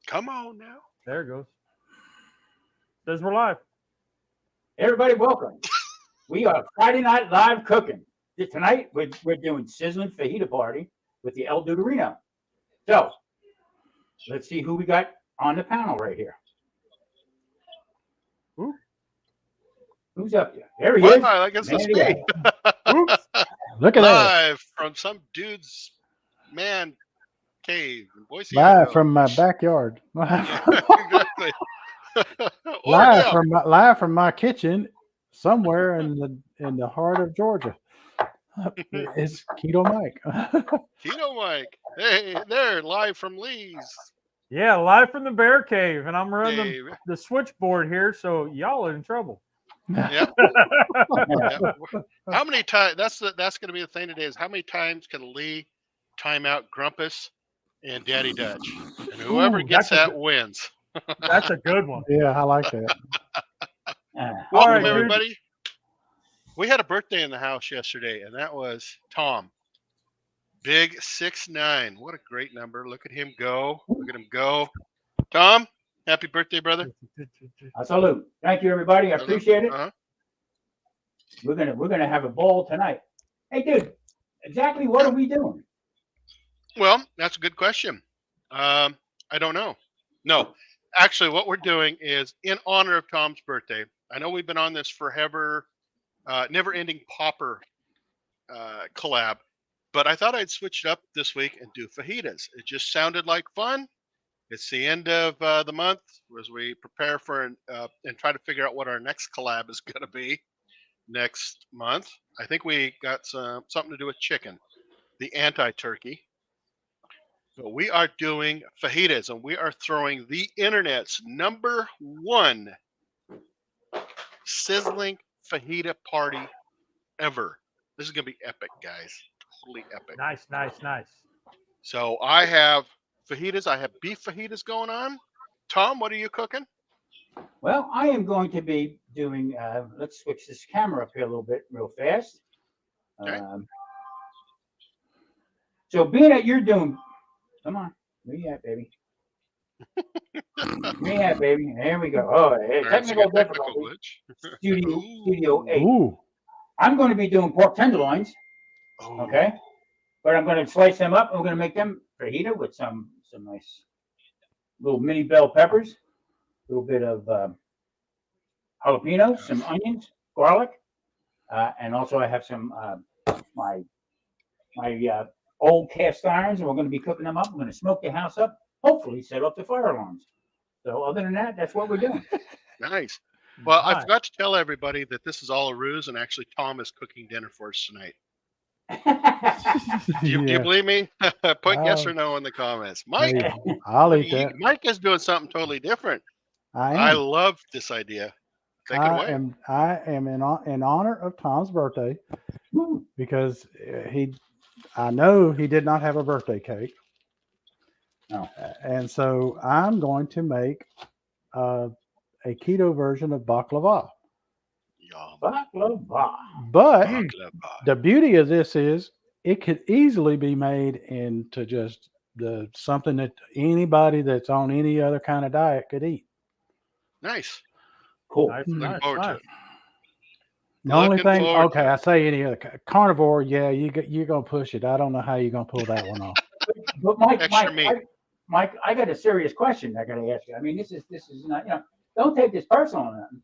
Come on now. There it goes. Says we're live. Everybody, welcome. We are Friday Night Live cooking. Tonight, we're doing Sizzling Fajita Party with the El Duderino. So, let's see who we got on the panel right here. Ooh. Who's up there? There he Well, is. I guess Man it's of the me. hour. Oops. Look at that. Live from some dude's man cave in Boise, Live Idaho. from my backyard. Yeah, exactly. Or, live yeah, from my kitchen somewhere in the heart of Georgia. It's Keto Mike. Keto Mike. Hey, there, live from Lee's. Yeah, live from the bear cave, and I'm running Dave. the switchboard here, so y'all are in trouble. Yeah. Yeah. How many times? That's going to be the thing today. Is how many times can Lee time out Grumpus and Daddy Dutch, and whoever Ooh, gets that's a that wins. That's a good one. Yeah, I like that. All Welcome, right, dude. everybody. We had a birthday in the house yesterday, and that was Tom. Big 6'9". What a great number. Look at him go. Look at him go. Tom, happy birthday, brother. I salute. Thank you, everybody. I appreciate it. Uh-huh. We're gonna have a ball tonight. Hey, dude. Exactly what are we doing? Well, that's a good question. I don't know. No, actually, what we're doing is in honor of Tom's birthday. I know we've been on this forever, never-ending popper collab, but I thought I'd switch it up this week and do fajitas. It just sounded like fun. It's the end of the month as we prepare for and try to figure out what our next collab is going to be next month. I think we got something to do with chicken, the anti-turkey. So we are doing fajitas, and we are throwing the internet's #1 sizzling fajita party ever. This is going to be epic, guys. Totally epic. Nice. So I have fajitas. I have beef fajitas going on. Tom, what are you cooking? Well, I am going to be doing, let's switch this camera up here a little bit real fast. Okay. So being that you're doing, come on, where you at, baby? Where you at, baby? There we go. Oh, hey, All right, so you technical got technical difficulty. glitch. Studio 8. Ooh. I'm going to be doing pork tenderloins, Oh, okay? But I'm going to slice them up, and we're going to make them fajita with some nice little mini bell peppers, a little bit of jalapenos, some onions, garlic, and also I have some my old cast irons, and we're going to be cooking them up. We're going to smoke the house up, hopefully set off the fire alarms. So other than that, that's what we're doing. nice. Well, I Nice. forgot to tell everybody that this is all a ruse, and actually Tom is cooking dinner for us tonight. Do you Yeah. believe me? Put yes or no in the comments. Mike, Hey, I'll eat that. Mike is doing something totally different. I I am. love this idea. Take it away. I am in honor of Tom's birthday because I know he did not have a birthday cake. No. And so I'm going to make a keto version of baklava. Yum. Baklava. But Baklava. the beauty of this is it could easily be made into just something that anybody that's on any other kind of diet could eat. Nice. Cool. Nice. Looking forward to it. The only Looking thing, forward okay, to I say any other carnivore, yeah, you're gonna push it. I don't know how you're gonna pull that one off. But Mike, Extra meat. I got a serious question I got to ask you. I mean, this is not, don't take this personal or nothing,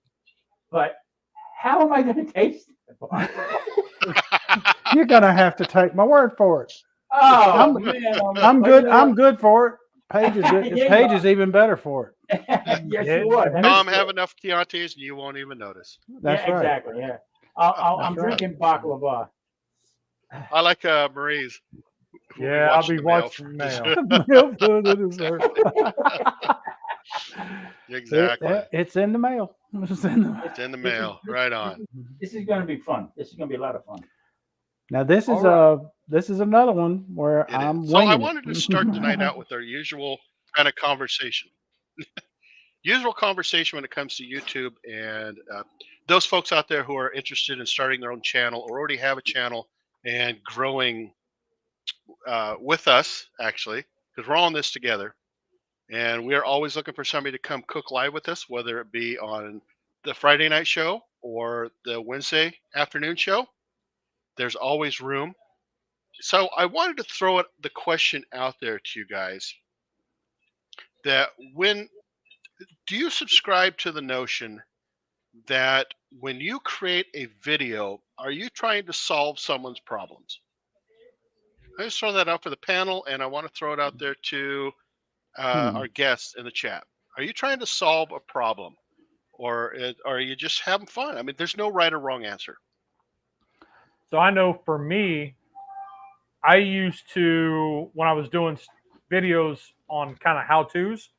but how am I going to taste it? You're gonna have to take my word for it. Oh, man. I'm good. I'm good for it. Paige is good. Yeah, Paige you is even better for it. Yes, Yeah. you are. Tom, have enough Chiantis and you won't even notice. That's yeah, right. exactly. Yeah. I'm That's right. drinking baklava. I like Marie's. who we Yeah, I'll watched be the mail watching from. mail. Mail for the dessert. Exactly. It's in the mail. It's in the mail. It's in the mail. Right on. This is going to be fun. This is going to be a lot of fun. Now this is All this is another one where It I'm is. So I winging wanted it. to start the night out with our usual kind of conversation. Usual conversation when it comes to YouTube and those folks out there who are interested in starting their own channel or already have a channel and growing with us, actually, because we're all in this together. And we are always looking for somebody to come cook live with us, whether it be on the Friday night show or the Wednesday afternoon show. There's always room. So I wanted to throw the question out there to you guys that do you subscribe to the notion that when you create a video, are you trying to solve someone's problems? I just throw that out for the panel, and I want to throw it out there to our guests in the chat. Are you trying to solve a problem, or are you just having fun? I mean, there's no right or wrong answer. So I know for me, I used to, when I was doing videos on kind of how-tos,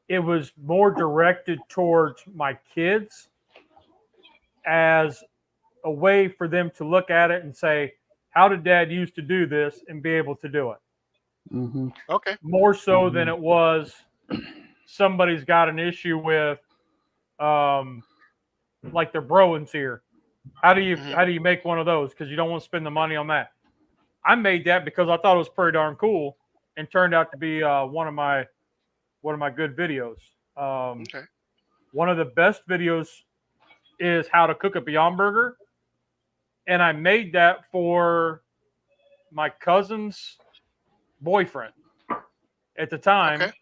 it was more directed towards my kids as a way for them to look at it and say, how did Dad used to do this, and be able to do it. Mm-hmm. Okay. More so than it was somebody's got an issue with, like their Broens here. How do you make one of those? Because you don't want to spend the money on that. I made that because I thought it was pretty darn cool, and turned out to be one of my good videos. Okay. One of the best videos is how to cook a Beyond Burger, and I made that for my cousin's boyfriend at the time. Okay.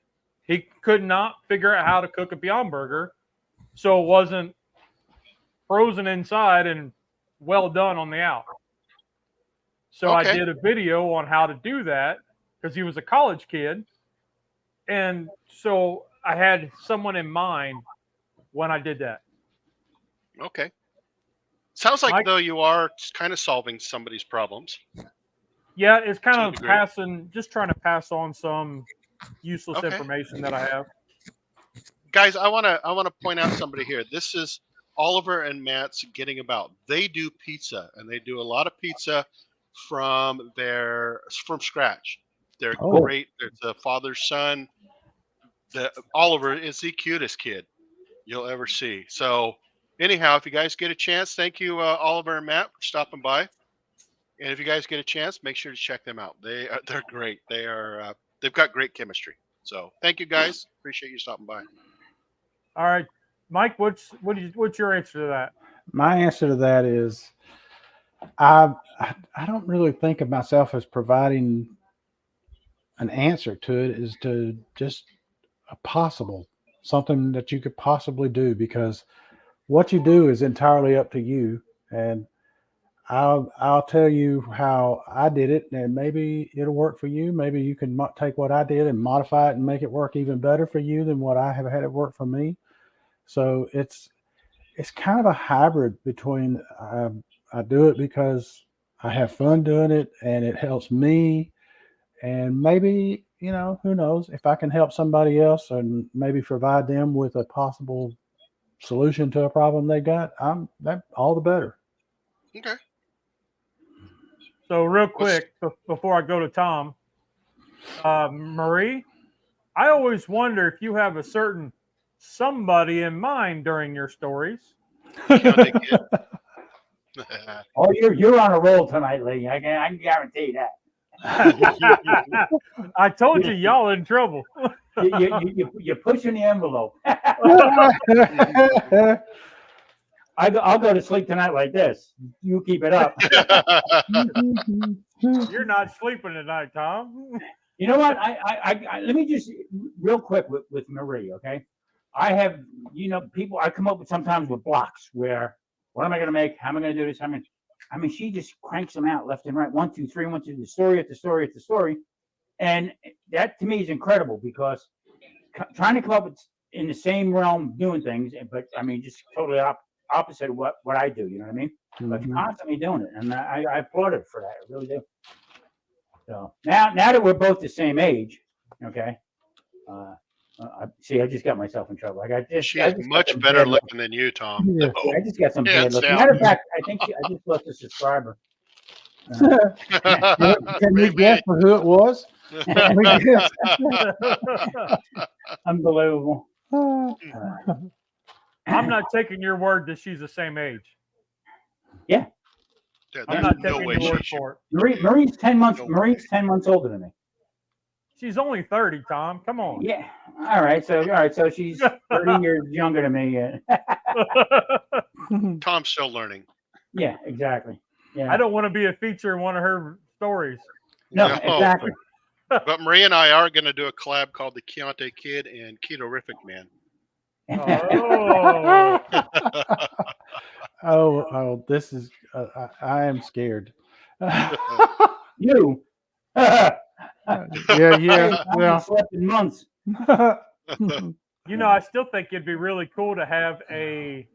He could not figure out how to cook a Beyond Burger, so it wasn't frozen inside and well done on the out. So I did a video on how to do that because he was a college kid. And so I had someone in mind when I did that. Okay. Sounds like, though, you are kind of solving somebody's problems. Yeah, it's kind of just trying to pass on some useless information that I have. Guys, I want to point out somebody here. This is Oliver and Matt's Getting About. They do pizza, and they do a lot of pizza from scratch. They're great. They're the father's son. Oliver is the cutest kid you'll ever see. So anyhow, if you guys get a chance, thank you, Oliver and Matt, for stopping by. And if you guys get a chance, make sure to check them out. They're great. They've got great chemistry. So thank you, guys. Appreciate you stopping by. All right, Mike, what's your answer to that? My answer to that is I don't really think of myself as providing an answer to it, is to just something that you could possibly do, because what you do is entirely up to you. And I'll tell you how I did it, and maybe it'll work for you. Maybe you can take what I did and modify it and make it work even better for you than what I have had it work for me. So it's kind of a hybrid between I do it because I have fun doing it and it helps me, and maybe, who knows, if I can help somebody else and maybe provide them with a possible solution to a problem they got, that all the better. Okay. So real quick, before I go to Tom, Marie, I always wonder if you have a certain somebody in mind during your stories. Oh, you're on a roll tonight, Lee. I can guarantee that. I told you, y'all in trouble. You're pushing the envelope. I'll go to sleep tonight like this. You keep it up. You're not sleeping tonight, Tom. You know what? I let me just real quick with Marie, okay? I have, people I come up with sometimes with blocks where, what am I going to make? How am I going to do this? I mean, she just cranks them out left and right. 1, 2, 3, 1, 2, the story at the story at the story. And that to me is incredible, because trying to come up with in the same realm doing things, but I mean, just totally opposite of what I do. You know what I mean? Mm-hmm. But you're constantly doing it, and I applaud her for that. I really do. So now that we're both the same age, okay. I just got myself in trouble. She is much better looking than you, Tom. Yeah, I just got some bad looking. Matter of fact, I think I just lost a subscriber. Can we guess for who it was? Unbelievable. I'm not taking your word that she's the same age. Yeah. I'm not taking your word for it. Marie's 10 months. Marie's 10 months older than me. She's only 30, Tom. Come on. Yeah. All right. So she's 30 years younger than me. Tom's still learning. Yeah, exactly. Yeah. I don't want to be a feature in one of her stories. No, exactly. But Marie and I are going to do a collab called the Chianti Kid and Keto-rific Man. Oh. Oh, this is. I am scared. You. Yeah. I haven't slept in months. You know, I still think it'd be really cool to have a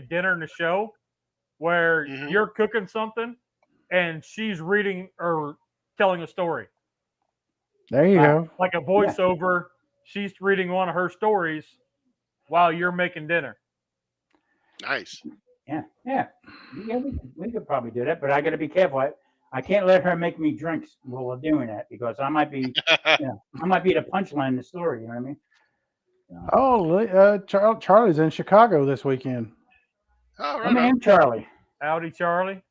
dinner and a show where you're cooking something and she's reading or telling a story. There you go. Like a voiceover. She's reading one of her stories while you're making dinner. Nice. Yeah. We could probably do that, but I got to be careful. I can't let her make me drinks while we're doing that because I might be, I might be the punchline in the story. You know what I mean? Oh, Charlie's in Chicago this weekend. Oh, right. My name Charlie. Howdy, Charlie.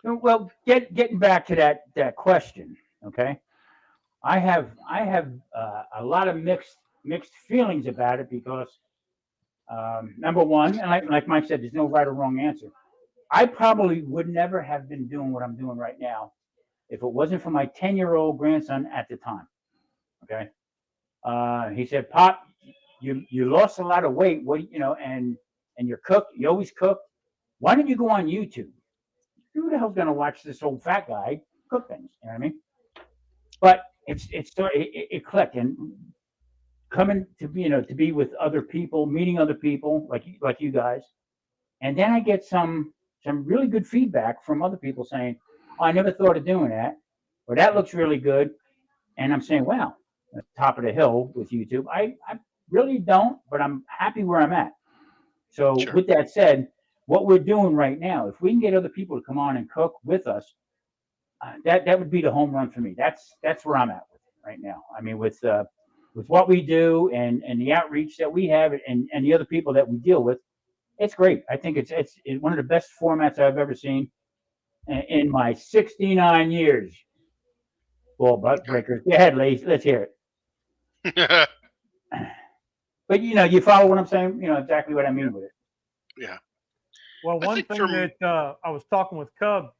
Well, getting back to that question, okay? I have a lot of mixed feelings about it because number one, and like Mike said, there's no right or wrong answer. I probably would never have been doing what I'm doing right now if it wasn't for my 10-year-old grandson at the time. Okay, he said, "Pop, you lost a lot of weight. And you're cooked. You always cook. Why don't you go on YouTube? Who the hell's gonna watch this old fat guy cook things? You know what I mean?" But it clicked, and coming to be with other people, meeting other people like you guys, and then I get some really good feedback from other people saying, "Oh, I never thought of doing that," or "That looks really good," and I'm saying, "Wow, at the top of the hill with YouTube." I really don't, but I'm happy where I'm at. So with that said, what we're doing right now, if we can get other people to come on and cook with us, that would be the home run for me. That's where I'm at with it right now. I mean, with what we do and the outreach that we have and the other people that we deal with, it's great. I think it's one of the best formats I've ever seen in my 69 years. Well, butt breakers. Go ahead, ladies. Let's hear it. But you follow what I'm saying. You know exactly what I mean with it. Yeah. Well, one thing that I was talking with Cub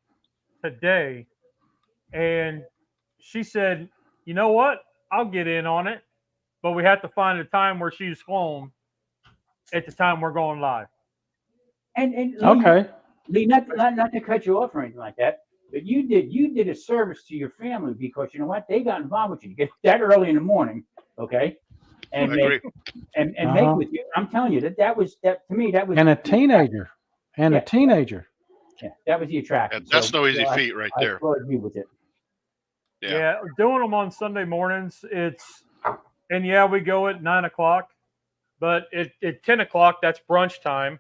today, and she said, "You know what? I'll get in on it, but we have to find a time where she's home at the time we're going live." And Okay. Lee, not to cut you off or anything like that, but you did a service to your family because you know what? They got involved with you. You get that early in the morning, okay? And make with you. I'm telling you that was to me that was and a teenager. And a teenager. Yeah, that was the attraction. That's no easy feat right there. I applaud you with it. Yeah, doing them on Sunday mornings, we go at 9:00, but at 10:00, that's brunch time.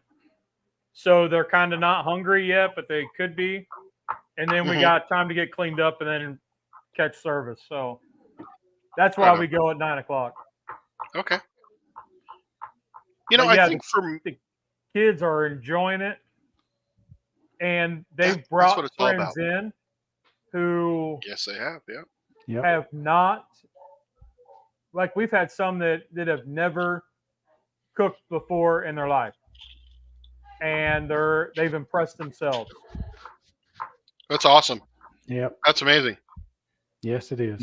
So they're kind of not hungry yet, but they could be. And then we got time to get cleaned up and then catch service. So that's why we go at 9:00. Okay. I think the kids are enjoying it. And they've brought friends in who yes, they have, have not, like we've had some that have never cooked before in their life, and they've impressed themselves. That's awesome. Yep, that's amazing. Yes, it is.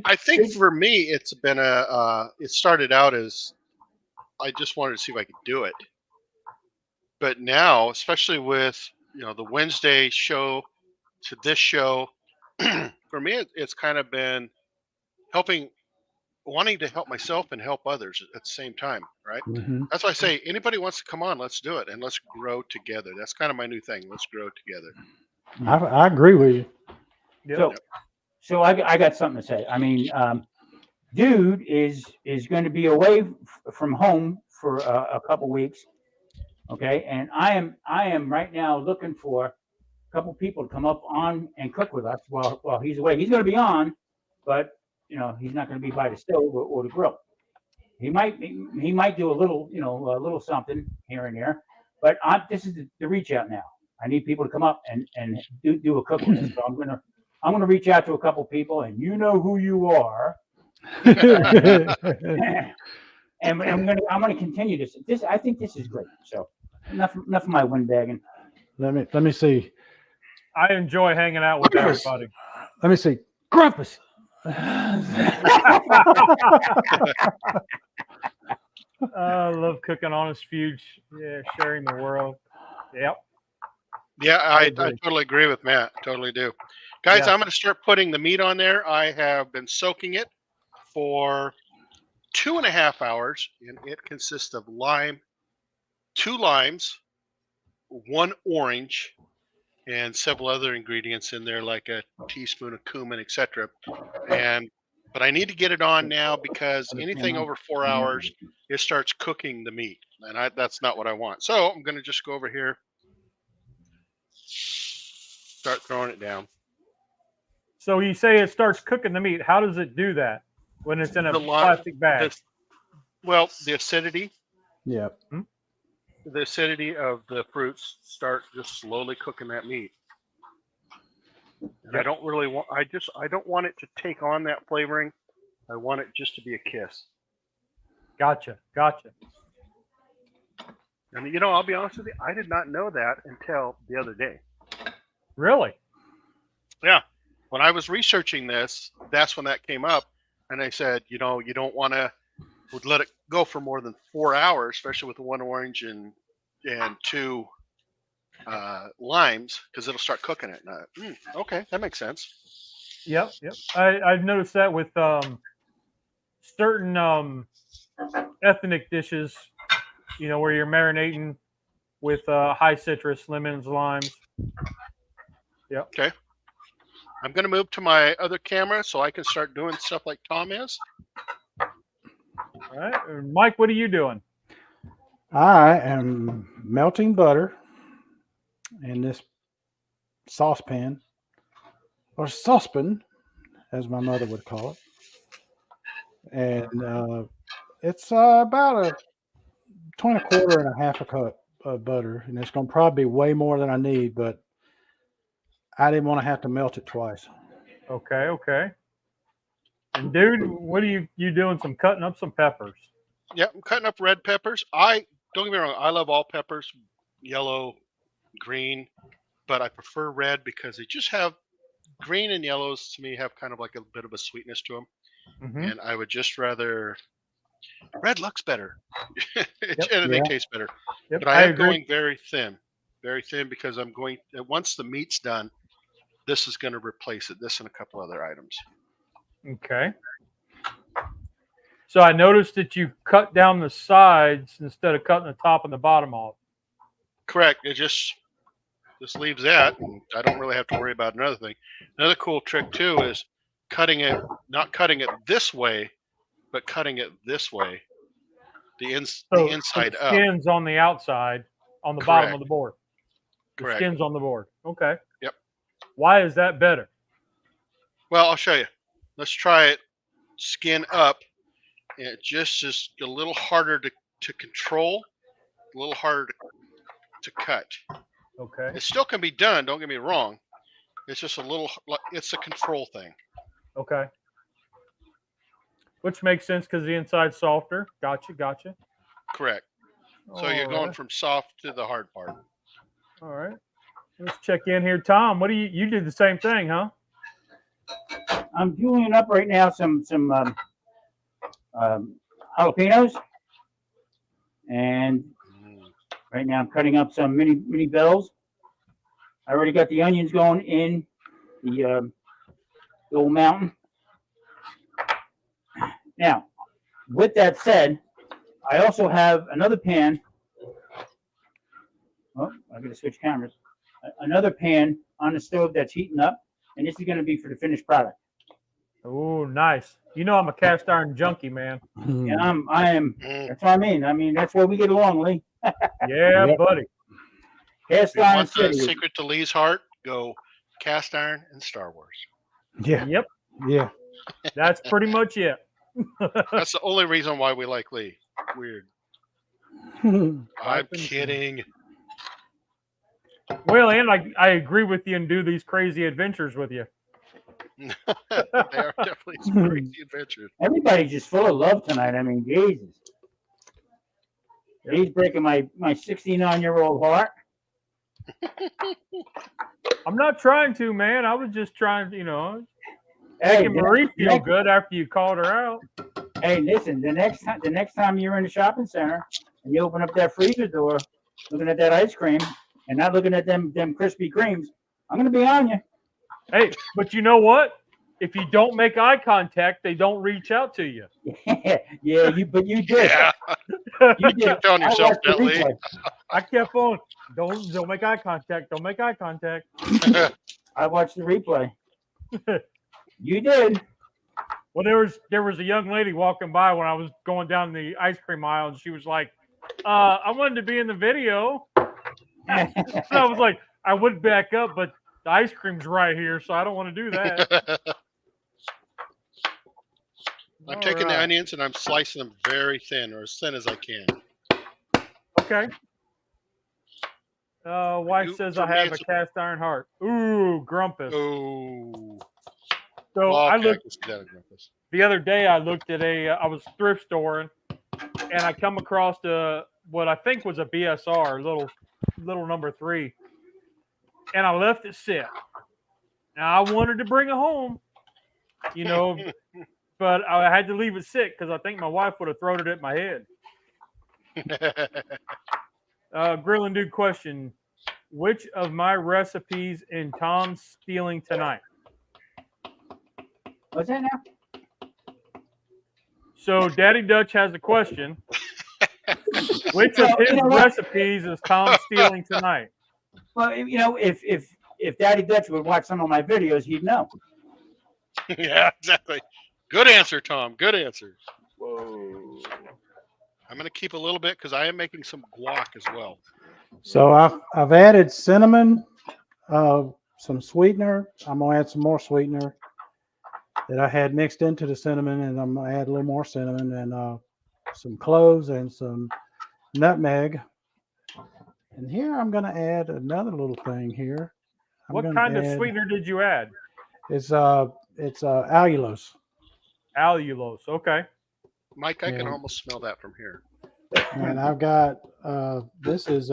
I think for me, it's been it started out as I just wanted to see if I could do it. But now, especially with the Wednesday show to this show, for me, it's kind of been wanting to help myself and help others at the same time, right? Mm-hmm. That's why I say anybody wants to come on, let's do it and let's grow together. That's kind of my new thing. Let's grow together. I agree with you. Yep. So I got something to say. I mean, dude is going to be away from home for a couple weeks. Okay, and I am right now looking for a couple people to come up on and cook with us while he's away. He's going to be on, but he's not going to be by the stove or the grill. He might do a little something here and there, but this is the reach out now. I need people to come up and do a cooking. So I'm going to reach out to a couple people, and you know who you are. And I'm gonna continue this. I think this is great. So enough of my windbagging. Let me see. I enjoy hanging out with Grumpus. everybody. Let me see. Grumpus. I love cooking honest feuds. Yeah, sharing the world. Yep. Yeah, I agree. totally agree with Matt. Totally do. Guys, Yes. I'm going to start putting the meat on there. I have been soaking it for 2.5 hours, and it consists of 2 limes, 1 orange, and several other ingredients in there, like a teaspoon of cumin, etc. But I need to get it on now because anything over 4 hours, it starts cooking the meat, and that's not what I want. So I'm going to just go over here, start throwing it down. So you say it starts cooking the meat. How does it do that when it's in a plastic bag? The acidity. Yeah. The acidity of the fruits start just slowly cooking that meat. And I don't really want. I don't want it to take on that flavoring. I want it just to be a kiss. Gotcha. And I'll be honest with you, I did not know that until the other day. Really? Yeah. When I was researching this, that's when that came up, and I said, you don't want to let it go for more than 4 hours, especially with the 1 orange and 2 limes, because it'll start cooking it. Okay, that makes sense. Yep. I've noticed that with certain ethnic dishes, where you're marinating with high citrus, lemons, limes. Yep. Okay. I'm going to move to my other camera so I can start doing stuff like Tom is. All right. Mike, what are you doing? I am melting butter in this saucepan, or saucepan, as my mother would call it. And it's about between 1/4 and 1/2 cup of butter. And it's going to probably be way more than I need, but I didn't want to have to melt it twice. Okay. And dude, what are you doing? Cutting up some peppers. Yeah, I'm cutting up red peppers. Don't get me wrong, I love all peppers, yellow, green, but I prefer red because they just have green and yellows to me have kind of like a bit of a sweetness to them. Mm-hmm. And I would just rather red looks better. Yep. And they taste better. Yep, But I am agree. going very thin because I'm going, once the meat's done, this is going to replace it. This and a couple other items. Okay. So I noticed that you cut down the sides instead of cutting the top and the bottom off. Correct. It just leaves that, and I don't really have to worry about another thing. Another cool trick too is not cutting it this way, but cutting it this way. The inside up. The skin's on the outside, on the Correct. bottom of the board. The Correct. skin's on the board. Okay. Yep. Why is that better? Well, I'll show you. Let's try it skin up. And it just is a little harder to control, a little harder to cut. Okay. It still can be done, don't get me wrong. It's just it's a control thing. Okay. Which makes sense because the inside's softer. Gotcha. Correct. So you're going from soft to the hard part. All right. Let's check in here. Tom, what do you did the same thing, huh? I'm julienne up right now some jalapenos, and right now I'm cutting up some mini bells. I already got the onions going in the old mountain. Now, with that said, I also have another pan. Oh, I got to switch cameras. Another pan on the stove that's heating up, and this is going to be for the finished product. Oh, nice. I'm a cast iron junkie, man. And I am. That's what I mean. That's where we get along, Lee. Yeah, Yep. buddy. Cast If you iron want the city. secret to Lee's heart, go cast iron and Star Wars. Yeah. Yep. Yeah. That's pretty much it. That's the only reason why we like Lee. Weird. I'm kidding. Well, and I agree with you and do these crazy adventures with you. They are definitely some crazy adventures. Everybody's just full of love tonight. I mean, Jesus. He's breaking my 69-year-old heart. I'm not trying to, man. I was just trying to, Hey, making Marie feel good after you called her out. hey, listen. The next time you're in the shopping center and you open up that freezer door, looking at that ice cream and not looking at them Krispy Kremes, I'm gonna be on you. Hey, but you know what? If you don't make eye contact, they don't reach out to you. Yeah, but you did. Yeah, You did. keep telling yourself watched the gently. replay. I kept on. Don't make eye contact. Don't make eye contact. I watched the replay. You did. Well, there was a young lady walking by when I was going down the ice cream aisle, and she was like, "I wanted to be in the video." And I was like, "I would back up, but the ice cream's right here, so I don't want to do that." I'm taking the onions and I'm slicing them very thin, or as thin as I can. Okay. Wife says I have a cast iron heart. Ooh, grumpus. Oh. So Well, I okay, looked can see that in Memphis. the other day. I looked at I was thrift storing, and I come across what I think was a BSR, little number 3, and I left it sit. Now I wanted to bring it home, but I had to leave it sit because I think my wife would have thrown it at my head. Grill and Dude question: which of my recipes in Tom's stealing tonight? What's that now? So Daddy Dutch has a question. Which of his recipes is Tom stealing tonight? Well, if Daddy Dutch would watch some of my videos, he'd know. Yeah, exactly. Good answer, Tom. Good answer. Whoa. I'm going to keep a little bit because I am making some guac as well. So I've added cinnamon, some sweetener. I'm gonna add some more sweetener that I had mixed into the cinnamon, and I'm gonna add a little more cinnamon and some cloves and some nutmeg. And here I'm gonna add another little thing here. What kind of sweetener did you add? It's allulose. Allulose. Okay. Mike, I can almost smell that from here. And I've got this is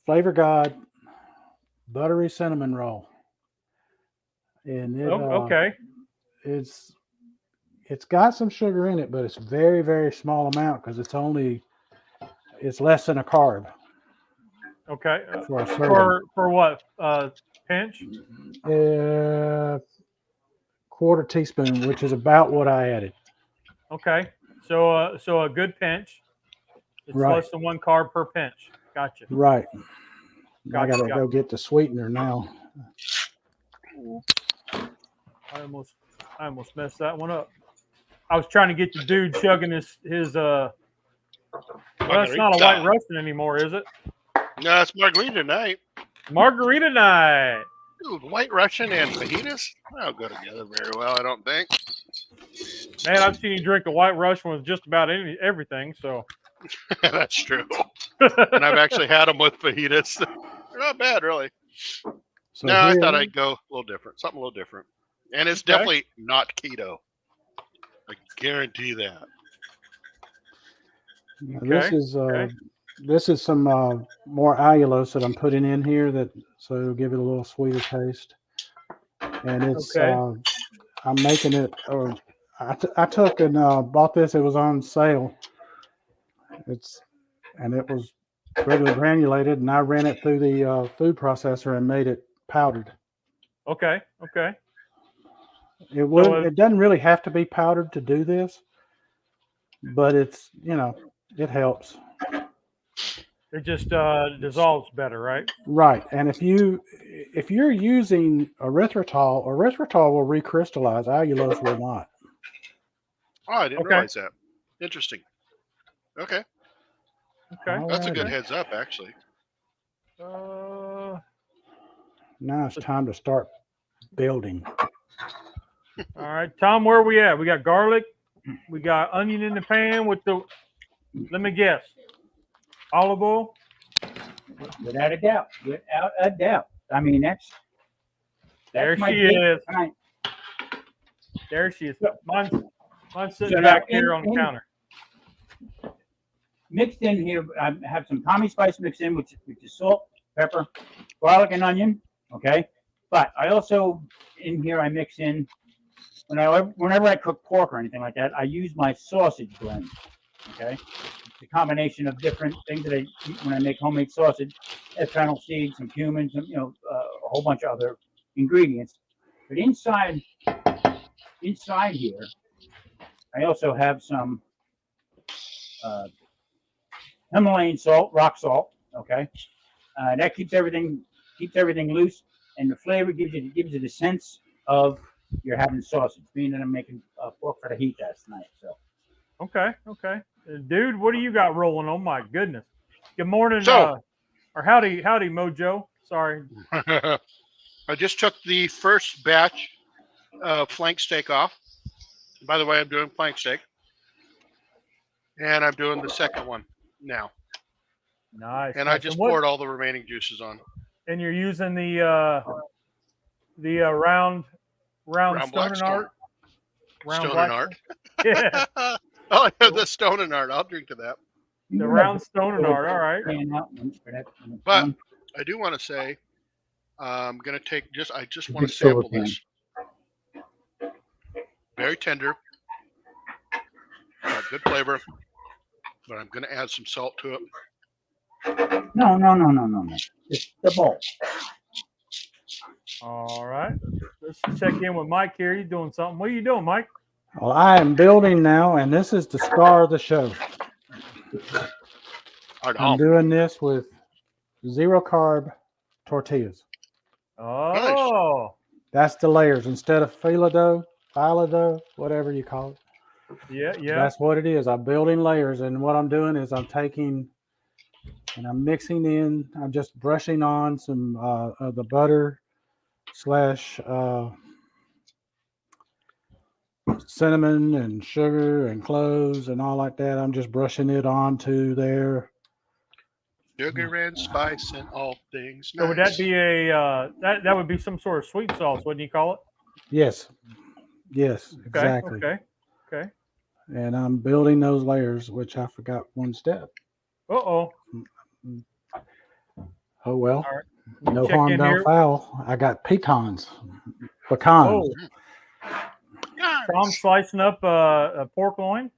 Flavor God buttery cinnamon roll, and it's got some sugar in it, but it's very, very small amount because it's less than a carb. Okay. For what? Pinch? Quarter teaspoon, which is about what I added. Okay. So a good pinch. It's less than 1 carb per pinch. Gotcha. Right. I gotta go get the sweetener now. I almost messed that one up. I was trying to get the dude chugging his well, that's not a White Russian anymore, is it? No, it's margarita night. Margarita night. Dude, White Russian and fajitas? That'll go together very well, I don't think. Man, I've seen you drink a White Russian with just about everything, so. That's true. And I've actually had them with fajitas. They're not bad, really. So no, I thought I'd go a little different, something a little different. And it's definitely not keto. I guarantee that. This is some more allulose that I'm putting in here, so it'll give it a little sweeter taste. And it's I'm making it. I took and bought this. It was on sale. It was regularly granulated, and I ran it through the food processor and made it powdered. Okay. It doesn't really have to be powdered to do this, but it helps. It just dissolves better, right? Right. And if you're using erythritol will recrystallize. Allulose will not. Oh, I didn't realize that. Interesting. Okay. That's a good heads up, actually. Now it's time to start building. All right, Tom, where are we at? We got garlic. We got onion in the pan with let me guess, olive oil? Without a doubt. I mean, There my she date is. tonight. There she is. Mine's sitting So back now here on the counter. Mixed in here, I have some Tommy spice mixed in, which is salt, pepper, garlic, and onion. Okay, but I also in here I mix in whenever I cook pork or anything like that, I use my sausage blend. Okay, it's a combination of different things that I eat when I make homemade sausage: fennel seeds, some cumin, some a whole bunch of other ingredients. But inside here, I also have some Himalayan salt, rock salt. Okay, that keeps everything loose, and the flavor gives you the sense of you're having sausage. Being that I'm making pork fajitas tonight, so. Okay. Dude, what do you got rolling? Oh my goodness. Good morning, So- or howdy, Mojo. Sorry. I just took the first batch of flank steak off. By the way, I'm doing flank steak. And I'm doing the second one now. Nice. And I just poured all the remaining juices on. And you're using the round Black Stone Stone. Art. Stone Black and Art. Yeah. Oh, yeah, the Stone and Art. I'll drink to that. The round Stone and Art. All right. But I do want to say, I'm gonna take I just want to sample this. Very tender, good flavor, but I'm gonna add some salt to it. No. Just the bowl. All right. Let's check in with Mike here. You doing something? What are you doing, Mike? Well, I am building now, and this is the star of the show. I'm doing this with 0 carb tortillas. Oh. That's the layers instead of phyllo dough, whatever you call it. Yeah. That's what it is. I'm building layers, and what I'm doing is I'm taking and I'm mixing in. I'm just brushing on some of the butter / cinnamon and sugar and cloves and all like that. I'm just brushing it onto there. Sugar and spice and all things. So would that be that would be some sort of sweet sauce, wouldn't you call it? Yes, exactly. Okay. And I'm building those layers, which I forgot one step. Oh well. All right. No harm, no foul. I got pecans. Oh. Tom slicing up a pork loin.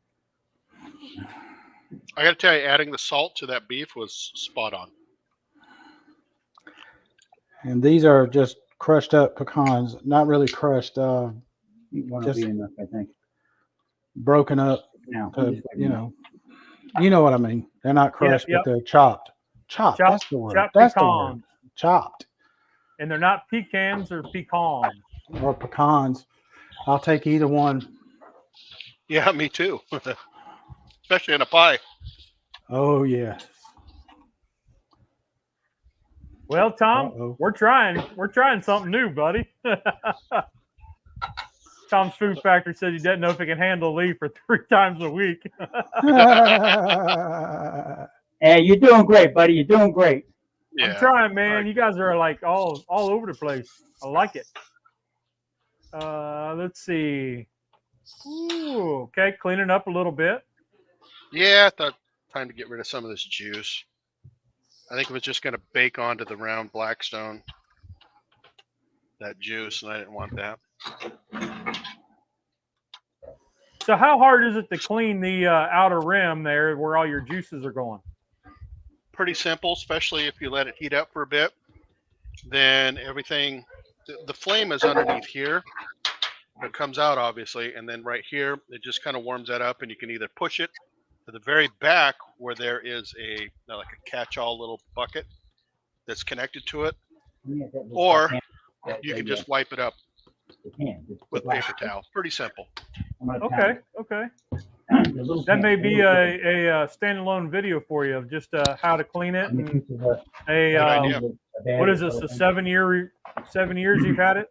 I got to tell you, adding the salt to that beef was spot on. And these are just crushed up pecans, not really crushed. One will be enough, I think. Broken up. Now, you know what I mean. They're not crushed, but they're chopped. Chopped. That's the word. That's the word. Chopped. And they're not pecans or pecans. Or pecans. I'll take either one. Yeah, me too. Especially in a pie. Oh yes. Well, Tom, we're trying something new, buddy. Tom's Food Factory said he doesn't know if he can handle Lee for 3 times a week. Hey, you're doing great, buddy. You're doing great. Yeah. I'm trying, man. You guys are like all over the place. I like it. Let's see. Ooh, okay, cleaning up a little bit. Yeah, I thought time to get rid of some of this juice. I think it was just going to bake onto the round Blackstone, that juice, and I didn't want that. So how hard is it to clean the outer rim there where all your juices are going? Pretty simple, especially if you let it heat up for a bit. Then everything, the flame is underneath here. It comes out, obviously, and then right here, it just kind of warms that up, and you can either push it to the very back where there is like a catch-all little bucket that's connected to it, or you can just wipe it up with paper towel. Pretty simple. Okay. That may be a standalone video for you of just how to clean it. And what is this? A 7 years you've had it?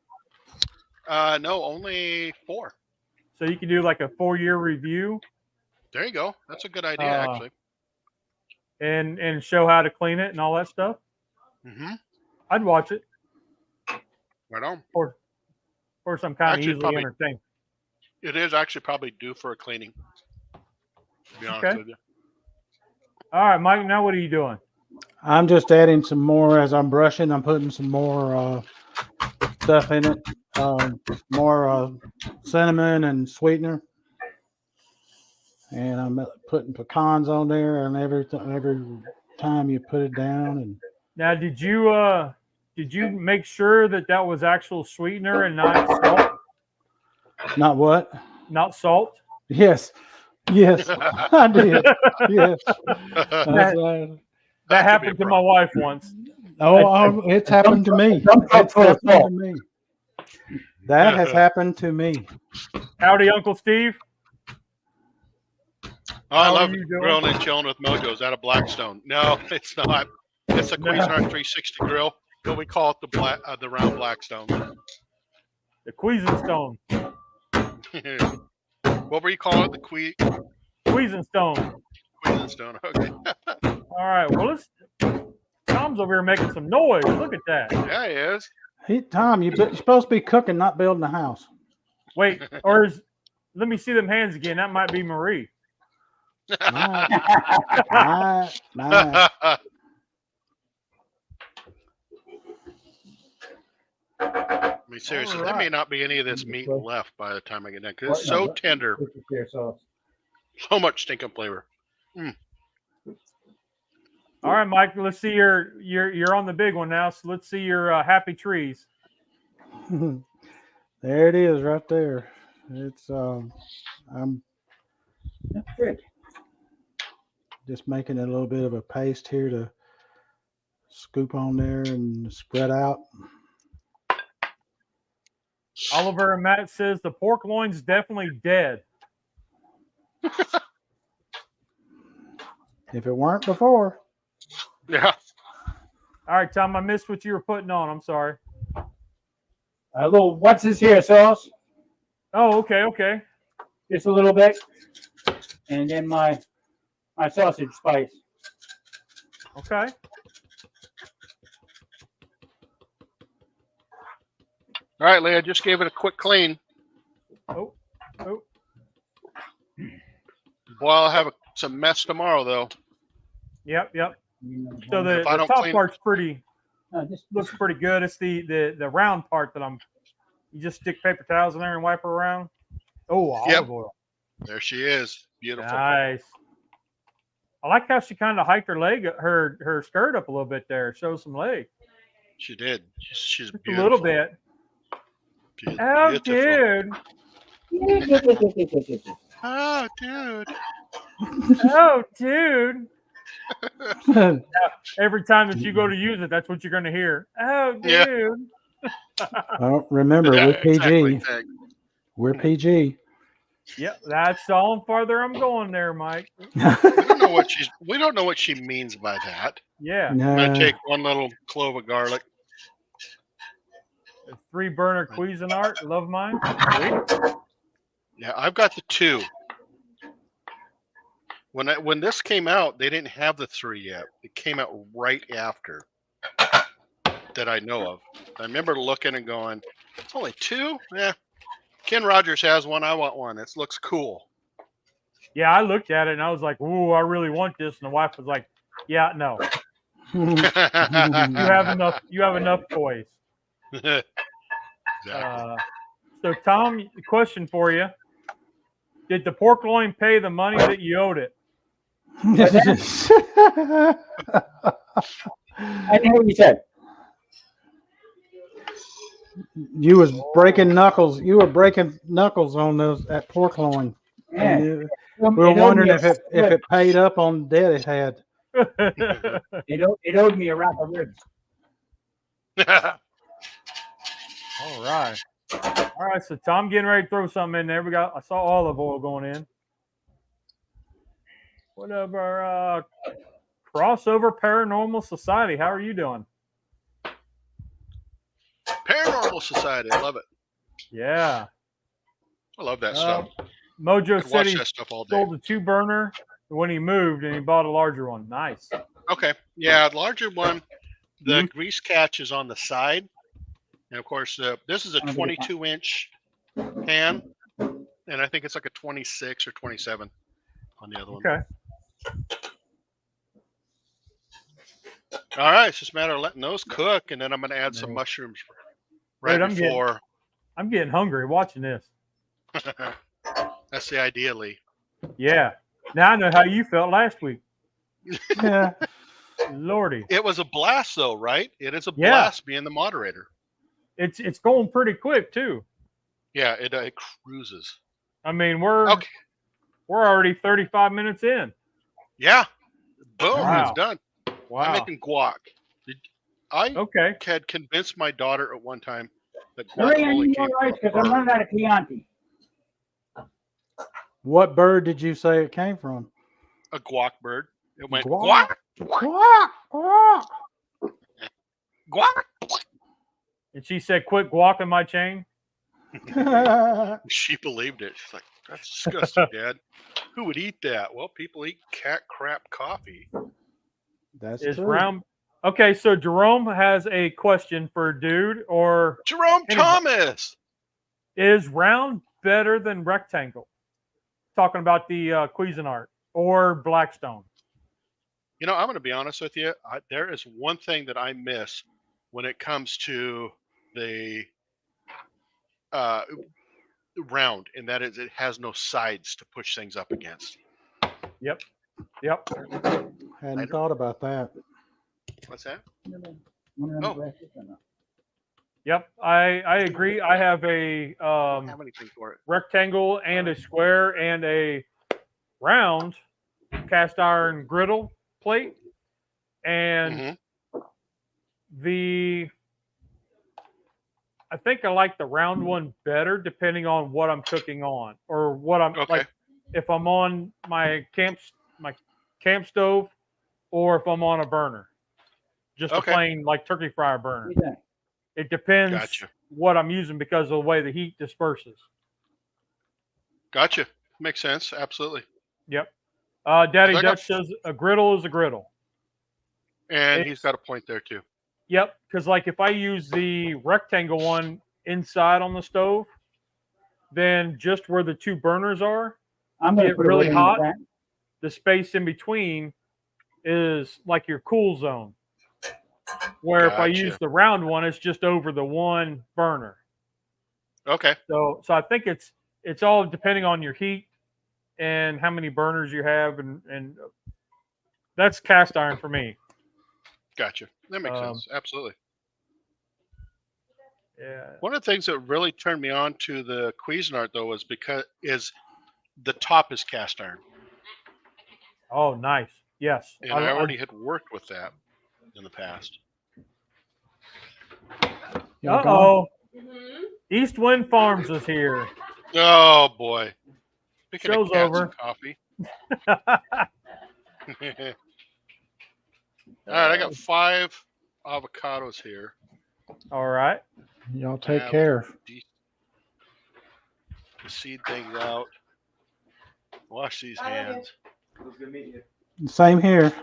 No, only 4. So you can do like a 4-year review. There you go. That's a good idea, actually. And show how to clean it and all that stuff. Mm-hmm. I'd watch it. Right on. Or some kind Actually, of easily probably- entertaining. It is actually probably due for a cleaning. To be honest Okay. with you. All right, Mike. Now what are you doing? I'm just adding some more as I'm brushing. I'm putting some more stuff in it. More cinnamon and sweetener. And I'm putting pecans on there, and every time you put it down. And Now, did you make sure that was actual sweetener and not salt? not what? Not salt. Yes, I did. Yes, that's right. That happened to my wife once. It's happened to me. It's happened to me. That has happened to me. Howdy, Uncle Steve. I How are love you doing? grilling and chilling with Mojo's out of Blackstone. No, it's not. It's a Cuisinart 360 grill, but we call it the round Blackstone. The Cuisinstone. What were you calling it? The Cuisinstone. Cuisinstone. Okay. All right. Well, Tom's over here making some noise. Look at that. Yeah, he is. Hey, Tom, you're supposed to be cooking, not building a house. Wait, let me see them hands again. That might be Marie. Nah. I mean, seriously, there may not be any of this meat left by the time I get done because it's so tender. So much stinking flavor. All right, Mike. Let's see you're on the big one now. So let's see your happy trees. There it is, right there. It's I'm just making a little bit of a paste here to scoop on there and spread out. Oliver and Matt says the pork loin's definitely dead. If it weren't before. Yeah. All right, Tom. I missed what you were putting on. I'm sorry. A little what's this here sauce? Oh, okay. Just a little bit, and then my sausage spice. Okay. All right, Leah, just gave it a quick clean. Oh. Boy, I'll have some mess tomorrow, though. Yep. So the top part's looks pretty good. It's the round part that you just stick paper towels in there and wipe her around. Oh, olive oil. There she is. Beautiful. Nice. I like how she kind of hiked her skirt up a little bit there. Shows some leg. She did. She's Just beautiful. a little bit. She's Oh, beautiful. dude. Oh, dude. Oh, dude. Every time that you go to use it, that's what you're going to hear. Oh, dude. Oh, remember, we're PG. Exactly. We're PG. Yep, that's all farther I'm going there, Mike. We don't know what she means by that. Yeah. I'm gonna take one little clove of garlic. A 3-burner Cuisinart. Love mine. Yeah, I've got the 2. When this came out, they didn't have the 3 yet. It came out right after that I know of. I remember looking and going, "It's only 2? Yeah." Ken Rogers has one. I want one. It looks cool. Yeah, I looked at it and I was like, "Ooh, I really want this." And the wife was like, "Yeah, no. You have enough. You have enough toys." Exactly. So, Tom, question for you: did the pork loin pay the money that you owed it? I didn't hear what you said. You was breaking knuckles. You were breaking knuckles on that pork loin. Yeah. We were wondering if it paid up on debt it had. It owed me a rack of ribs. All right. So Tom getting ready to throw something in there. I saw olive oil going in. Whatever. Crossover Paranormal Society. How are you doing? Paranormal Society. I love it. Yeah. I love that stuff. Mojo I said watch he that stuff all day. sold a 2-burner when he moved and he bought a larger one. Nice. Okay. Yeah, larger one. The grease catch is on the side. And of course, this is a I don't think it's 22-inch pan, and I think it's like a 26 or 27 on the other one. Okay. All right, it's just a matter of letting those cook, and then I'm going to add some No. mushrooms right Dude, before. I'm getting hungry watching this. That's the ideally. Yeah. Now I know how you felt last week. Yeah. Lordy. It was a blast, though, right? It is a Yeah. blast being the moderator. It's going pretty quick too. Yeah, it cruises. I mean, we're Okay. already 35 minutes in. Yeah. Boom. Wow. It's done. Wow. I'm making guac. I Okay. had convinced my daughter at one time that Hurry, I guacamole need came more from rice a because I'm bird. running out of Chianti. What bird did you say it came from? A guac bird. It went Guac. guac, Quack, quack. guac. And she said, "Quit guacking my chain." She believed it. She's like, "That's disgusting, Dad. Who would eat that?" Well, people eat cat crap coffee. That's Is true. round. Okay, so Jerome has a question for Dude. Or Jerome Anybody. Thomas. is round better than rectangle? Talking about the Cuisinart or Blackstone. You know, I'm going to be honest with you. There is one thing that I miss when it comes to the round, and that is it has no sides to push things up against. Yep. Hadn't thought about that. What's that? Oh. Yep. I agree. I have a I don't have anything for it. rectangle and a square and a round cast iron griddle plate, and I think I like the round one better depending on what I'm cooking on or what I'm like. If I'm on my camp stove or if I'm on a burner, just a plain like turkey fryer burner. It depends what I'm using because of the way the heat disperses. Gotcha. Makes sense. Absolutely. Yep. Daddy Dutch says a griddle is a griddle. And he's got a point there too. Yep. Because like if I use the rectangle one inside on the stove, then just where the two burners are, I'm going to get put it really right in hot. the back. The space in between is like your cool zone. Where if I use the round one, it's just over the one burner. Okay. So I think it's all depending on your heat and how many burners you have, and that's cast iron for me. Gotcha. That makes sense. Absolutely. Yeah. One of the things that really turned me on to the Cuisinart though is the top is cast iron. Oh, nice. Yes. And I already had worked with that in the past. Uh-oh. East Wind Farms is here. Oh boy. Speaking Show's of cats over. and coffee. All right, I got 5 avocados here. All right. Y'all take care. To seed things out. Wash these hands. It was good meeting you. Same here.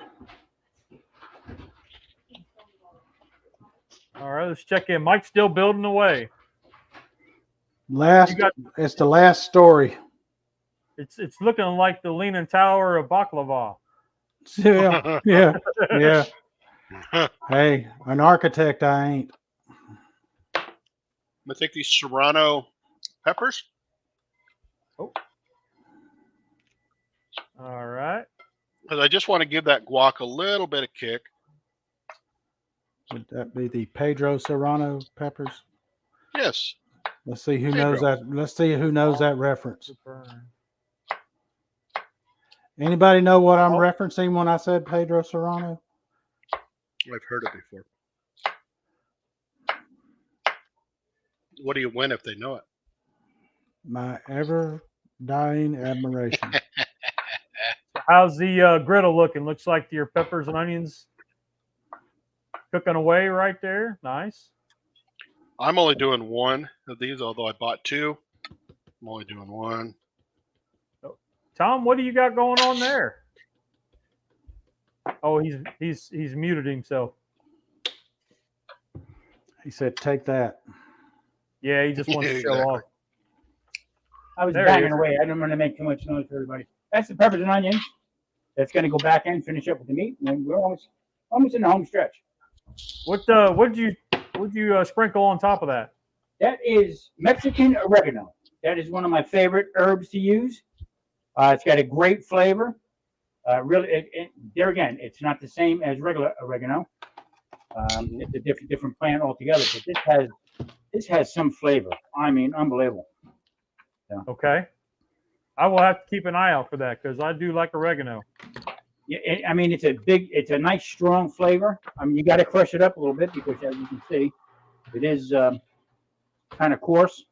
All right, let's check in. Mike's still building away. It's the last story. It's looking like the Leaning Tower of Baklava. Yeah. Hey, an architect I ain't. I'm gonna take these serrano peppers. Oh. All right. Because I just want to give that guac a little bit of kick. Would that be the Pedro Serrano peppers? Yes. Let's see who knows that. Let's see who knows that reference. Anybody know what I'm referencing when I said Pedro Serrano? I've heard it before. What do you win if they know it? My ever-dying admiration. How's the griddle looking? Looks like your peppers and onions cooking away right there. Nice. I'm only doing one of these, although I bought 2. I'm only doing one. Tom, what do you got going on there? Oh, he's muted himself. He said, "Take that." Yeah, he just wants to show Exactly. off. I was There he banging is. away. I didn't want to make too much noise for everybody. That's the peppers and onions. That's going to go back in, finish up with the meat, and then we're almost in the home stretch. What'd you sprinkle on top of that? That is Mexican oregano. That is one of my favorite herbs to use. It's got a great flavor. Really, there again, it's not the same as regular oregano. It's a different plant altogether. But this has some flavor. I mean, unbelievable. Okay. I will have to keep an eye out for that because I do like oregano. Yeah, I mean, it's a nice strong flavor. I mean, you got to crush it up a little bit because, as you can see, it is kind of coarse.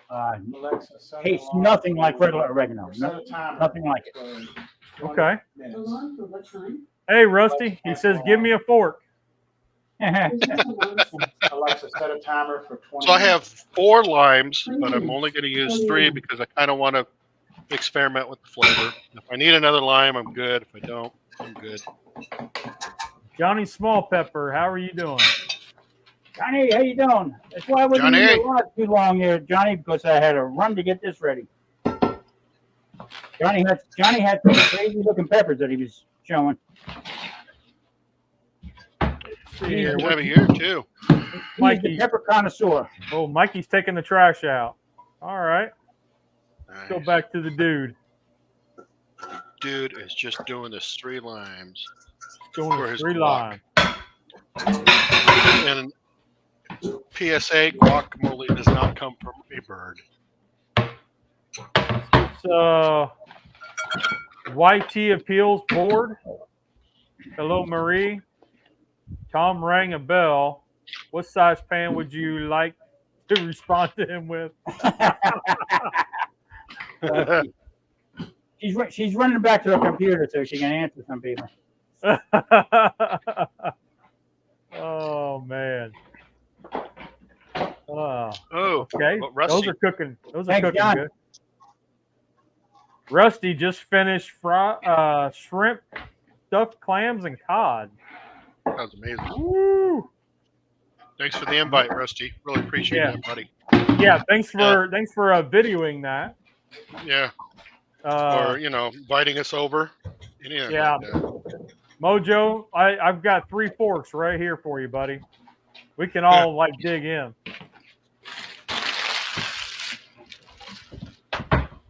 Alexa, set Tastes alarm nothing for- like regular oregano. set a timer Nothing like it. for 20 Okay. minutes. Alarm for what time? Hey, Rusty. He says, "Give me a fork." Who's this alarm set? Alexa, set a timer for 20 So I have minutes. 4 limes, but I'm only going to use 3 because I kind of want to experiment with the flavor. If I need another lime, I'm good. If I don't, I'm good. Johnny Small Pepper, how are you doing? Johnny, how you doing? That's why I wasn't Johnny. in the lot too long here, Johnny, because I had to run to get this ready. Johnny had some crazy looking peppers that he was showing. Here, time of year too. He's the Mikey. pepper connoisseur. Oh, Mikey's taking the trash out. All right. Let's go Nice. back to the dude. Dude is just doing this 3 limes. Doing For a his 3 guac. line. And PSA, guacamole does not come from a bird. It's YT Appeals Board. Hello, Marie. Tom rang a bell. What size pan would you like to respond to him with? She's running back to her computer so she can answer some people. Oh man. Oh, Oh, okay. well, Rusty. Those are cooking. Those are Thanks, cooking John. good. Rusty just finished shrimp, stuffed clams, and cod. that was amazing. Woo! Thanks for the invite, Rusty. Really appreciate Yeah. that, buddy. Yeah, thanks for videoing that. Yeah. Uh, Or, inviting us over. Anything yeah. like that. Mojo, I've got 3 forks right here for you, buddy. We can all dig in.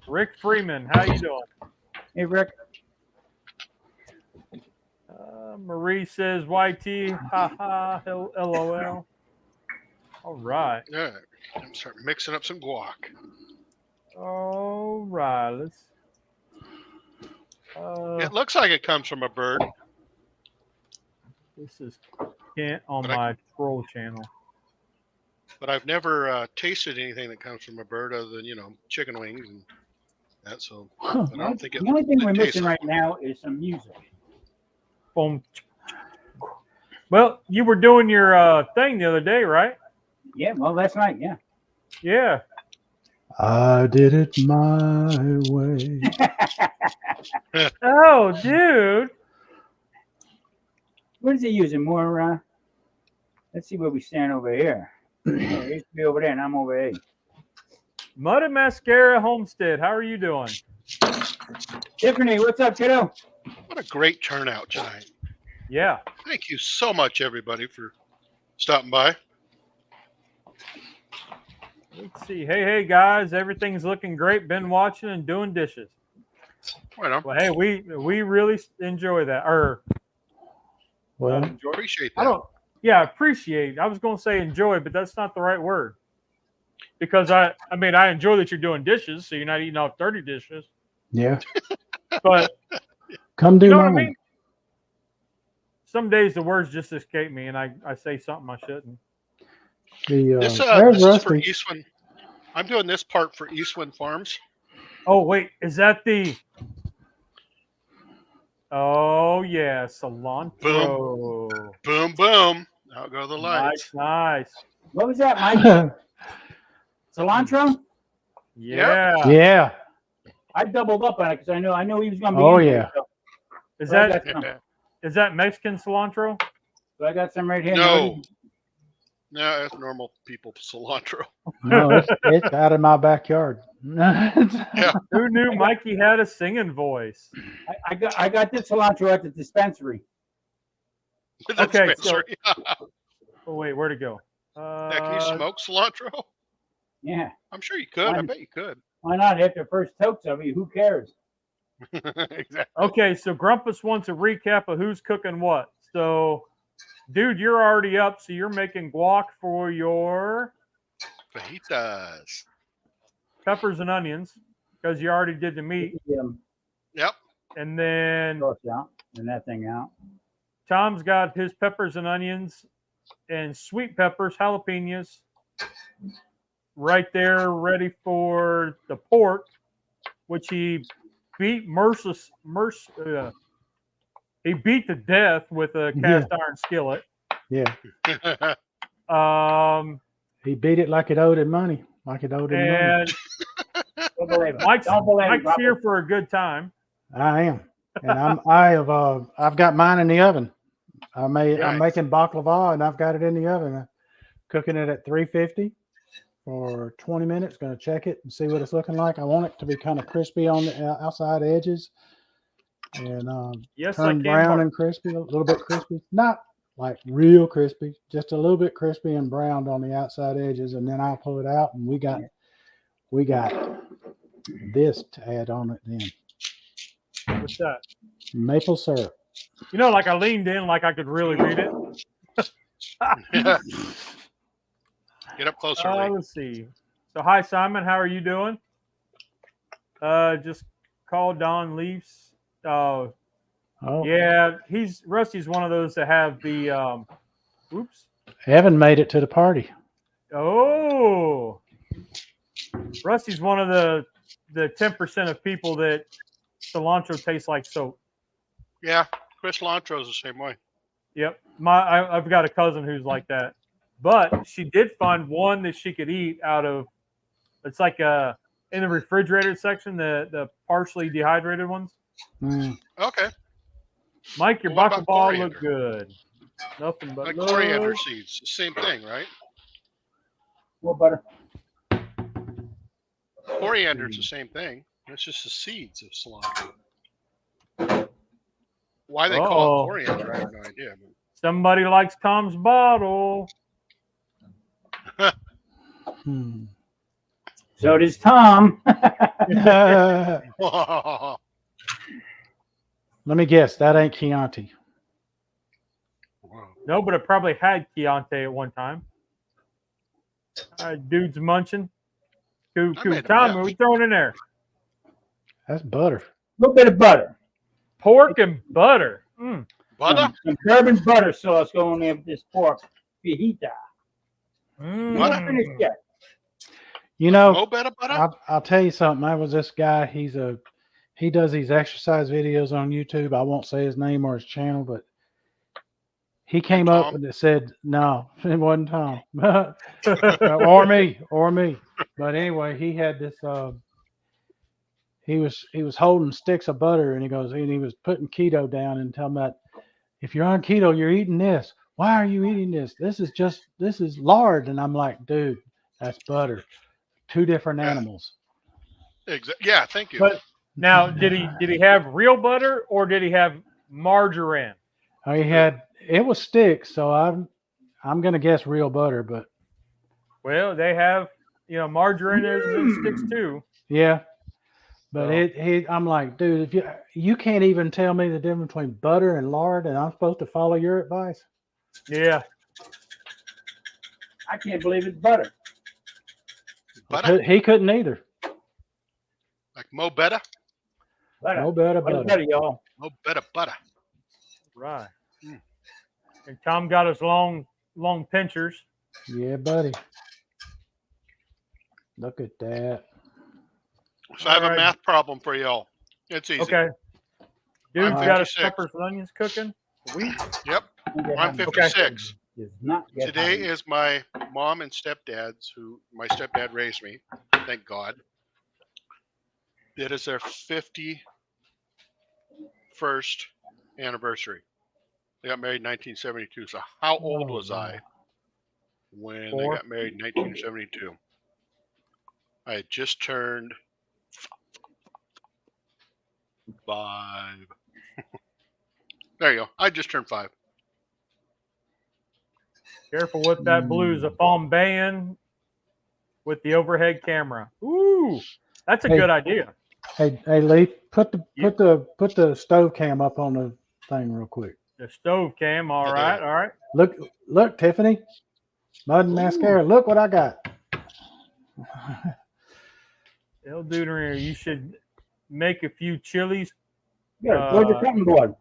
Rick Freeman, how you doing? Hey, Rick. Marie says YT, haha, LOL. All right. Yeah. I'm starting mixing up some guac. All right. Let's. It looks like it comes from a bird. This is Kent on But my troll channel. But I've never tasted anything that comes from a bird other than, chicken wings and that. So Huh. but I don't think it. The only thing it we're tastes missing like- right now is some music. Boom. Well, you were doing your thing the other day, right? Yeah, well, last night, yeah. Yeah. I did it my way. Oh, dude. What is he using? More, let's see where we stand over here. Yeah, he used to be over there, and I'm over here. Mud and Mascara Homestead, how are you doing? Tiffany, what's up, kiddo? What a great turnout tonight. Yeah. Thank you so much, everybody, for stopping by. Let's see. Hey, guys. Everything's looking great. Been watching and doing dishes. Right on. Well, hey, we really enjoy that. Or Well, enjoy. Appreciate I that. don't. Yeah, appreciate. I was going to say enjoy, but that's not the right word. Because I enjoy that you're doing dishes, so you're not eating off dirty dishes. yeah. But Come do you know what I mine. mean? Some days the words just escape me, and I say something I shouldn't. This There's is for Rusty. Eastwind. I'm doing this part for Eastwind Farms. Oh wait, is that the? Oh yeah, cilantro. Boom, boom. Out go the lights. Nice. What was that, Mike? Cilantro? Yeah. Yeah. I doubled up on it because I knew he was going to be. Oh, in here, yeah. so- Is so I that got some. is that Mexican cilantro? So I got some right here. No. No, that's normal people cilantro. No, it's out of my backyard. Yeah. Who knew Mikey had a singing voice? I got this cilantro at the dispensary. The Okay, dispensary. Oh wait, where'd it go? Yeah, can you smoke cilantro? Yeah. I'm sure you could. I Why- bet you could. Why not? After the first totes of it, who cares? Exactly. Okay, so Grumpus wants a recap of who's cooking what. So, dude, you're already up, so you're making guac for your Fajitas. peppers and onions because you already did the meat, Yep. and then Sauce out and that thing out. Tom's got his peppers and onions and sweet peppers, jalapenos, right there, ready for the pork, which he beat he beat to death with a cast iron skillet. Yeah, Um, he beat it like it owed him money. Like it owed him money. and Don't believe it. Mike's, Don't believe it, Mike's here Robert. for a good time. I am, and I've got mine in the oven. I'm Nice. making baklava, and I've got it in the oven. I'm cooking it at 350 for 20 minutes. Going to check it and see what it's looking like. I want it to be kind of crispy on the outside edges, and Yes, I turn can. brown Bart. and crispy, a little bit crispy, not like real crispy, just a little bit crispy and browned on the outside edges, and then I'll pull it out, and we got this to add on it then. What's that? Maple syrup. You know, like I leaned in, like I could really read it. Get up closer. Lee. Let's see. So, hi Simon, how are you doing? Just called Don Leafs. Oh, Yeah, Rusty's one of those that have the oops. Evan made it to the party. Oh, Rusty's one of the 10% of people that cilantro tastes like soap. Yeah, Chris Cilantro's the same way. Yep, I've got a cousin who's like that, but she did find one that she could eat out of. It's like in the refrigerated section, the partially dehydrated ones. Mm. Okay. Mike, your What about baklava look coriander? good. Nothing but Like love. coriander seeds. Same thing, right? More butter. Coriander's the same thing. It's just the seeds of cilantro. Why they call Uh-oh. it coriander, I have no idea. Somebody likes Tom's bottle. Hmm. So does Tom. Let But me guess. That ain't Chianti. No, but it probably had Chianti at one time. All right, dude's munching. Cool. I made a Tom, mess. what are we throwing in there? That's butter. A little bit of butter. Pork and butter. Mm. Butter? Some bourbon butter sauce going in with this pork fajita. Mm. Not finished yet. You know, Mo better butter? I'll tell you something. I was this guy. He does these exercise videos on YouTube. I won't say his name or his channel, but he came up Tom? and said, "No, it wasn't Tom, or me." But anyway, he had this. He was holding sticks of butter, and he was putting keto down and telling about, if you're on keto, you're eating this. Why are you eating this? This is lard. And I'm like, dude, that's butter. Two different Yeah. animals. Yeah, thank you. But now, did he have real butter or did he have margarine? It was sticks, so I'm gonna guess real butter, but Well, they have margarine is in sticks too. yeah. But So- I'm like, dude, if you can't even tell me the difference between butter and lard, and I'm supposed to follow your advice. Yeah. I can't believe it's butter. Butter? He couldn't either. Like Mo better? Butter. No better Butter, butter. butter, y'all. Mo better butter. Right. Mm. And Tom got his long pinchers. Yeah, buddy. Look at that. So I have a Alright. math problem for y'all. It's easy. Okay. Dude's I'm got his 56. peppers and onions cooking. Sweet. Yep. I'm 56. Does not get Today hungry. is my mom and stepdad's, who my stepdad raised me, thank God. It is their 51st anniversary. They got married in 1972. So how old was I when 4. they got married in 1972. I had just turned 5. There you go. I just turned 5. Careful with that blues. A palm band with the overhead camera. Ooh, that's a Hey. good idea. Hey, Lee, put the stove cam up on the thing real quick. The stove cam. All Oh, right, there. all right. Look, Tiffany, mud and mascara. Look what I got. El Duderino, you should make a few chilies. Yeah, go to your cutting board.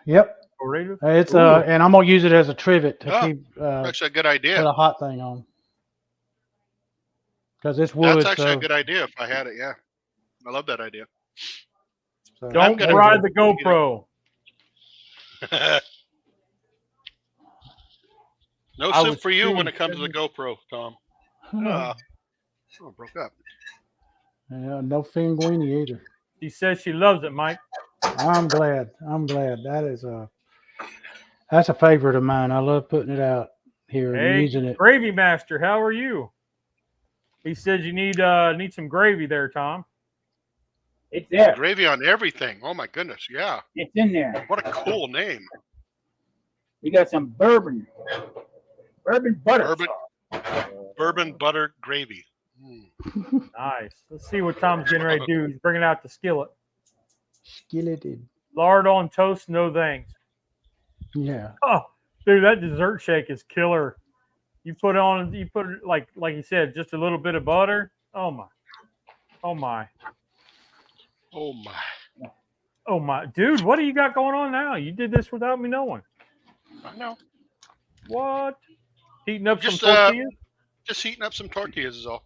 Yep, Burritos. it's Ooh. and I'm gonna use it as a trivet to Oh, keep That's a good put idea. a hot thing on. Because it's wood. That's actually so, a good idea if I had it. Yeah. I love that idea. so Don't gonna- fry the GoPro. No I soup was for you when shooting it comes to the GoPro, Tom. Oh, it broke up. Yeah, no finguini either. She says she loves it, Mike. I'm glad. That's a favorite of mine. I love putting it out here and Hey, using it. Gravy Master, how are you? He said you need some gravy there, Tom. It's there. Gravy on everything. Oh my goodness. Yeah. It's in there. What a cool name. You got some bourbon butter. Bourbon butter gravy. Mm. Nice. Let's see what Tom's getting ready to do. He's bringing out the skillet. Skilleted. Lard on toast, no thanks. Yeah. Oh, dude, that dessert shake is killer. You put it like you said, just a little bit of butter. Oh my. Oh my. Oh my. Oh my. Dude, what do you got going on now? You did this without me knowing. I know. What? Heating up Just, some tortillas? Just heating up some tortillas is all.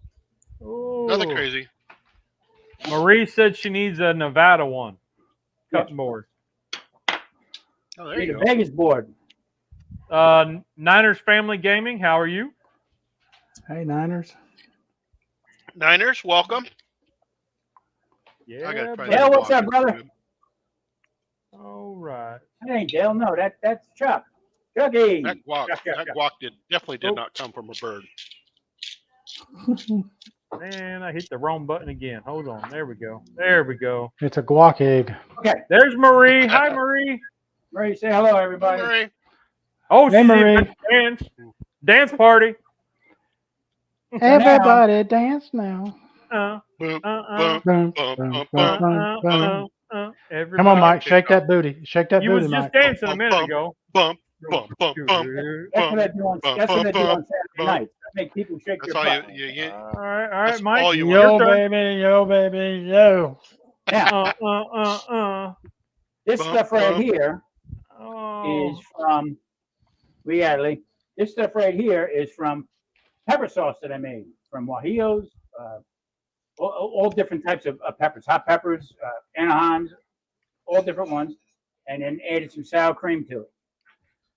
Ooh. Nothing crazy. Marie said she needs a Nevada one. Cutting board. Oh, there Need you a go. Vegas board. Niners Family Gaming, how are you? Hey, Niners. Niners, welcome. Yeah. I gotta try buddy. that Dale, what's block. up, brother? All right. That ain't Dale. No, that's Chuck. Chucky. That guac, Chuck. definitely did Oh. not come from a bird. Man, I hit the wrong button again. Hold on. There we go. There we go. It's a guac egg. Okay. There's Marie. Hi, Marie. Marie, say hello, everybody. Murray. Oh, Hey, she's Marie. even dance. Dance party. Everybody dance now. Boom, Uh-uh. boom, Boom, bum, boom, bum, boom, boom. Come Come on, Mike. Okay, Shake Tom. that booty. Shake that You booty, was just Mike. dancing a minute Bum, ago. bum, bum, bum, bum. That's what I do on, that's what I do on Saturday bum. nights. I make people shake That's their all butt. you All right, That's Mike. all you your want. Yo, turn. baby. Yo, baby. Yo. Now, this Bum, stuff right bum. here Oh, is from reality. This stuff right here is from pepper sauce that I made from Guajillos, all different types of peppers, hot peppers, Anaheims, all different ones, and then added some sour cream to it.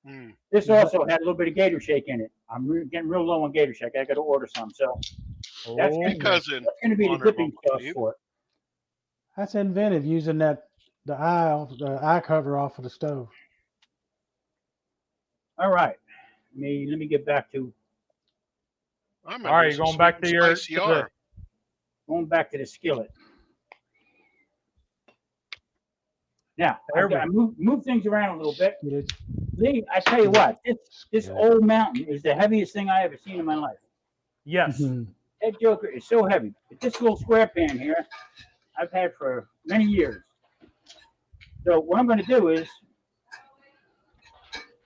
Mm. This also had a little bit of Gator Shake in it. I'm getting real low on Gator Shake. I got to order some. So that's oh, Hey, cousin. going to be the Honorable dipping sauce Steve. for it. That's inventive using the eye cover off of the stove. All right. Let me get back to I'm all right. You're going back to your spicy R. the skillet. Now, There we I move things around a little bit. You did? Lee, I tell you what, this Yeah. old mountain is the heaviest thing I ever seen in my life. yes. Mhm. That joker is so heavy. But this little square pan here, I've had for many years. So what I'm going to do is,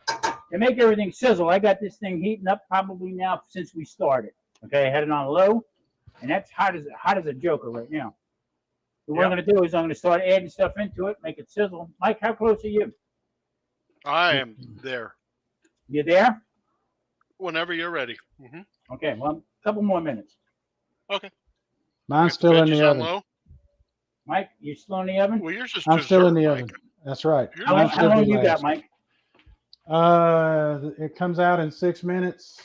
to make everything sizzle, I got this thing heating up probably now since we started. Okay, I had it on low, and that's hot as a joker right now. So what I'm going to do is I'm going to start adding stuff into it, make it sizzle. Mike, how close are you? I am there. You there? Whenever you're ready. Mm-hmm. Okay, well, a couple more minutes. Mine's still in the oven. Low. Mike, you still in the oven? Well, yours is I'm still in the dessert, oven. That's right. You're How, Mine long- how long should you last. got, Mike? It comes out in 6 minutes.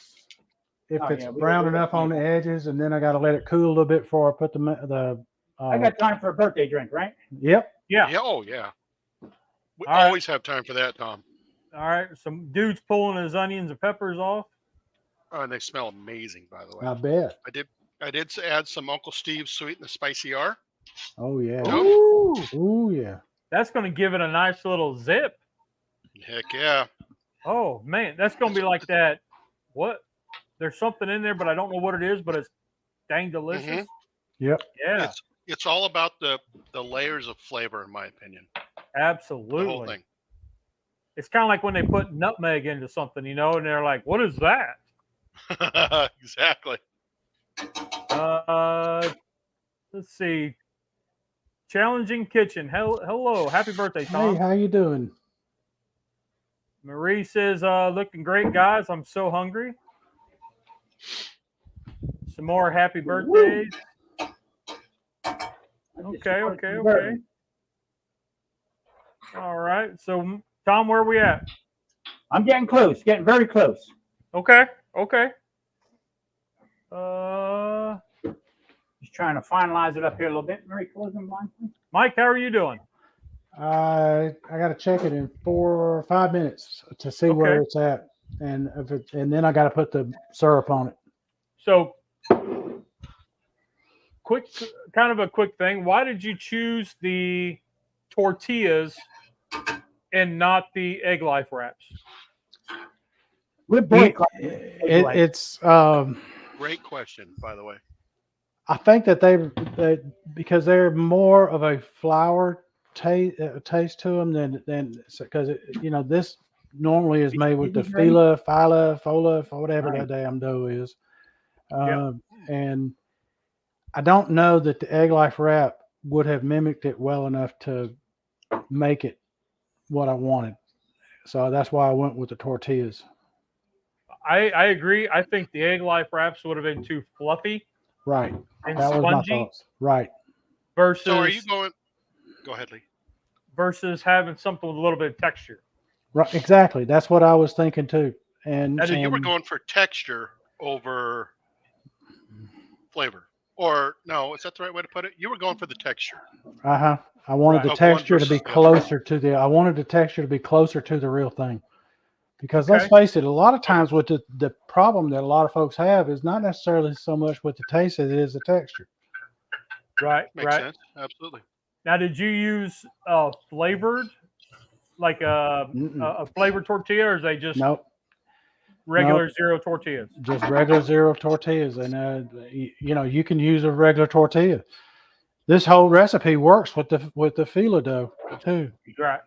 If Oh, it's yeah, brown enough on the edges, and then I got to let it cool a little bit before I put the. I got time for a birthday drink, right? Yep. Yeah. Yeah, oh yeah. We All right. always have time for that, Tom. All right. Some dude's pulling his onions and peppers off. Oh, and they smell amazing, by the way. I bet. I did add some Uncle Steve's sweet and the spicy R. Oh yeah. Nope. Ooh, Oh yeah. that's going to give it a nice little zip. Heck yeah. Oh man, that's going to be like that. What? There's something in there, but I don't know what it is. But it's dang delicious. Yep. Yeah, It's all about the layers of flavor, in my opinion. The whole absolutely. thing. It's kind of like when they put nutmeg into something, you know, and they're like, "What is that?" Exactly. Let's see. Challenging Kitchen. Hello. Happy birthday, Tom. Hey, how you doing? Marie says, looking great, guys. I'm so hungry. Some more happy birthdays. Okay. All right. So, Tom, where are we at? I'm getting close, getting very close. Okay. Just trying to finalize it up here a little bit. Mary, close them line, please. Mike, how are you doing? I got to check it in 4 or 5 minutes to see where it's at, and and then I got to put the syrup on it. So, kind of a quick thing. Why did you choose the tortillas and not the egg life wraps? We're boycotting. It's Great question, by the way. I think that they because they're more of a flour taste to them than because this normally is made with the fola, or whatever that damn dough is, and I don't know that the egg life wrap would have mimicked it well enough to make it what I wanted. So that's why I went with the tortillas. I agree. I think the egg life wraps would have been too fluffy. Right. And that was my spongy. thoughts. Right. Versus. So are you going? Go ahead, Lee. Versus having something with a little bit of texture. Right. Exactly. That's what I was thinking too. And so you were going for texture over flavor, or no? Is that the right way to put it? You were going for the texture. I wanted the texture to be closer to the. I wanted the texture to be closer to the real thing. Because let's face it, a lot of times with the problem that a lot of folks have is not necessarily so much with the taste as it is the texture. Right. Makes sense. Absolutely. Now, did you use flavored, like a flavored tortilla, or is they just regular zero tortillas? Just regular zero tortillas, and you can use a regular tortilla. This whole recipe works with the fila dough too.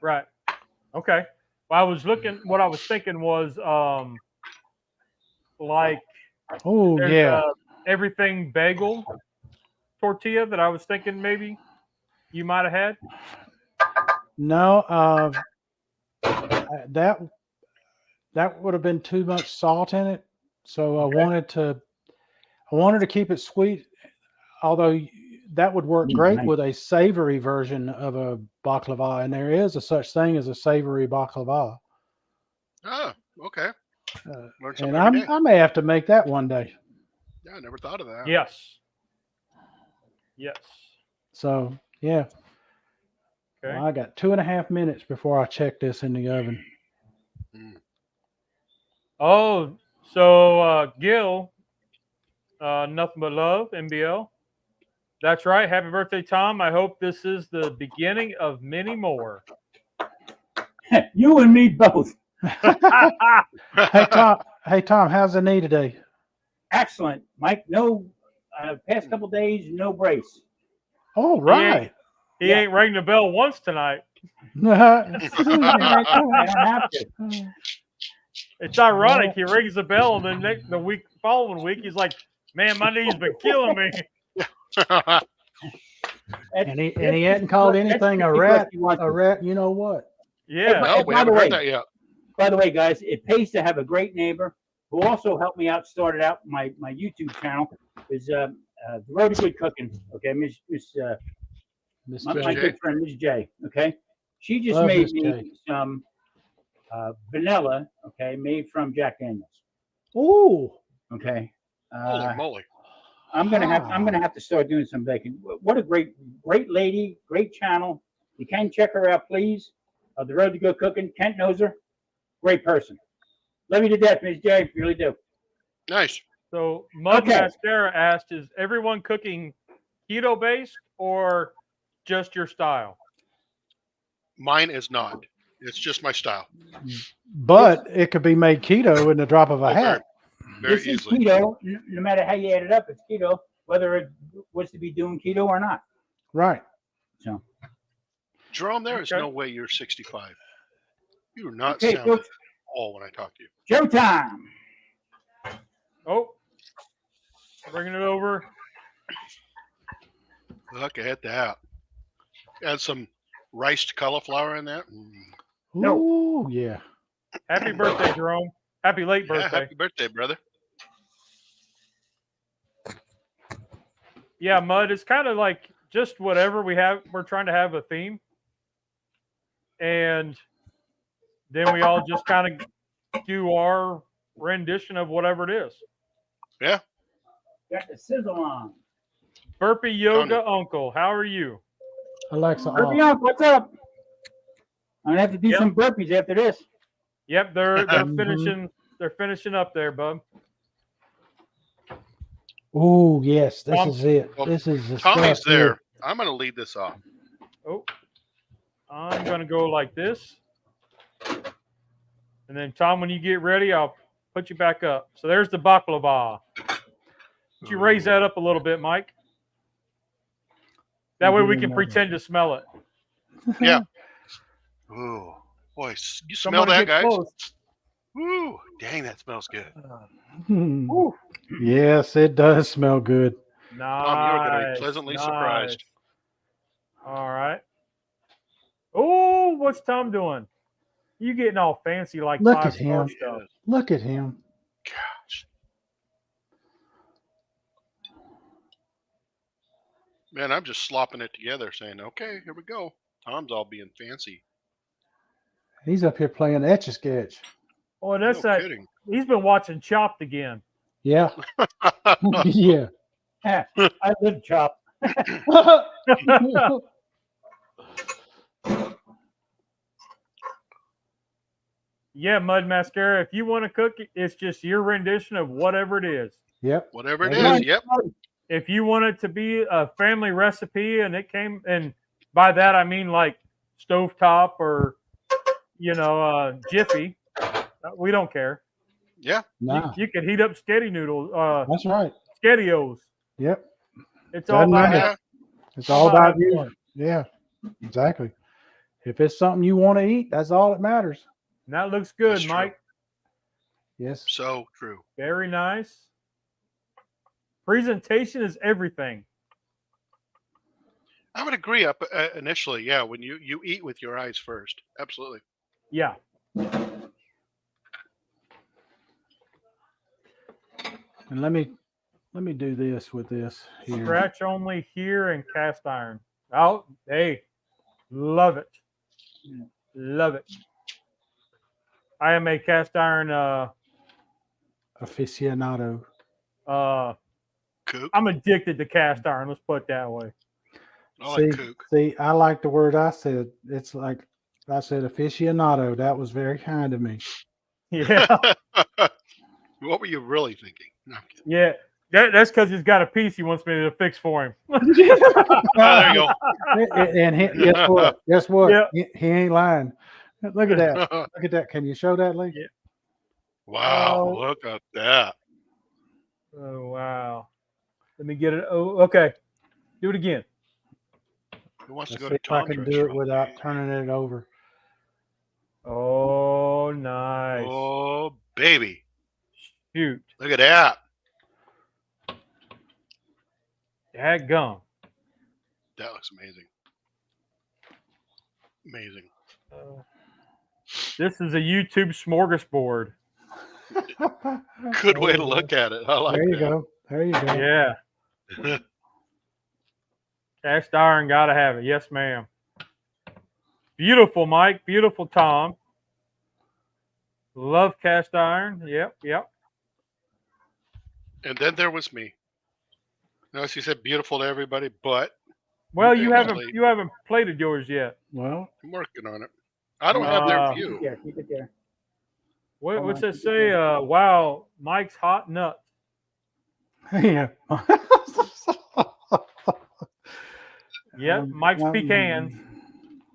Right. Okay. Well, I was looking. What I was thinking was, everything bagel tortilla that I was thinking maybe you might have had. No, that would have been too much salt in it. So I wanted to keep it sweet, although that would work great with a savory version of a baklava, and there is a such thing as a savory baklava. Oh, okay. And I may have to make that one day. Yeah, I never thought of that. Yes. So yeah. Okay. Well, I got 2.5 minutes before I check this in the oven. Oh, so Gil, nothing but love, NBL. That's right. Happy birthday, Tom. I hope this is the beginning of many more. You and me both. Hey Tom, how's the knee today? Excellent, Mike. No, past couple days, no brace. Oh, right. He ain't rang the bell once tonight. I don't have to. It's ironic. He rings the bell, and then the following week, he's like, "Man, my knee's been killing me." and he hadn't called anything a rat. You know what? Yeah. No, we haven't heard that yet. By the way, guys, it pays to have a great neighbor who also helped me out, started out my YouTube channel. Is the Road to Good Cooking. Okay, my good friend Miss J. Okay, she just made me some vanilla. Okay, made from Jack Daniels. Ooh. Okay. Holy moly! I'm gonna have to start doing some baking. What a great lady, great channel. You can check her out, please. The Road to Good Cooking. Kent knows her. Great person. Love you to death, Miss J. Really do. Nice. So Mud Okay. Mascara asked, is everyone cooking keto based or just your style? Mine is not. It's just my style. But it could be made keto in the drop of a Oh, hat. very This is easily. keto. No matter how you add it up, it's keto, whether it was to be doing keto or not. Right. So, Jerome, there is Okay. no way you're 65. You are not okay, sounding folks, at all when I talk to you. showtime. Oh, bringing it over. Look at that. Add some riced cauliflower in that. No. Ooh, yeah. Happy birthday, Jerome. Happy late Yeah, birthday. happy birthday, brother. Yeah, Mud, it's kind of like just whatever we have. We're trying to have a theme. And then we all just kind of do our rendition of whatever it is. Yeah. Got the sizzle on. Burpee Yoga Uncle, how are you? Alexa Burpee off. Unc, what's up? I'm gonna have to do Yep. some burpees after this. Yep, they're Mhm. finishing. They're finishing up there, bub. Oh, yes. This Tom- is it. Well, This is the Tommy's stuff here. there. I'm going to lead this off. Oh, I'm gonna go like this, and then Tom, when you get ready, I'll put you back up. So there's the baklava. Would you raise that up a little bit, Mike? That way we can pretend to smell it. Yeah. Ooh, boy, you smell Someone that, get guys? close. Ooh, dang, that smells good. Hmm. Woo. Yes, it does smell good. Nice. Tom, you are going to be pleasantly surprised. All right. Oh, what's Tom doing? You getting all fancy like Look at 5-star him. stuff. Look at him. Gosh. Man, I'm just slopping it together saying, okay, here we go. Tom's all being fancy. He's up here playing Etch a Sketch. Oh, and that's No that. kidding. He's been watching Chopped again. Yeah. Yeah. I live chop. Yeah, Mud Mascara. If you want to cook it, it's just your rendition of whatever it is. Yep. Whatever it That is, yep. If you want it to be a family recipe and it came, and by that I mean like stovetop or, Jiffy, we don't care. Yeah. Nah, You can heat up sketty noodles, that's right. skettios. Yep. It's all Doesn't about matter. having, It's all about about having you. fun. Yeah. Exactly. If it's something you want to eat, that's all that matters. And that looks good, That's true. Mike. Yes. So true. Very nice. Presentation is everything. I would agree up initially, yeah, when you eat with your eyes first. Absolutely. Yeah. And let me do this with this here. Scratch only here and cast iron. Oh, hey, love it. Love it. I am a cast iron Aficionado. Kook. I'm addicted to cast iron, let's put it that way. I like kook. See, I like the word I said. It's like I said aficionado. That was very kind of me. Yeah. What were you really thinking? No, I'm kidding. Yeah. That's because he's got a piece he wants me to fix for him. Oh, there you And guess what? Guess what? Yeah. He ain't lying. Look at that. go. Look at that. Can you show that, Lee? Yeah. Wow, Oh. look at that. Oh, wow. Let me get it. Oh, okay. Do it again. Who wants Let's to see go to if I Tom's can do it restaurant? without turning it over. Oh, nice. Oh, baby. Shoot. Look at that. Dadgum. That looks amazing. Amazing. This is a YouTube smorgasbord. Good way to look at it. I like There you that. go. There you go. Yeah. Cast iron, gotta have it. Yes, ma'am. Beautiful, Mike. Beautiful, Tom. Love cast iron. Yep, yep. And then there was me. Notice he said beautiful to everybody, but Well, Okay, you well, haven't plated yours yet. Well, I'm working on it. I don't have their view. Keep it there. What's that say? Wow, Mike's hot nuts. Yeah. Yep, Mike's pecans.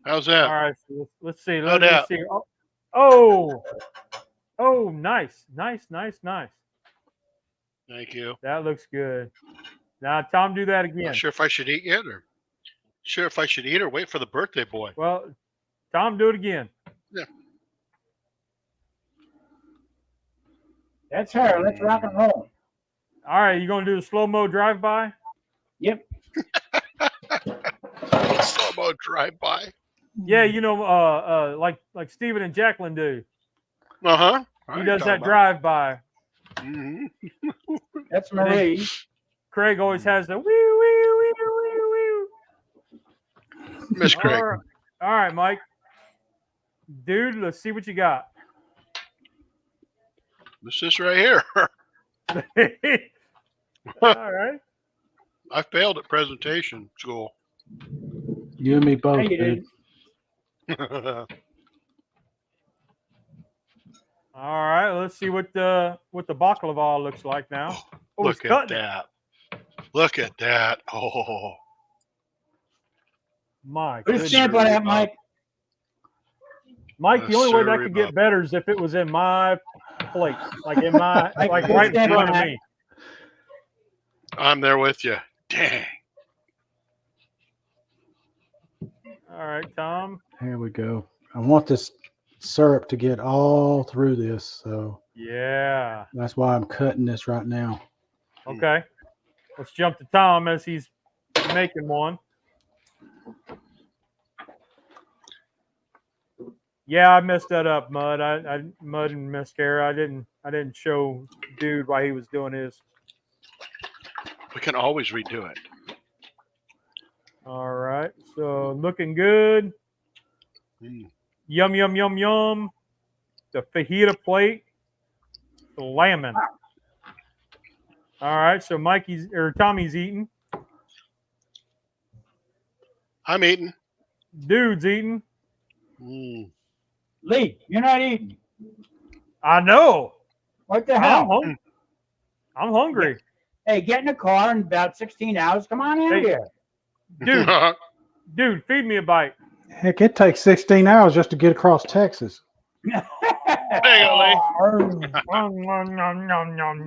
How's All that? right, so let's see. How'd Let's that? see. Oh, nice. Thank you. That looks good. Now, Tom, do that again. Not sure if I should eat yet or wait for the birthday boy. Well, Tom, do it again. Yeah. That's her. Let's rock and roll. All right, you gonna do the slow-mo drive-by? Yep. Slow-mo drive-by. Yeah, you know, like Steven and Jacqueline do. Uh-huh. He does that drive-by. Mm-hmm. That's Marie. Craig always has the wee wee wee wee wee. Miss Craig. All right, Mike. Dude, let's see what you got. This right here. All right. I failed at presentation school. You and me both, Hey, you dude. did. All right, let's see what the baklava looks like now. Oh, Look at that. Look at that. Oh. My Put a goodness. stamp on that, Mike. Mike, the only way that Sorry could get about- better is if it was in my plate, like in my, Mike, like put a right in stamp front on of that. me. I'm there with you. Dang. All right, Tom. Here we go. I want this syrup to get all through this, so Yeah. that's why I'm cutting this right now. Okay. Let's jump to Tom as he's making one. Yeah, I messed that up, Mud. I Mud and Mascara. I didn't show dude why he was doing his. We can always redo it. All right. So looking good. Mm. Yum yum yum yum. The fajita plate. Slamming. All right. So Tommy's eating. I'm eating. Dude's eating. Mm. Lee, you're not eating. I know. What the I'm, hell? I'm hungry. Hey, get in the car in about 16 hours. Come on out Hey. here. Dude, feed me a bite. Heck, it takes 16 hours just to get across Texas. There you go, Lee.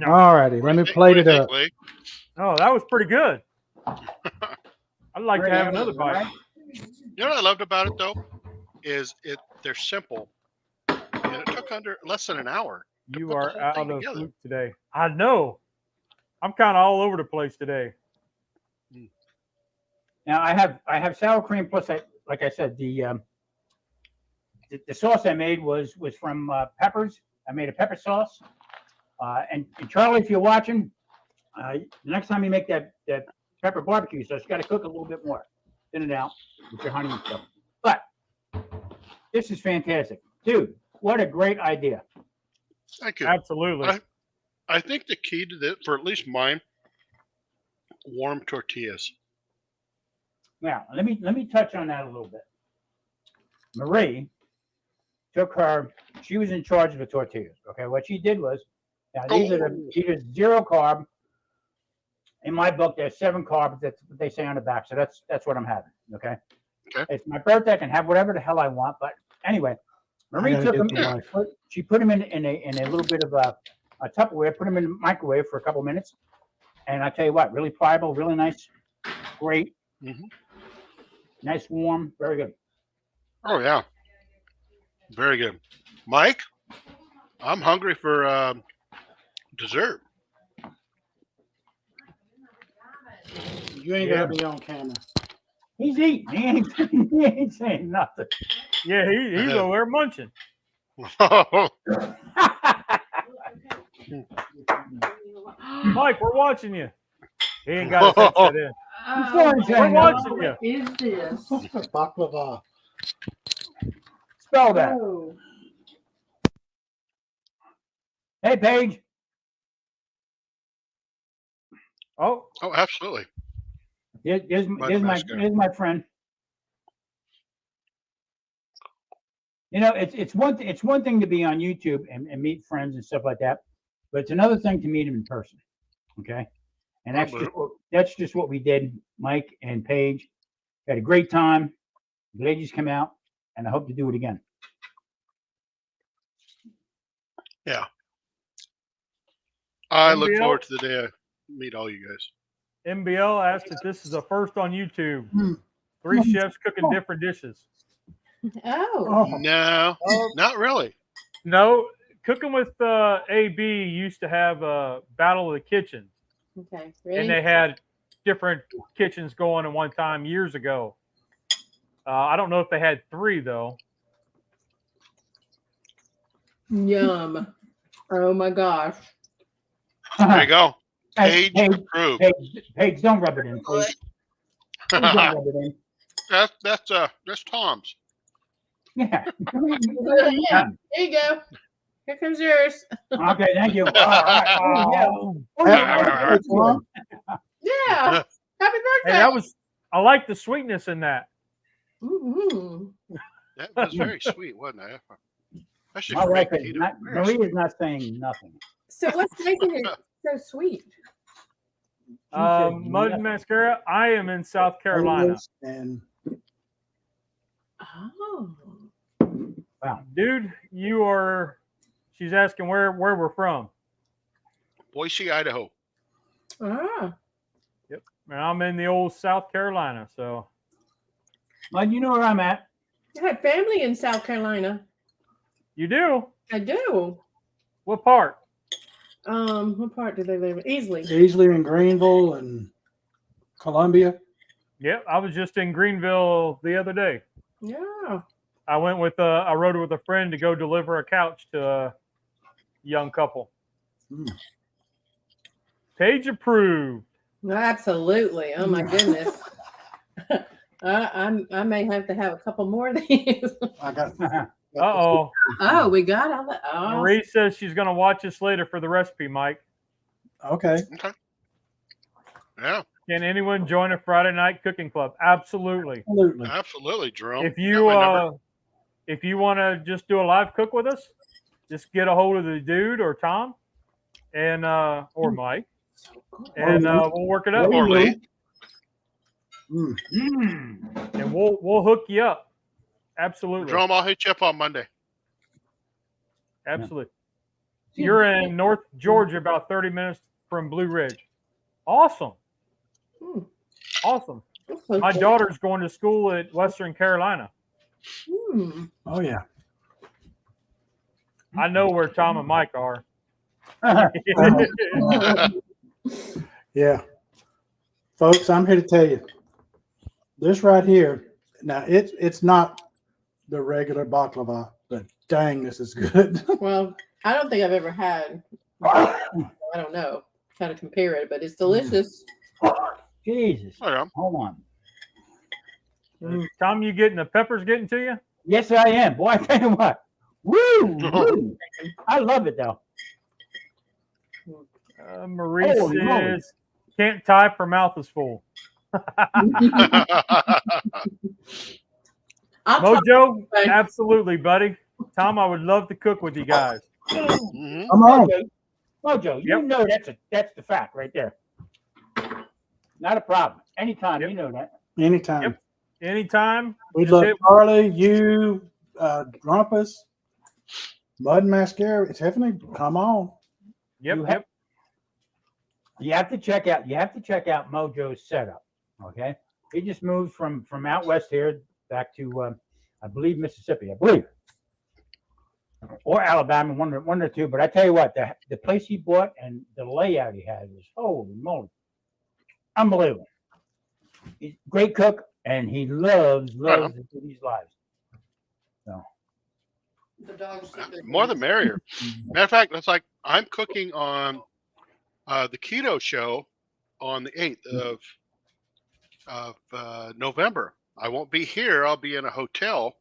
All righty, let me plate it up. Lee? Oh, that was pretty good. I'd like to have another bite. You know what I loved about it though, is they're simple, and it took under less than an hour. You put the are whole out thing of together. fluke today. I know. I'm kind of all over the place today. Now I have sour cream plus like I said the sauce I made was from peppers. I made a pepper sauce. And Charlie, if you're watching, the next time you make that pepper barbecue sauce, you got to cook a little bit more, thin it out with your honey and stuff. But this is fantastic, dude. What a great idea! Thank you. Absolutely. I think the key to this, for at least mine, warm tortillas. Now let me touch on that a little bit. Marie took her. She was in charge of the tortillas. Okay, what she did was, now these are zero carb. In my book, there's 7 carbs. That's what they say on the back. So that's what I'm having. Okay. Okay. It's my birthday. I can have whatever the hell I want. But anyway, Marie took them. She put them in a little bit of a Tupperware. Put them in the microwave for a couple minutes. And I tell you what, really pliable, really nice, great, nice, warm, very good. Oh yeah, very good. Mike, I'm hungry for dessert. You ain't Yeah. gonna be on camera. He's eating. He ain't saying nothing. Yeah, he's over there munching. Mike, we're watching you. He ain't got his headset in. We're watching you. What is this? Baklava. Spell that. Oh, Hey, Paige. Oh, Oh, absolutely. Here's my friend. You know, it's one thing to be on YouTube and meet friends and stuff like that, but it's another thing to meet them in person. Okay, and that's just what we did. Mike and Paige had a great time. The ladies come out, and I hope to do it again. Yeah. I look NBL? forward to the day I meet all you guys. MBL asked if this is a first on YouTube. Mm. 3 chefs cooking different dishes. Oh. No, not really. No, Cooking with AB used to have a Battle of the Kitchens, Okay. and Ready? they had different kitchens going at one time years ago. I don't know if they had 3 though. Yum. Oh my gosh. There you go. Hey, Page approved. Paige, don't rub it in, please. Please don't rub it in. That's Tom's. Yeah. Yeah. There you go. Here comes yours. Okay, thank you. All right. Oh, yeah. Yeah. Happy Hey, birthday. I like the sweetness in that. Mm-hmm. That was very sweet, wasn't it? That's just My wife great is keto. not, Very Marie sweet. is not saying nothing. So what's making it so sweet? She said Mud nothing. Mascara. I am in South Carolina, And Oh. dude. You are. She's asking where we're from. Boise, Idaho. Ah. And I'm in the old South Carolina. So Mud, you know where I'm at. I have family in South Carolina. you do. I do. What part? What part do they live in? Easily. Easley and Greenville and Columbia. Yep, I was just in Greenville the other day. Yeah. I went with I rode with a friend to go deliver a couch to a young couple. Mm. Page approved. Absolutely. Oh my goodness. I may have to have a couple more of these. I got. Uh-oh. Oh, we got all that. Oh, Marie says she's going to watch us later for the recipe, Mike. Okay. Okay. Yeah, Can anyone join a Friday night cooking club? Absolutely. Absolutely. absolutely, Jerome. If You got my number. you want to just do a live cook with us, just get a hold of the dude or Tom and or Mike, and we'll work it up. Or Lee. Mm. And we'll hook you up. Absolutely. Jerome, I'll hit you up on Monday. Absolutely. You're in North Georgia, about 30 minutes from Blue Ridge. Awesome. Hmm. Awesome. that's so My cool. daughter's going to school at Western Carolina. Hmm. Oh yeah. I know where Tom and Mike are. Yeah. Folks, I'm here to tell you. This right here. Now it's not the regular baklava, but dang, this is good. Well, I don't think I've ever had. I don't know how to compare it, but it's delicious. Jesus. Oh, yeah. Hold on. Tom, you getting the peppers getting to you? Yes, I am. Boy, I tell you what. Woo! Woo. I love it though. Marie Holy moly. says, can't type, her mouth is full. I'll talk Mojo, about it. absolutely, buddy. Tom, I would love to cook with you guys. Mhm. Come on. Mojo, you Yep. know that's the fact right there. Not a problem. Anytime, Yep. you know that. Anytime. Yep. Anytime. We'd Just love hit- Charlie, you, Grumpus, Mud Mascara. Tiffany, come on. Yep, You yep. You have to check out Mojo's setup. Okay, he just moved from out west here back to I believe Mississippi, I believe, or Alabama, one of the two. But I tell you what, the place he bought and the layout he had was holy moly, unbelievable. He's a great cook, and he loves to do these lives. The dog's sleeping. More the merrier. Matter of fact, it's like I'm cooking on the keto show on the 8th of November. I won't be here. I'll be in a hotel.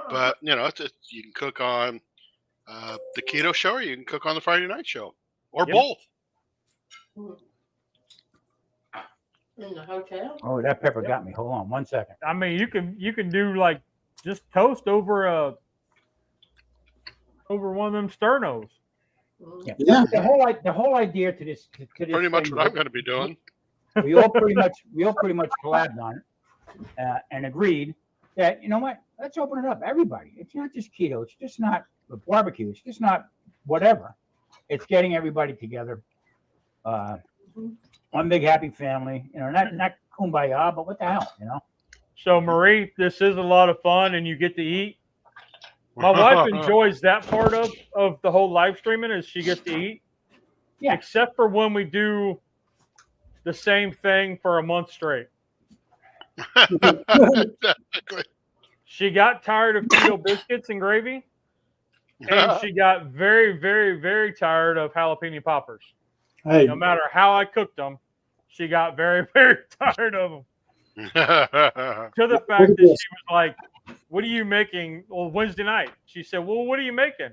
But you know, you can cook on the keto show, or you can cook on the Friday night show, or Yep. both. In the hotel. Oh, that pepper got me. Hold on one second. I mean, you can do like just toast over a over one of them sternos. Yeah. Yeah. The whole idea to this Pretty much thing what I'm was- going to be doing. we all pretty much collabed on it and agreed that, you know what, let's open it up. Everybody. It's not just keto. It's just not a barbecue. It's just not whatever. It's getting everybody together. One big happy family. You know, not kumbaya, but what the hell, you know? So, Marie, this is a lot of fun, and you get to eat. My wife enjoys that part of the whole live streaming, is she gets to eat. Yeah. Except for when we do the same thing for a month straight. Exactly. She got tired of keto biscuits and gravy, and she got very, very, very tired of jalapeno poppers. Hey, No matter how I cooked them, she got very, very tired of them. To the fact that she was like, "What are you making?" Well, Wednesday night, she said, "Well, what are you making?"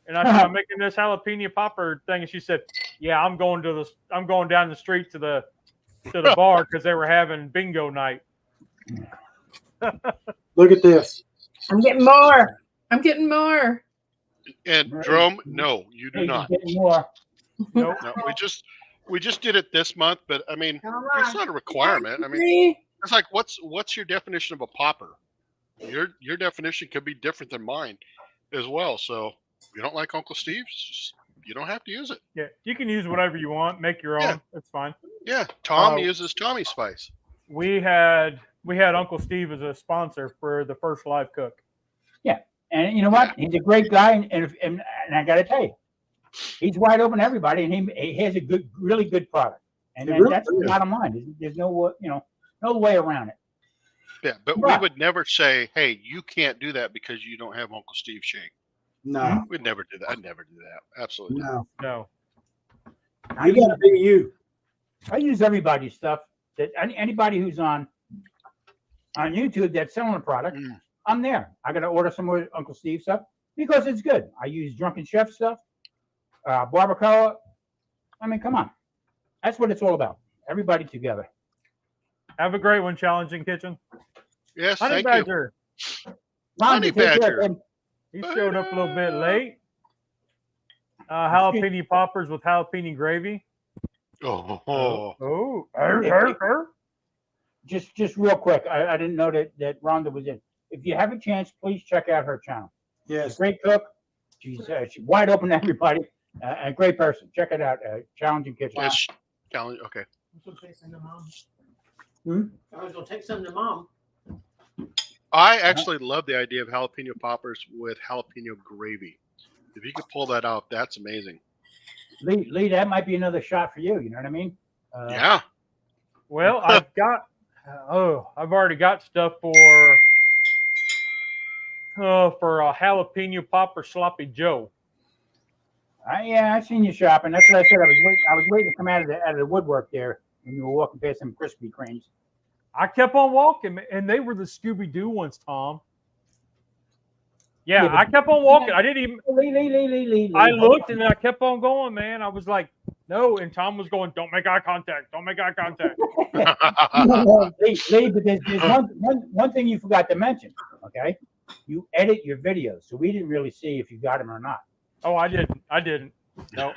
And I said, "I'm making this jalapeno popper thing." And she said, "Yeah, I'm going down the street to the bar because they were having bingo night." look at this. I'm getting more. I'm getting more. And Jerome, no, you do Hey, not. you're getting more. Nope. No, we just did it this month, but I mean, Come it's on. not a requirement. I mean, See? it's like what's your definition of a popper? Your definition could be different than mine as well. So if you don't like Uncle Steve's, you don't have to use it. Yeah, you can use whatever you want, make your own. Yeah. It's fine. Yeah, Tom Oh. uses Tommy Spice. We had Uncle Steve as a sponsor for the first live cook. And you know what? He's a great guy, and I got to tell you, he's wide open to everybody, and he has a really good product, and It really that's the is. bottom line. There's no no way around it. Yeah, but we Right. would never say, "Hey, you can't do that because you don't have Uncle Steve shake." No, We'd never do that. I'd never do that. Absolutely. no. No. I You got to be you. use everybody's stuff. That anybody who's on YouTube that's selling a product, Mm. I'm there. I got to order some more Uncle Steve stuff because it's good. I use Drunken Chef stuff, barbacoa. I mean, come on, that's what it's all about. Everybody together. Have a great one, Challenging Kitchen. Yes, Honey thank you. Badger. Honey Take care, Badger. babe. He showed up a little bit late. Jalapeno poppers with jalapeno gravy. Oh, Oh. Just real quick, I didn't know that Rhonda was in. If you have a chance, please check out her channel. She's Yes. a great cook. She's wide open to everybody. A great person. Check it out. Challenging Kitchen. yes. Challenge. Okay. I'm gonna take some to mom. Hmm? I was gonna take some to mom. I actually love the idea of jalapeno poppers with jalapeno gravy. If you could pull that out, that's amazing. Lee, that might be another shot for you. You know what I mean? Yeah. Well, I've already got stuff for a jalapeno popper sloppy Joe. Yeah, I seen you shopping. That's what I said. I was waiting to come out of the woodwork there when you were walking past some Krispy Kremes. I kept on walking, and they were the Scooby-Doo ones, Tom. Yeah, Yeah, but- I kept on walking. I didn't even. Lee. I looked and I kept on going, man. I was like, no, and Tom was going, "Don't make eye contact. Don't make eye contact." Lee, but there's one thing you forgot to mention. Okay, you edit your videos, so we didn't really see if you got them or not. Oh, I didn't. No.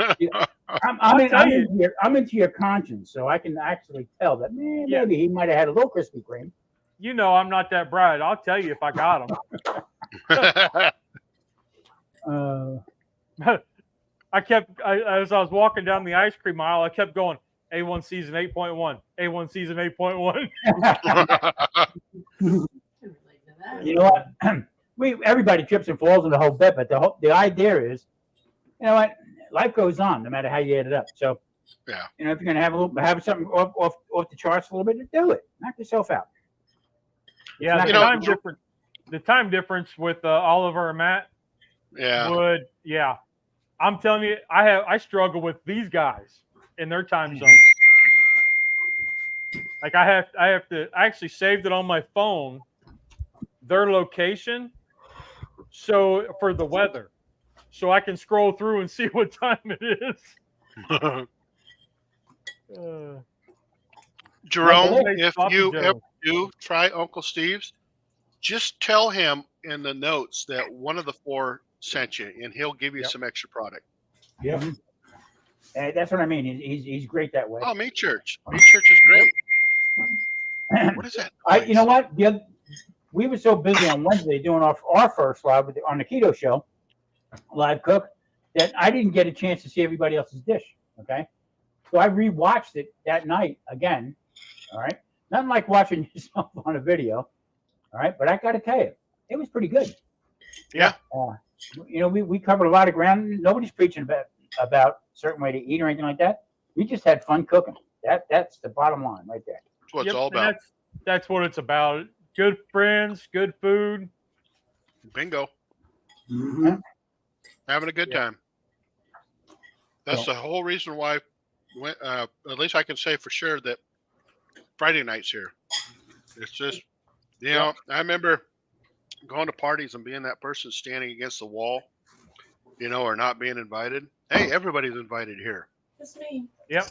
I'm into your conscience, so I can actually tell that Yeah. maybe he might have had a little Krispy Kreme. You know I'm not that bright. I'll tell you if I got them. As I was walking down the ice cream aisle, I kept going, A1 season 8.1, A1 season 8.1. You know what? Everybody trips and falls in the whole bit, but the idea is, you know what? Life goes on no matter how you add it up. So, Yeah. you know, if you're gonna have something off the charts a little bit, do it. Knock yourself out. Yeah, not the gonna- time difference with Oliver and Matt Yeah. yeah. I'm telling you, I struggle with these guys in their time zone. Like I actually saved it on my phone, their location, so for the weather, so I can scroll through and see what time it is. Jerome, Hey, if Sloppy you Joe. ever do try Uncle Steve's, just tell him in the notes that one of the 4 sent you, and he'll give you Yep. some extra product. Yep. And that's what I mean. He's great that way. Oh, Meat Church. Meat Church is great. What is that? You know what? We were so busy on Wednesday doing our first live on the Keto Show, live cook, that I didn't get a chance to see everybody else's dish. Okay, so I rewatched it that night again. All right, nothing like watching yourself on a video. All right, but I got to tell you, it was pretty good. Yeah. We covered a lot of ground. Nobody's preaching about a certain way to eat or anything like that. We just had fun cooking. That's the bottom line right there. That's what it's Yep, all and about. That's what it's about. Good friends, good food. Bingo. Mhm. Having a good Yeah. time. That's the whole reason why, at least I can say for sure that Friday night's here. It's just, I remember going to parties and being that person standing against the wall, or not being invited. Hey, everybody's invited here. That's me. Yep.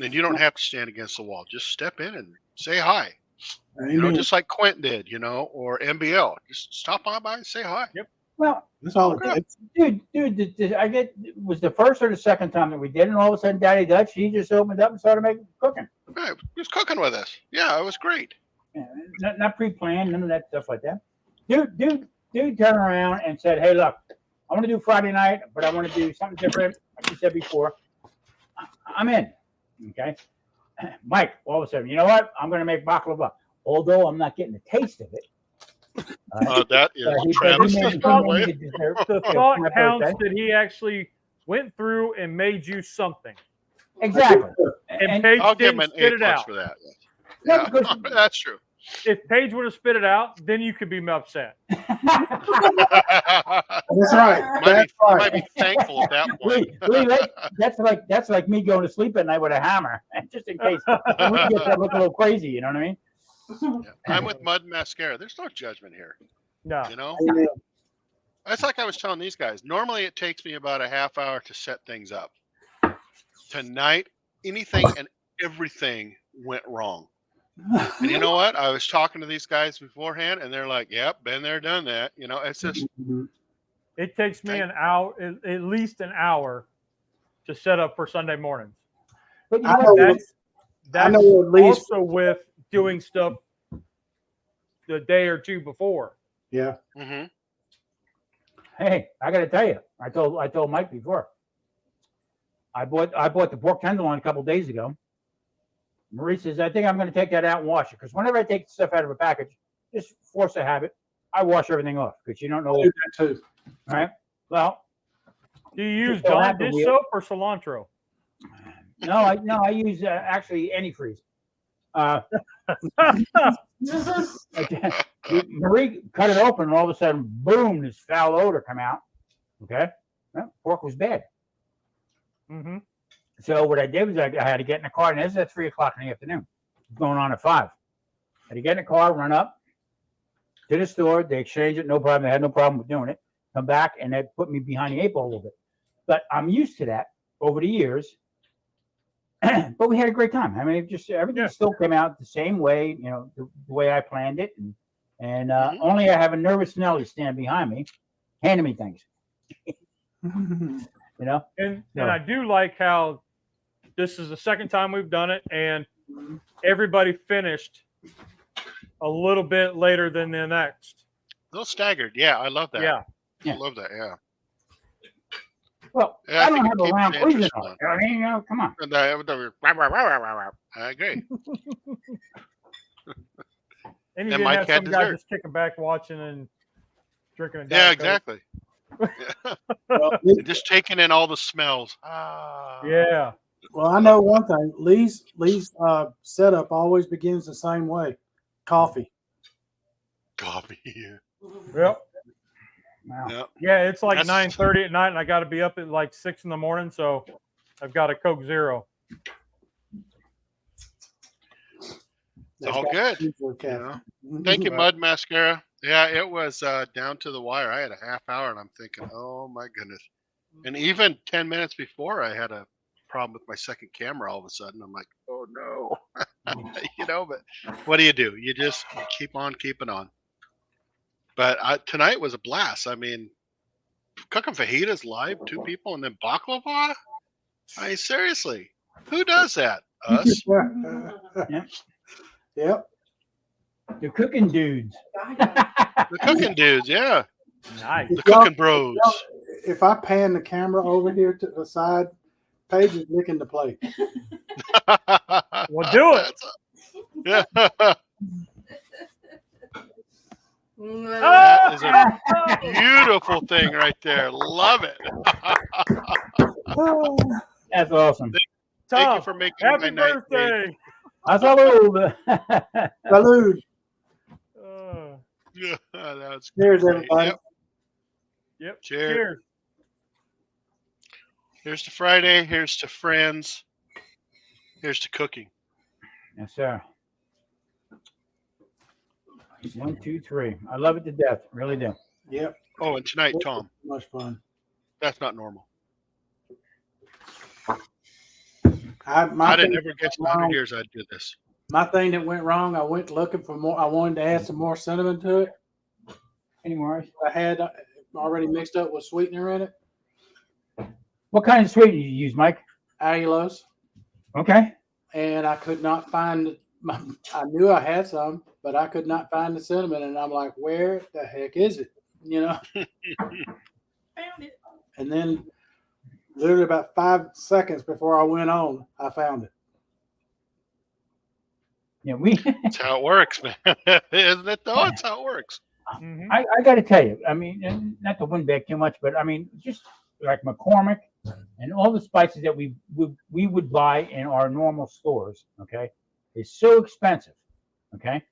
And you don't have to stand against the wall. Just step in and say hi. Amen. Just like Quint did, or MBL. Just stop on by and say hi. Yep. Well, That's all it takes. dude, I was the first or the second time that we did, and all of a sudden, Daddy Dutch, he just opened up and started making cooking. Hey, he was cooking with us. Yeah, it was great. Yeah, not pre-planned, none of that stuff like that. Dude turned around and said, "Hey, look, I want to do Friday night, but I want to do something different." Like you said before, I'm in. Okay, Mike. All of a sudden, you know what? I'm going to make baklava, although I'm not getting the taste of it. That is He Travis' made by it the way. to dessert. The Yeah, thought my counts birthday. that he actually went through and made you something. Exactly. And Paige I'll give him didn't an spit A it plus out. for that. No, Yeah, because- that's true. If Paige would have spit it out, then you could be upset. That's right. That's I might right. be thankful at that point. Lee, that's like me going to sleep at night with a hammer, just in case we get that look a little crazy. You know what I mean? Yeah. I'm with Mud Mascara. There's no judgment here. No. Amen. It's like I was telling these guys. Normally, it takes me about a half hour to set things up. Tonight, anything and everything went wrong. And you know what? I was talking to these guys beforehand, and they're like, "Yep, been there, done that." It's just Mhm. It takes me an hour, at least an hour, to set up for Sunday mornings. But you I know what? know- That's know at least- also with doing stuff the day or two before. Yeah. mhm. Hey, I got to tell you, I told Mike before. I bought the pork tenderloin a couple days ago. Marie says, "I think I'm going to take that out and wash it because whenever I take stuff out of a package, just force a habit. I wash everything off because you don't know." I do that too. Right? Well, Do you use Just so Dawn happen dish we- soap or cilantro? no, I use actually antifreeze. Marie cut it open, and all of a sudden, boom! This foul odor come out. Okay, well, pork was bad. Mm-hmm. So what I did was I had to get in the car, and this is at 3:00 in the afternoon, going on at 5. I had to get in the car, run up to the store. They exchanged it, no problem. They had no problem with doing it. Come back, and they put me behind the 8 ball a little bit. But I'm used to that over the years. But we had a great time. I mean, everything still came out the same way, the way I planned it. And only I have a nervous Nelly stand behind me, handing me things. And I do like how this is the second time we've done it, and everybody finished a little bit later than the next. A little staggered. Yeah, I love that. Yeah. I love that. Yeah. Well, Yeah, I I don't think have it a keeps round it freezer. interesting. I mean, come on. And I agree. And you And didn't Mike have had some guy dessert. just kicking back, watching, and drinking a Yeah, Diet Coke. exactly. Well, Just taking in all the smells. Ah. Yeah. well, I know one thing. Lee's setup always begins the same way. Coffee. Coffee. Yep. Wow. Yeah. Yeah, it's like That's- 9:30 at night, and I got to be up at like 6 in the morning, so I've got a Coke Zero. It's all good. Thank you, Mud Mascara. Yeah, it was down to the wire. I had a half hour, and I'm thinking, oh my goodness. And even 10 minutes before, I had a problem with my second camera. All of a sudden, I'm like, oh no, But what do? You just keep on keeping on. But tonight was a blast. I mean, cooking fajitas live, 2 people, and then baklava. I mean, seriously, who does that? Us. Yep. The cooking dudes. The cooking dudes, yeah. Nice. The cooking bros. If I pan the camera over here to the side, Paige is licking the plate. Well, do it. Yeah. Mm, That is a beautiful thing right there. Love it. That's awesome. Thank Tom, you for making my happy night. birthday. Salud. Salud. Yeah, that's Cheers, great. everybody. Yep. Yep. Cheers. Cheers. Here's to Friday. Here's to friends. Here's to cooking. Yes, sir. 1, 2, 3. I love it to death. Really do. Yep. Oh, and tonight, Tom. Much fun. That's not normal. I I'd thing never guessed in wrong. 100 years I'd do this. My thing that went wrong, I went looking for more. I wanted to add some more cinnamon to it. Any more? I had already mixed up with sweetener in it. What kind of sweetener did you use, Mike? Allulose. Okay. And I could not find. I knew I had some, but I could not find the cinnamon. And I'm like, where the heck is it? You know. found it. And then, literally about 5 seconds before I went on, I found it. Yeah, we. That's how it works, man. Isn't it, though? That's how it works. Mhm. I got to tell you, I mean, and not to win back too much, but I mean, just like McCormick and all the spices that we would buy in our normal stores, okay, is so expensive, okay.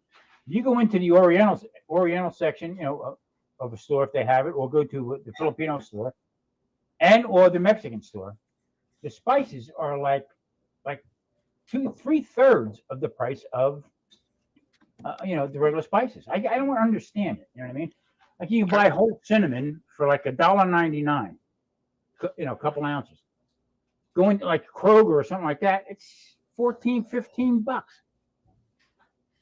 You go into the Oriental section, you know, of a store if they have it, or go to the Filipino store, and or the Mexican store. The spices are like 2-3/3 of the price of you know, the regular spices. I don't understand it. You know what I mean? Like you can buy whole cinnamon for like $1.99, you know, a couple ounces. Going to like Kroger or something like that, it's $14-15.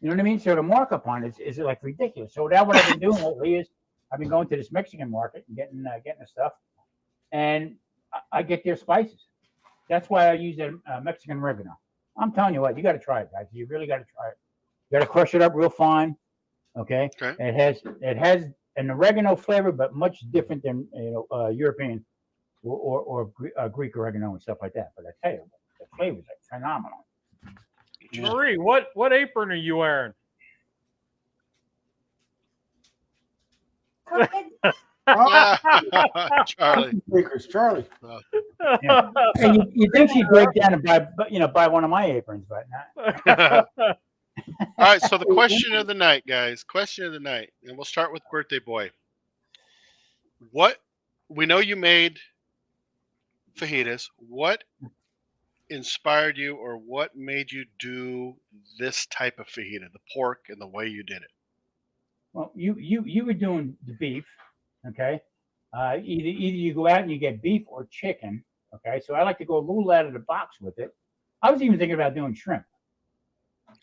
You know what I mean? So the markup on it is like ridiculous. So that what I've been doing lately is I've been going to this Mexican market and getting the stuff, and I get their spices. That's why I use a Mexican oregano. I'm telling you what, you got to try it, guys. You really got to try it. You got to crush it up real fine. Okay. Okay. It has an oregano flavor, but much different than European or Greek oregano and stuff like that. But I tell you, the flavors are phenomenal. Marie, what apron are you wearing? Charlie. Speakers, Charlie. Yeah. And you think she'd break down and buy one of my aprons, but not. All right, so the question of the night, guys. Question of the night, and we'll start with Birthday Boy. What we know you made fajitas. What inspired you, or what made you do this type of fajita, the pork, and the way you did it? Well, you were doing the beef, okay? Either you go out and you get beef or chicken, okay? So I like to go a little out of the box with it. I was even thinking about doing shrimp.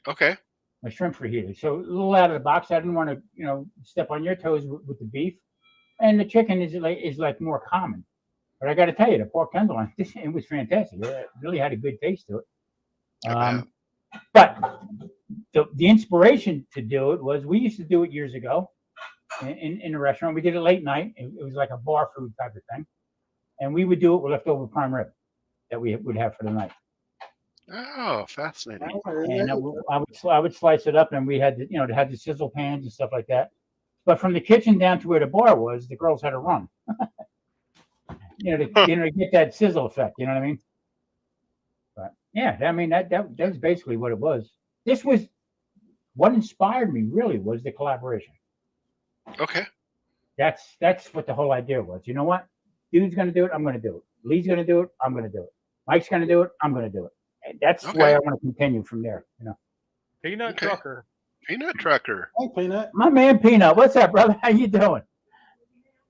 Okay. A shrimp fajita. So a little out of the box. I didn't want to, step on your toes with the beef, and the chicken is like more common. But I got to tell you, the pork tenderloin, it was fantastic. It really had a good taste to it. But the inspiration to do it was we used to do it years ago in a restaurant. We did it late night. It was like a bar food type of thing, and we would do it with leftover prime rib that we would have for the night. Oh, fascinating. And I would slice it up, and we had to had the sizzle pans and stuff like that. But from the kitchen down to where the bar was, the girls had to run. to get that sizzle effect. You know what I mean? But yeah, I mean that was basically what it was. This was what inspired me. Really, was the collaboration. Okay. That's what the whole idea was. You know what? Dude's gonna do it. I'm gonna do it. Lee's gonna do it. I'm gonna do it. Mike's gonna do it. I'm gonna do it. And that's the way I want to continue from there. Peanut Okay. Trucker. Peanut Trucker. Hey, Peanut. My man Peanut, what's up, brother? How you doing?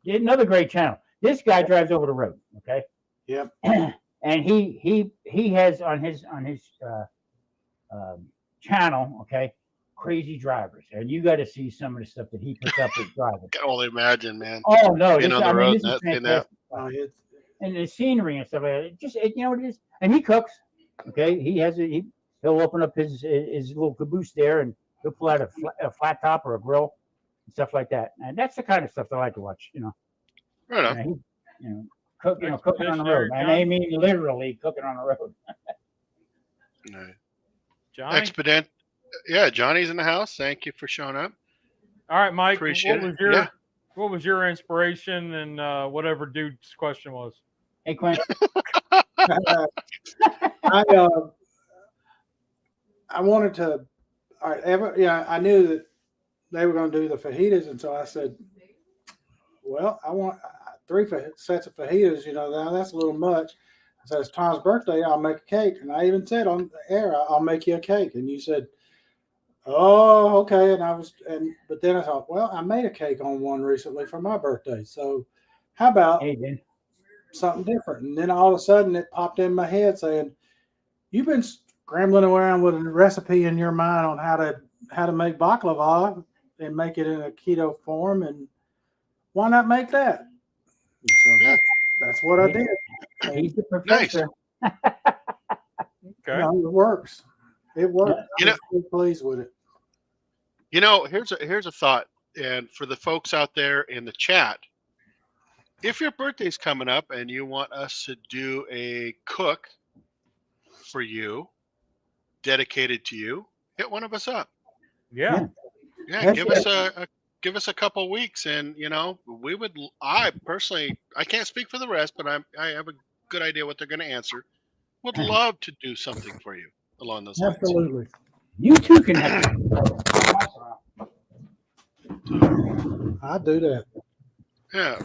Get another great channel. This guy drives over the road. Okay. Yep. And he has on his channel, okay, crazy drivers, and you got to see some of the stuff that he puts up with driving. I can only imagine, man. Oh no, Being this, on the I mean, road this and is that, seeing that. fantastic. And the scenery and stuff like that. You know what it is, and he cooks. Okay, he'll open up his little caboose there, and he'll pull out a flat top or a grill and stuff like that. And that's the kind of stuff I like to watch. Right on. Cooking on the road. And I mean literally cooking on the road. Right. Johnny? Expedient. Yeah, Johnny's in the house. Thank you for showing up. All right, Mike. Appreciate what was it. your Yeah. what was your inspiration and whatever dude's question was? Hey, Quinn. I wanted to. I knew that they were going to do the fajitas, and so I said, "Well, I want 3 sets of fajitas. Now that's a little much." I said, "It's Tom's birthday. I'll make a cake." And I even said on the air, "I'll make you a cake." And you said, "Oh, okay." But then I thought, well, I made a cake on one recently for my birthday. So how about something different? And then all of a sudden it popped in my head saying, "You've been scrambling around with a recipe in your mind on how to make baklava and make it in a keto form, and why not make that?" And so that's what I did. He's the professor. Nice. Okay. It works. It works. You I'm really pleased with it. Here's a thought, and for the folks out there in the chat, if your birthday's coming up and you want us to do a cook for you, dedicated to you, hit one of us up. Yeah. Yeah, give us a couple weeks, and I personally, I can't speak for the rest, but I have a good idea what they're going to answer. Would love to do something for you along those lines. Absolutely. You too can have it. I do that. Yeah,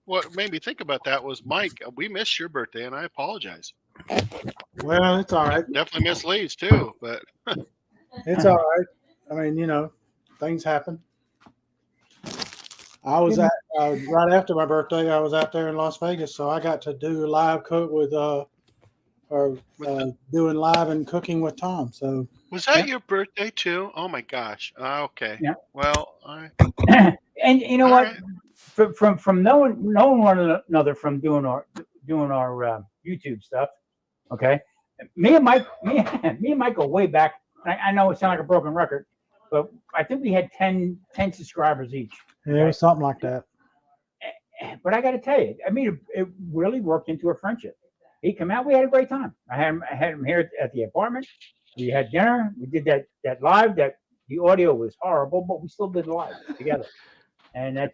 what made me think about that was, Mike, we missed your birthday, and I apologize. Well, it's all right. Definitely miss Lee's too, but It's all right. I mean, things happen. I was at right after my birthday. I was out there in Las Vegas, so I got to do a live cook with doing live and cooking with Tom. So was that your birthday too? Oh my gosh. Okay. Yeah. Well, and you know all what? right. From knowing one another from doing our YouTube stuff. Okay, me and Mike go way back. I know it sounds like a broken record, but I think we had 10 subscribers each. Yeah, it was something like that. But I got to tell you, I mean, it really worked into a friendship. He came out, we had a great time. I had him here at the apartment. We had dinner. We did that live. That the audio was horrible, but we still did live together. And that's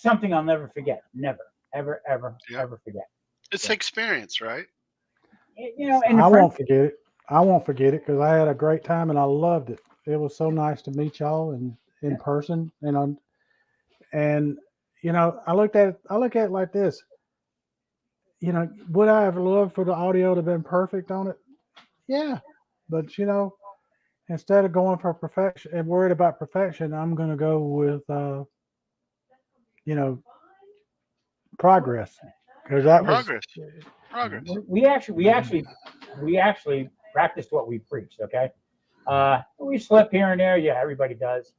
something I'll never forget. Never, ever, ever, ever forget. It's the experience, right? And I won't forget it. I won't forget it because I had a great time and I loved it. It was so nice to meet y'all in person. I look at it like this. Would I have loved for the audio to have been perfect on it? Yeah. But instead of going for perfection and worried about perfection, I'm gonna go with progress. Because that Progress. We actually practiced what we preached. Okay, we slip here and there. Yeah, everybody does.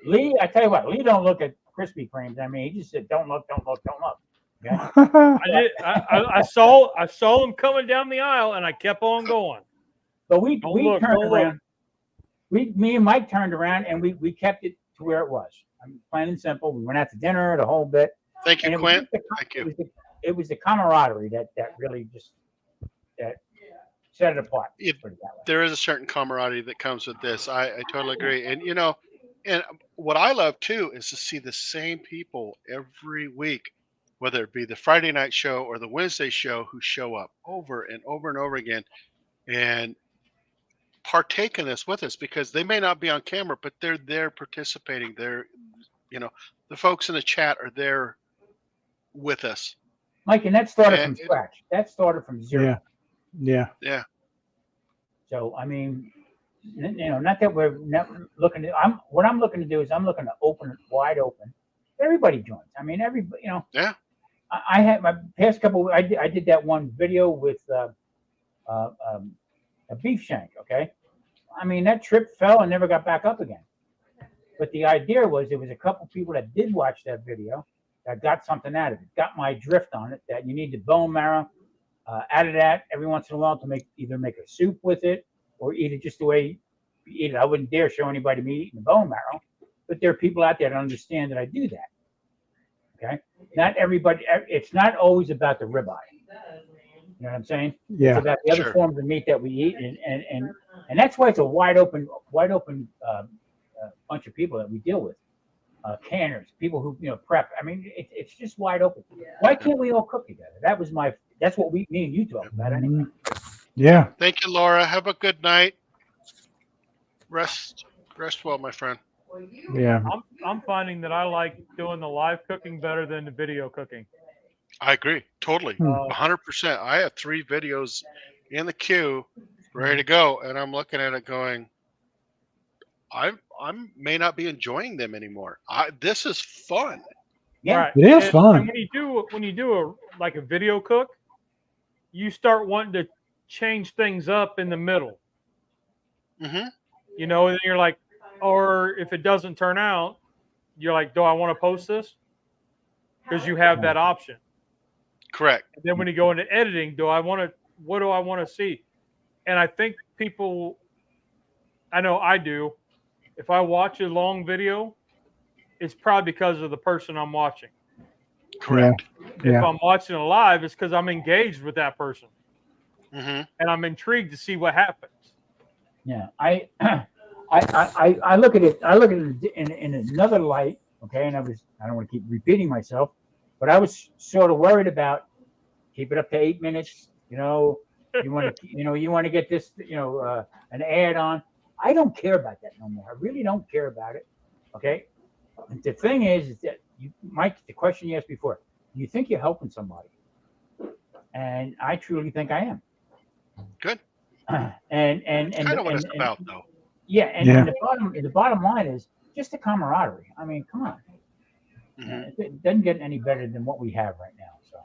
Lee. I tell you what, Lee don't look at Krispy Kremes. I mean, he just said, "Don't look, don't look, don't look." Okay. I saw him coming down the aisle, and I kept on going. But we turned around. Me and Mike turned around, and we kept it to where it was. I mean, plain and simple. We went out to dinner, the whole bit. Thank you, Quint. Thank you. It was the camaraderie that really just set it apart. There is a certain camaraderie that comes with this. I totally agree. And and what I love too is to see the same people every week, whether it be the Friday night show or the Wednesday show, who show up over and over and over again and partake in this with us, because they may not be on camera, but they're there participating. They're, the folks in the chat are there with us. Mike, and that started from scratch. That started from zero. Yeah. So, I mean, not that we're not looking to, what I'm looking to do is I'm looking to open it wide open. Everybody joins. I mean, everybody, Yeah. I had my past couple, I did that one video with a beef shank. Okay. I mean, that trip fell and never got back up again. But the idea was there was a couple people that did watch that video that got something out of it, got my drift on it, that you need the bone marrow out of that every once in a while to either make a soup with it or eat it just the way you eat it. I wouldn't dare show anybody me eating the bone marrow, but there are people out there that understand that I do that. Okay? Not everybody, it's not always about the ribeye. You know what I'm saying? Yeah. It's about the other Sure. forms of meat that we eat, and that's why it's a wide open bunch of people that we deal with. Canners, people who prep. I mean, it's just wide open. Why can't we all cook together? That's what me and you talk about anyway. Yeah. Thank you, Laura. Have a good night. Rest well, my friend. Yeah. I'm finding that I like doing the live cooking better than the video cooking. I agree. Totally. Hmm. 100%. I have 3 videos in the queue ready to go, and I'm looking at it going, I may not be enjoying them anymore. This is fun. Yeah. Right. It is And fun. when you do a video cook, you start wanting to change things up in the middle. Mm-hmm. And then you're like, or if it doesn't turn out, you're like, do I want to post this? Because you have that option. Correct. And then when you go into editing, what do I want to see? And I think people, I know I do, if I watch a long video, it's probably because of the person I'm watching. Correct. If I'm watching it live, it's because I'm engaged with that person. Mm-hmm. And I'm intrigued to see what happens. Yeah. I look at it. I look at it in another light. Okay, and I don't want to keep repeating myself, but I was sort of worried about keep it up to 8 minutes. You want to get this, an ad on. I don't care about that no more. I really don't care about it. Okay. The thing is that Mike, the question you asked before, do you think you're helping somebody? And I truly think I am. Good. And That's kind of what it's about, though. Yeah, and the bottom line is just the camaraderie. I mean, come on. Mm-hmm. It doesn't get any better than what we have right now. So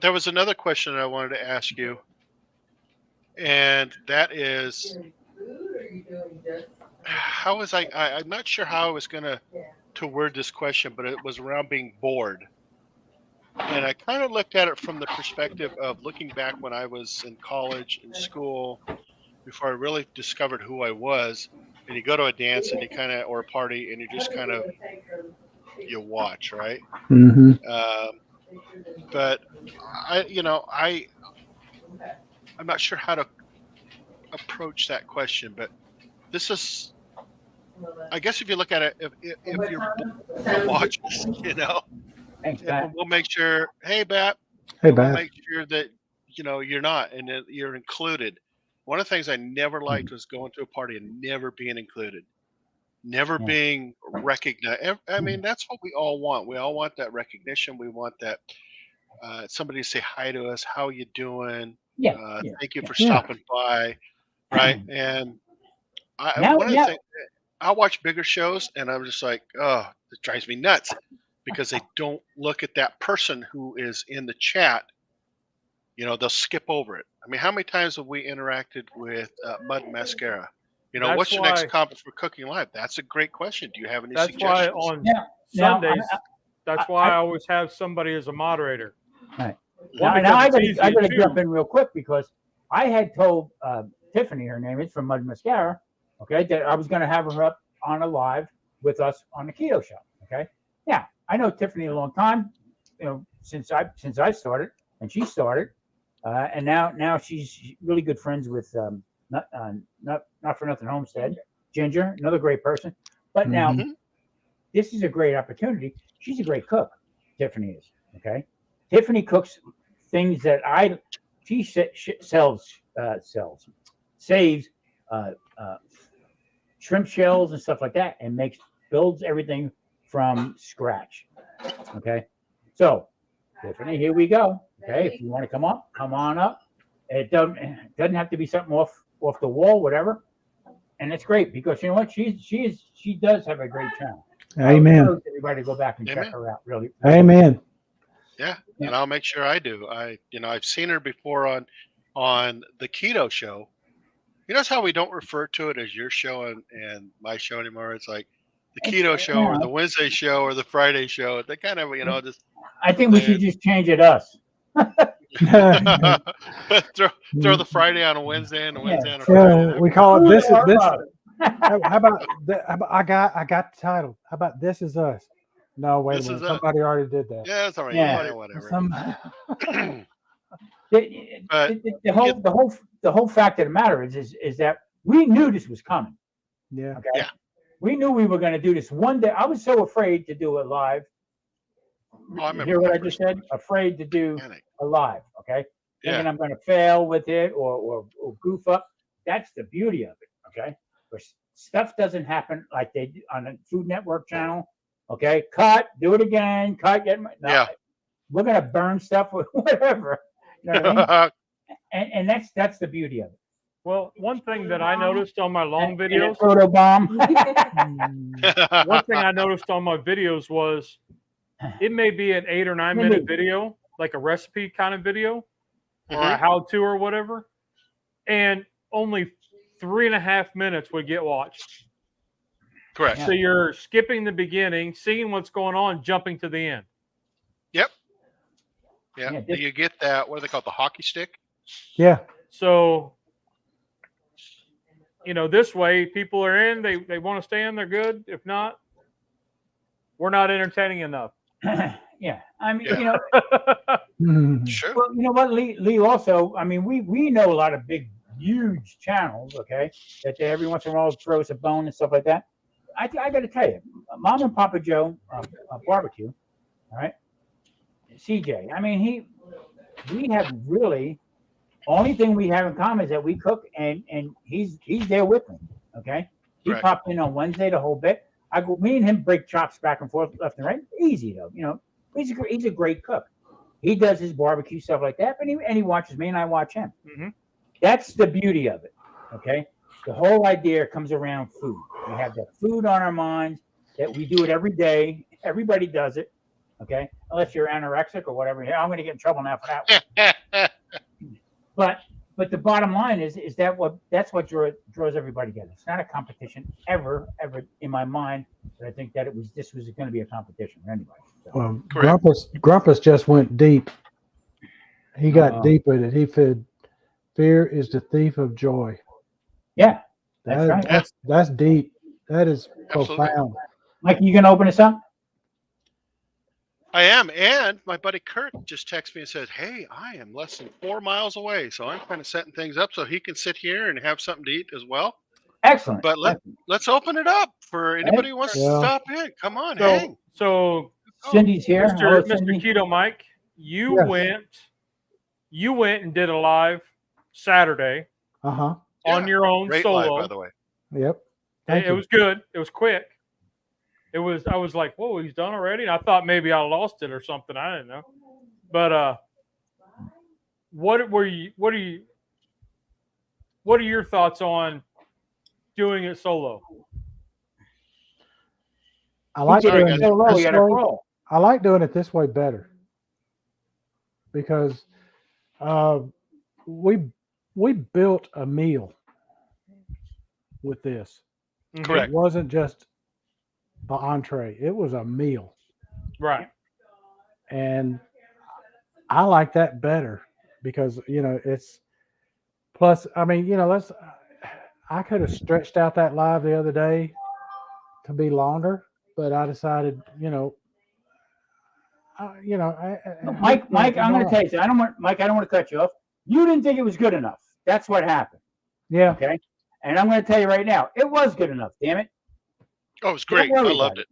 There was another question I wanted to ask you, and that is, how was I'm not sure how I was going to word this question, but it was around being bored. And I kind of looked at it from the perspective of looking back when I was in college, in school, before I really discovered who I was. And you go to a dance and or a party, and you just kind of, you watch, right? Mm-hmm. But I'm not sure how to approach that question, but this is, I guess if you look at it, if you're watching, thanks, and Pat. we'll make sure, hey, Bat, Hey, we'll Beth. make sure that, you're not, and that you're included. One of the things I never liked was going to a party and never being included, never being recognized. I mean, that's what we all want. We all want that recognition. We want that somebody to say hi to us. How you doing? Thank you for stopping by. Right. And one of the things, I watch bigger shows and I'm just like, oh, it drives me nuts because they don't look at that person who is in the chat. They'll skip over it. I mean, how many times have we interacted with Mud and Mascara? What's your next comment for Cooking Live? That's a great question. Do you have any suggestions? Why on Sundays, that's why I always have somebody as a moderator. Right. One, now I because it's got to easier, jump too. in real quick because I had told Tiffany, her name is, from Mud and Mascara, okay, that I was going to have her up on a live with us on the Keto Show. Okay. Yeah, I know Tiffany a long time, since I started and she started, and now she's really good friends with not for nothing Homestead, Ginger, another great person. But now this is a great opportunity. She's a great cook. Tiffany is. Okay. Tiffany cooks things that she saves shrimp shells and stuff like that, and builds everything from scratch. Okay, so Tiffany, here we go. Okay, if you want to come on up. It doesn't have to be something off the wall, whatever. And it's great because you know what, she does have a great channel. Amen. I would encourage everybody to go back and check her out. Really. Amen. Yeah, and I'll make sure I do. I've seen her before on the Keto Show, You notice how we don't refer to it as your show and my show anymore? It's like the It's- keto show or yeah. the Wednesday show or the Friday show. They kind of, just I think we should just change it us. throw the Friday on a Wednesday and the Wednesday on a Yeah, Friday. we call it this is this. How How about I got the title. How about This Is Us? No, wait This a minute. Is Us. Somebody already did that. Yeah, that's all right. Yeah. Whatever. the whole fact of the matter is that we knew this was coming. Yeah. Okay. Yeah. We knew we were going to do this one day. I was so afraid to do it live. Oh, I remember Hear what I that just said? Afraid to do Panic. a live. Okay. Yeah. Thinking I'm going to fail with it or goof up. That's the beauty of it. Okay. Because stuff doesn't happen like they do on the Food Network channel. Okay. Cut. Do it again. Cut. No, Yeah. We're going to burn stuff with whatever. You know what I mean? And that's the beauty of it. Well, one thing that I noticed on my long And a videos, photo bomb. one thing I noticed on my videos was it may be an 8 or 9 minute video, like a recipe kind of video or a how-to or whatever, and only 3.5 minutes would get watched. Correct. So you're skipping the beginning, seeing what's going on, jumping to the end. Yep. Yeah, Yeah. Do you get that? What do they call it? The hockey stick? Yeah. So, this way people are in, they want to stay in, they're good. If not, we're not entertaining enough. Yeah. I mean, Mhm. Sure. well, you know what, Lee also, I mean, we know a lot of big, huge channels, okay, that they every once in a while throws a bone and stuff like that. I got to tell you, Mom and Papa Joe barbecue, all right, CJ, I mean, we have really, only thing we have in common is that we cook and he's there with me, okay? He Right. popped in on Wednesday the whole bit. Me and him break chops back and forth, left and right. Easy though, he's a great cook. He does his barbecue stuff like that, but he watches me and I watch him. Mm-hmm. That's the beauty of it, okay? The whole idea comes around food. We have that food on our minds, that we do it every day. Everybody does it, okay? Unless you're anorexic or whatever. I'm going to get in trouble now for that one. But the bottom line is that's what draws everybody together. It's not a competition ever in my mind. But I think that this was going to be a competition anyway. So. Well, Correct. Grumpus just went deep. He got deep with it. He said, "Fear is the thief of joy." Yeah, that's right. That's deep. That is Absolutely. profound. Mike, you gonna open us up? I am. And my buddy Kurt just texted me and said, "Hey, I am less than 4 miles away. So I'm kind of setting things up so he can sit here and have something to eat as well." Excellent. But let's open it up for anybody who wants to Yeah. stop in. Come on, hang. So Cindy's here. Hello, Mr. Cindy. Keto Mike, you Yes. went and did a live Saturday Uh-huh. on Yeah, your own Great solo. live, by the way. Yep. It was good. It was quick. I was like, whoa, he's done already? And I thought maybe I lost it or something. I didn't know. But what are your thoughts on doing it solo? I like Sorry, doing guys. it So low, you this gotta way. roll. I like doing it this way better because we built a meal with this. Correct. It wasn't just the entree; it was a meal, Right. and I like that better because it's. Plus, I mean, I could have stretched out that live the other day to be longer, but I decided, Mike, I'm going to tell you something. I don't want to cut you off. You didn't think it was good enough. That's what happened. Yeah. Okay. And I'm going to tell you right now, it was good enough. Damn it. Oh, it was great. I loved it.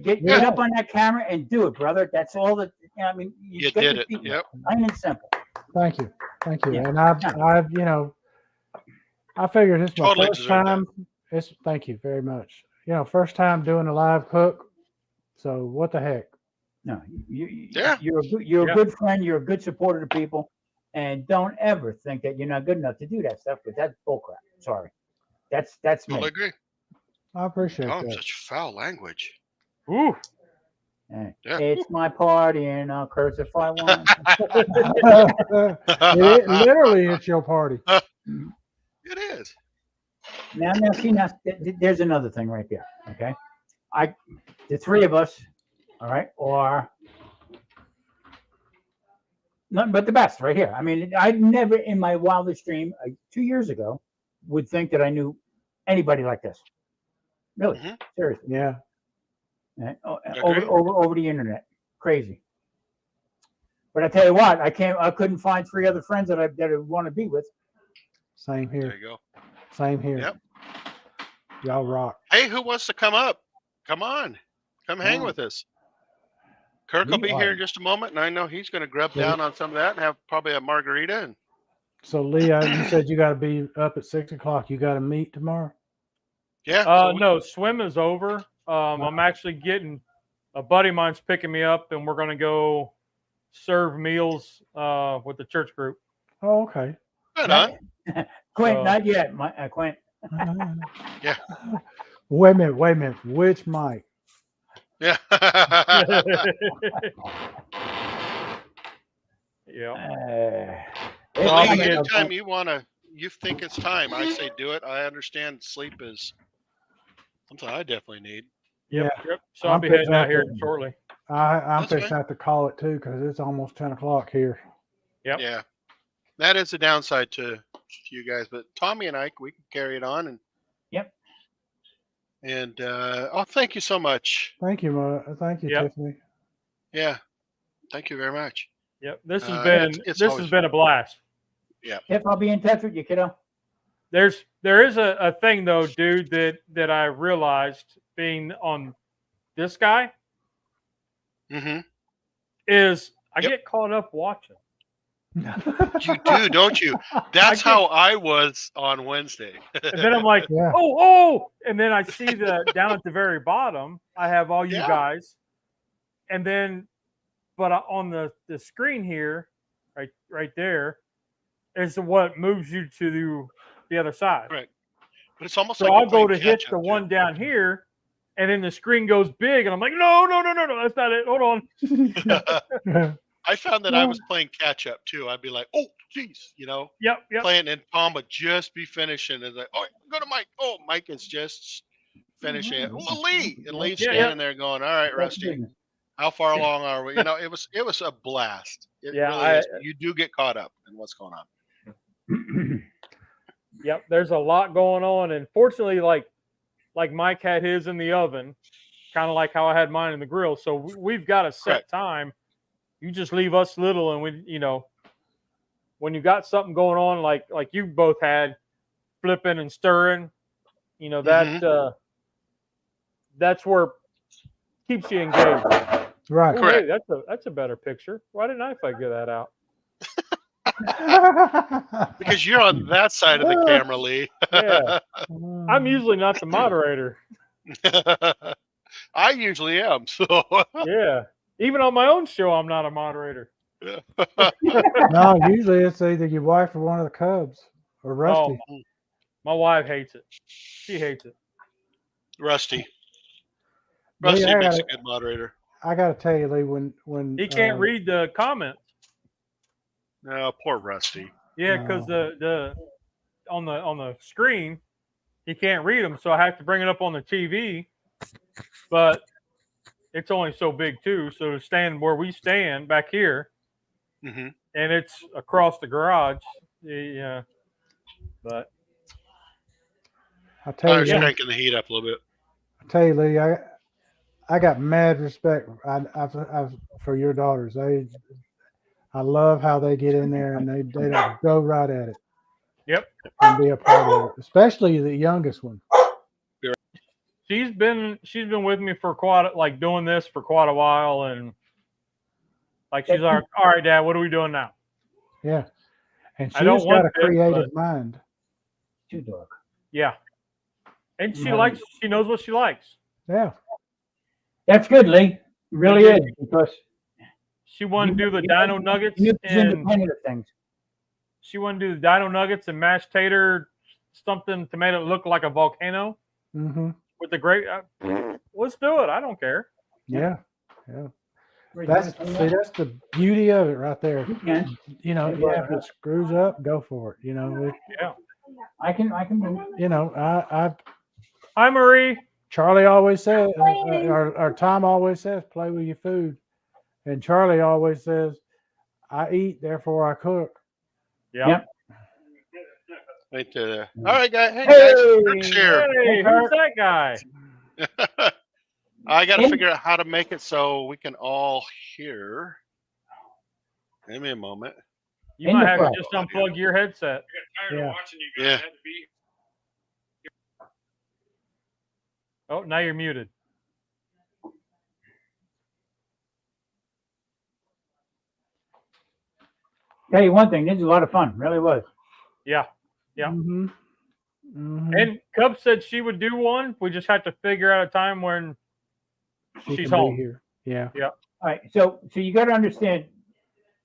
Get up on that camera and do it, brother. That's all that. I mean, You got did your it. feet Yep. wet. Plain and simple. Thank you. Yeah. And I've I figured this is my Totally first deserve that. time. Thank you very much. First time doing a live cook. So what the heck? No, Yeah. you're a good friend. You're a good supporter to people, and don't ever think that you're not good enough to do that stuff. Because that's bullcrap. Sorry, that's me. Totally agree. I appreciate Oh, that. such foul language. Ooh. Hey, Yeah. It's my party, and I'll curse if I want. Literally, it's your party. It is. Now, see, there's another thing right there. Okay, the three of us, all right, are nothing but the best right here. I mean, I never in my wildest dream 2 years ago would think that I knew anybody like this. Really, seriously. Yeah. Over the internet, crazy. But I tell you what, I couldn't find 3 other friends that I want to be with. Same here. There you go. Same here. Yep. Y'all rock. Hey, who wants to come up? Come on. Come hang with us. Kirk will be here in just a moment, and I know he's going to grub down on some of that and have probably a margarita. And So, Lee, you said you got to be up at 6 o'clock. You got to meet tomorrow? yeah. No, swim is over. I'm actually getting a buddy of mine's picking me up, and we're going to go serve meals with the church group. Oh, okay. Good, huh? Quint, not yet, Quint. Yeah. Wait a minute. Which Mike? Yeah. Yeah. Well, anytime you think it's time, I say do it. I understand sleep is something I definitely need. Yep. So I'll be heading out here shortly. I'm fixing to have to call it too because it's almost 10 o'clock here. Yep. Yeah. That is the downside to you guys, but Tommy and I, we can carry it on. And yep. And thank you so much. Thank you, Tiffany. Yeah. Thank you very much. Yep. This has been a blast. Yeah. If I'll be in touch with you, kiddo. There is a thing though, dude, that I realized being on this guy is I get caught up watching. You do, don't you? That's how I was on Wednesday. And then I'm like, oh, and then I see down at the very bottom, I have all you guys, and then, but on the screen here, right there, is what moves you to the other side. Right. But it's almost so like I'll go to hit the one down here, and then the screen goes big, and I'm like, no, that's not it. Hold on. I found that I was playing catch up too. I'd be like, oh, geez, Yep. Playing, and Tom would just be finishing. And like, oh, go to Mike. Oh, Mike is just finishing it. Well, Lee. And Lee's standing there going, all right, Rusty, how far along are we? It was a blast. It really is. You do get caught up in what's going on. Yep. There's a lot going on. And fortunately, like Mike had his in the oven, kind of like how I had mine in the grill. So we've got a set time. You just leave us little, and we, when you got something going on, like you both had, flipping and stirring, that's where keeps you engaged. Right. Ooh, hey, that's a better picture. Why didn't I figure that out? Because you're on that side of the camera, Lee. Yeah. I'm usually not the moderator. I usually am. So yeah. Even on my own show, I'm not a moderator. No, usually it's either your wife or one of the Cubs or Rusty. Oh, my wife hates it. She hates it. Rusty Lee, makes a good moderator. I got to tell you, Lee, when he can't read the comments. No, poor Rusty. Yeah, because the on the screen, he can't read them, so I have to bring it up on the TV. But it's only so big too, so to stand where we stand back here, and it's across the garage. Yeah, but I tell you, cranking the heat up a little bit. I tell you, Lee, I got mad respect for your daughters. I love how they get in there and they go right at it. Yep, and be a part of it, especially the youngest one. She's been with me for doing this for quite a while, and she's like, all right, Dad, what are we doing now? Yeah, and she's got a creative mind. Too dark. Yeah, and she knows what she likes. Yeah, that's good, Lee. It really is, because she wanted to do the dino nuggets and things. She wanted to do the dino nuggets and mashed tater something to make it look like a volcano. With the great, let's do it. I don't care. Yeah. That's the beauty of it right there. If it screws up, go for it. Yeah. I can do it. You know, Hi, Marie. Charlie always says, or Tom always says, play with your food. And Charlie always says, I eat, therefore I cook. Yeah. Yep. Right there. All right, guys. Hey, Hey! guys. Kirk's here. Hey, who's that guy? I got to Hey. figure out how to make it so we can all hear. Give me a moment. You In might the have to front. just unplug your headset. Yeah. Yeah. Oh, now you're muted. Tell you one thing, this is a lot of fun. Really was. Yeah. Yeah. Mm-hmm. Mm-hmm. And Cub said she would do one. We just have to figure out a time when she's home. Here. Yeah. All right. So you got to understand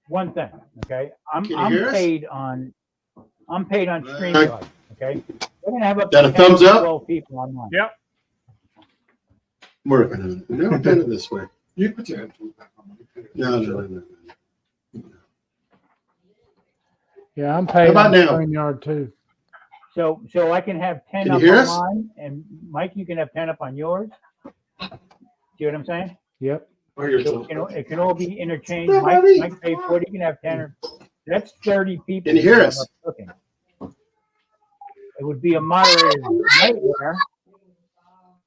one thing. Okay. I'm paid on StreamYard. Okay. We're gonna have up Got to a thumbs 10 to up? 12 people online. Yep. We're never done it this way. You put your hand through. No. Yeah, I'm paid about on now? StreamYard too. So I can have 10 Can up you hear on us? mine, and Mike, you can have 10 up on yours. See what I'm saying? Yep. Or your So it can all be interchanged. Yeah, Mike, buddy. Mike paid for it. You can have 10 or that's 30 people. Can you hear that us? are cooking. It would be a moderator's nightmare.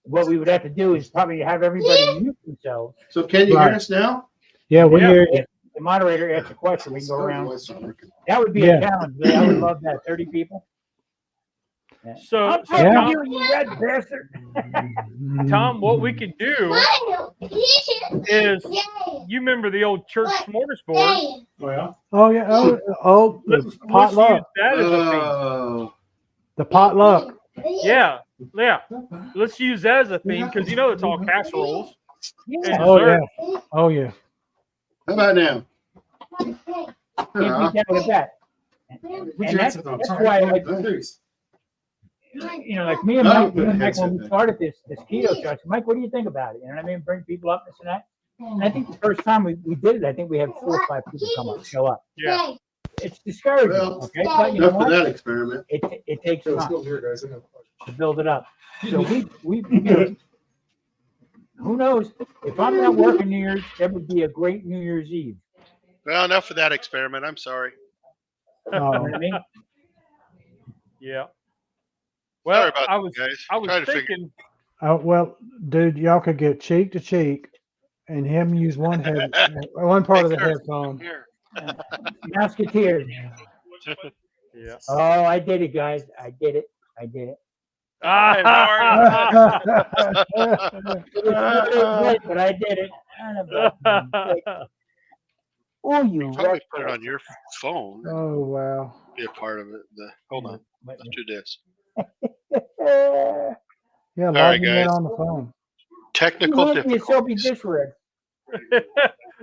What we would have to do is probably have everybody mute themselves. So can you Right. hear us now? Yeah, we Yeah. hear you. The moderator asks a question, we can go around. Voice not working. That would be Yeah. a challenge. Lee. I would love that. 30 people. So, I'm so talking Yeah. to you, you red bastard. Tom, what we could do is, you remember the old church smorgasbord? Well, Oh yeah. Oh, the Let's use potluck. that as a theme. Oh, The potluck. Yeah. Let's use that as a theme because you know it's all casseroles. Yeah. Oh Dessert. yeah. Oh yeah. how about now? Can't beat that with that. put And your that's headset on. why I Sorry. like, Thanks. you know, like me and No, Mike, put a when headset we back. started this keto show, I said, Mike, what do you think about it? You know what I mean? Bring people up, this and that. And I think the first time we did it, I think we had 4 or 5 people show up. Yeah. It's discouraging, Well, okay? But you know Enough for what? that experiment. It takes So it's time still here, guys. I know. to build it up. So we you know, who knows? If I'm not working New Year's, that would be a great New Year's Eve. Well, enough of that experiment. I'm sorry. You know Oh, what I mean? Yeah. Well, Sorry about I that, was guys. I was Trying to figure- thinking. well, dude, y'all could get cheek to cheek, and him use one part of the Hey, Kirk, headphone. Here. Musketeers. Yeah. Oh, I did it, guys. I did it. Ah, It was great, but I did it. Oh, you Probably put it on your phone. Oh wow. Be a part of it. Hold on. Let's do this. Yeah, right, log me in guys. on the phone. Technical You so be difficulties. this red.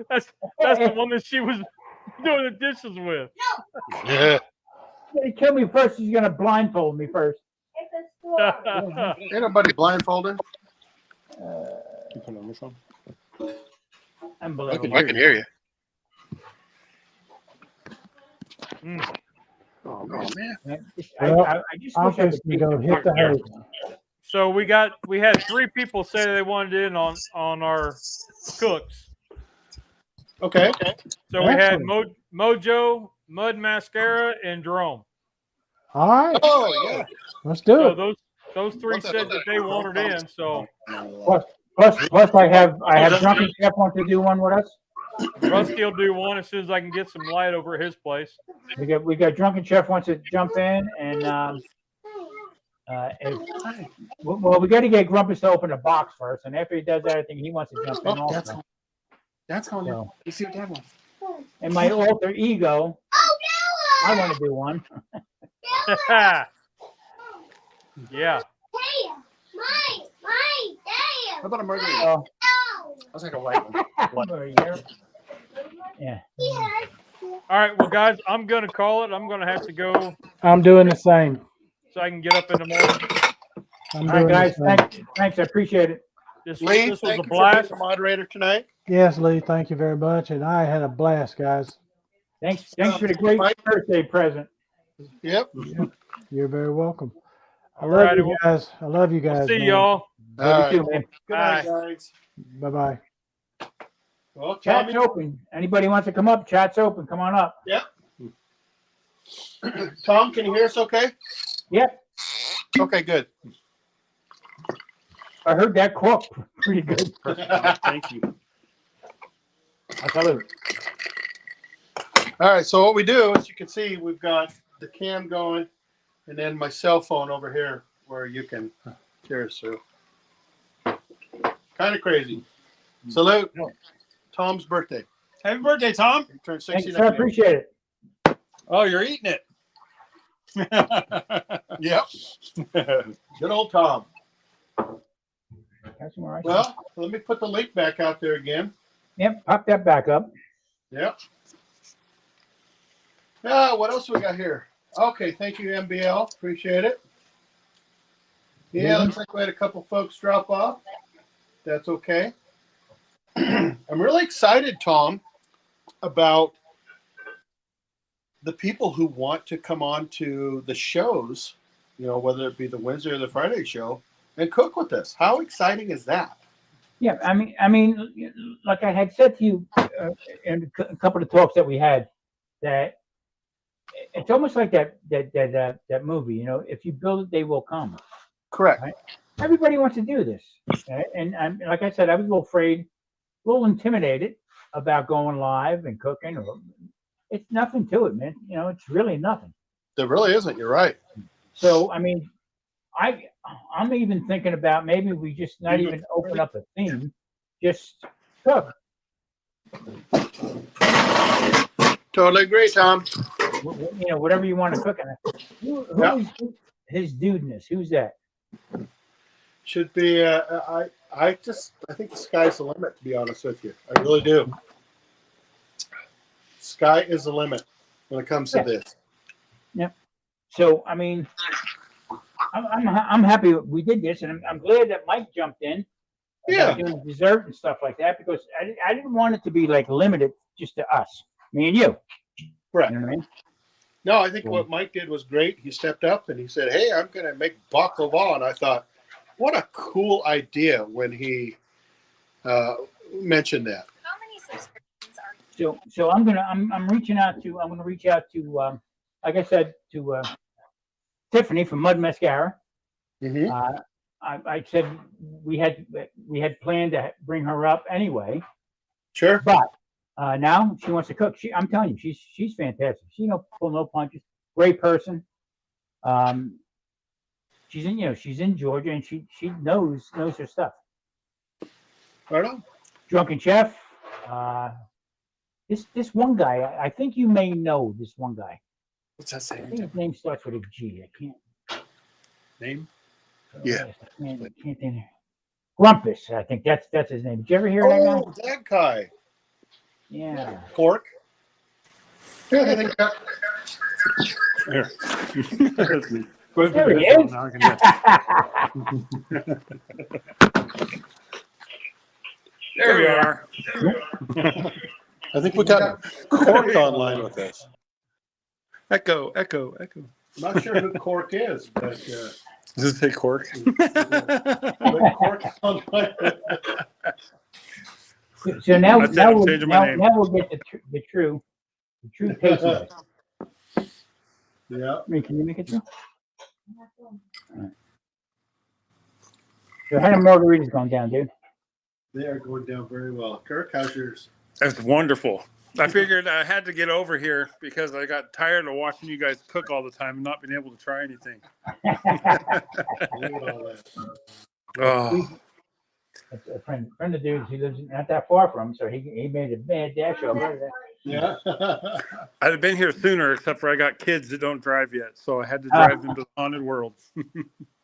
that's the one that she was doing the dishes with. Yeah. He's gonna kill me first. He's gonna blindfold me first. Ain't nobody blindfolded. You put it on your phone? Unbelievable. I can hear you. Mm. Oh, man. Well, I just I'm wish I could just gonna go hit the hay. So we had 3 people say they wanted in on our cooks. Okay. So we had Excellent. Mojo, Mud Mascara, and Jerome. All right, Oh yeah. let's do So it. those 3 said that they wanted in. So Plus, I have Drunken Chef want to do one with us. Rusty will do one as soon as I can get some light over at his place. We got Drunken Chef wants to jump in, and well, we got to get Grumpus to open the box first, and after he does that, I think he wants to jump in Oh, also. that's calling you. So, You see what that one? and my alter ego, I want to do one. Yeah. How about a margarita? So, That's like a light one. yeah. All right. Well, guys, I'm gonna call it. I'm gonna have to go I'm doing the same. so I can get up in the morning. I'm All right, doing guys. the same. Thanks. I appreciate it. Lee, This was thank a you for being blast. the moderator tonight. Yes, Lee. Thank you very much, and I had a blast, guys. Thanks for the great birthday present. Yep. You're very welcome. I All love righty, you well, guys. I love you guys. see man. y'all. All Love right. you too, man. Good night, guys. Bye bye. Well, Chat's Tommy, open. Anybody wants to come up? Chat's open. Come on up. Tom, can you hear us okay? Yep. Okay, good. I heard that cork pretty good. Thank you. I salute. All right, so what we do, as you can see, we've got the cam going and then my cell phone over here where you can hear us through. Kind of crazy. Salute. Tom's birthday. Happy birthday, Tom. He turned Thank you, 69. sir. Appreciate it. Oh, you're eating it. Yep. Good old Tom. That's all right. Well, let me put the link back out there again. Yep. Pop that back up. Yep. What else we got here? Okay, thank you, MBL. Appreciate it. Yeah, looks like we had a couple folks drop off. That's okay. I'm really excited, Tom, about the people who want to come on to the shows, you know, whether it be the Wednesday or the Friday show, and cook with us. How exciting is that? Yeah, I mean, like I had said to you in a couple of talks that we had, that it's almost like that movie. You know, if you build it, they will come. Correct. Right? Everybody wants to do this, right? And like I said, I was a little afraid, a little intimidated about going live and cooking. It's nothing to it, man. You know, it's really nothing. There really isn't. You're right. So, I mean, I'm even thinking about maybe we just not even open up a theme, just cook. Totally agree, Tom. You know, whatever you want to cook. Who is his dudeness? Who's that? Should be. I think the sky's the limit. To be honest with you, I really do. Sky is the limit when it comes to this. Yep. So, I mean, I'm happy we did this, and I'm glad that Mike jumped in. Yeah. Doing dessert and stuff like that, because I didn't want it to be like limited just to us, me and you. Correct. You know what I mean? No, I think what Mike did was great. He stepped up and he said, "Hey, I'm going to make baklava," and I thought, what a cool idea when he mentioned that. How many subscriptions are you? So I'm gonna reach out to like I said, to Tiffany from Mud Mascara. Mm-hmm. I said we had planned to bring her up anyway, Sure. but now she wants to cook. I'm telling you, she's fantastic. She don't pull no punches. Great person. She's in Georgia, and she knows her stuff. Right on. Drunken Chef. This one guy, I think you may know this one guy. What's that I saying? think his name starts with a G. I can't. Name? Yeah. I can't think. Grumpus, I think that's his name. Did you ever hear that guy? Oh, that guy. Yeah. Pork. Yeah, I think that. Here. There he is. Now I can there we are. I think we got Cork online with us. Echo. I'm not sure who Cork is, but Does it say cork? Cork online. So now That's it, I'm we'll changing my name. get the true taste of it. Yeah. Can you make it true? All right. So how many margaritas going down, dude? They are going down very well. Kirk, how's yours? That's wonderful. I figured I had to get over here because I got tired of watching you guys cook all the time and not being able to try anything. Oh, A friend of dude's, he lives not that far from him, so he made a bad dash over there. Yeah. I'd have been here sooner, except for I got kids that don't drive yet, so I had to drive them to the haunted world.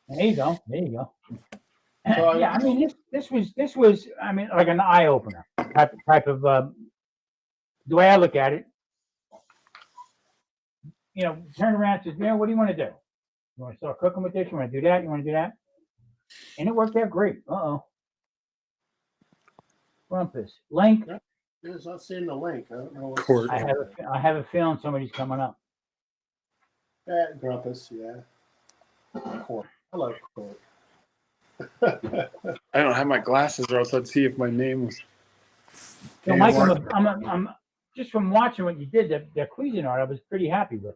There you go. Yeah, I mean this was I mean like an eye opener type of the way I look at it. You know, turn around and says, what do you want to do? You want to start cooking with this? You want to do that? You want to do that? And it worked out great. Grumpus. Link. Yeah, it's not seeing the link. I don't know. Cork. I have a feeling somebody's coming up. Grumpus, yeah. Cork. I love cork. I don't have my glasses, or else I'd see if my name was. So, Mike, I'm just from watching what you did, the Cuisinart, I was pretty happy with.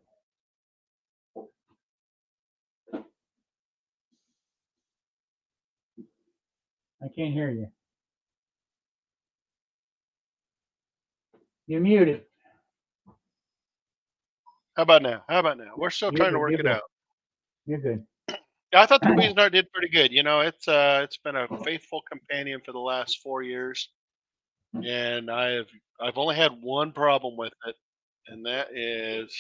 I can't hear you. You're muted. How about now? We're still You're trying to good, work you're it good. out. You're good. I thought the Cuisinart did pretty good. You know, it's been a faithful companion for the last 4 years, and I've only had one problem with it, and that is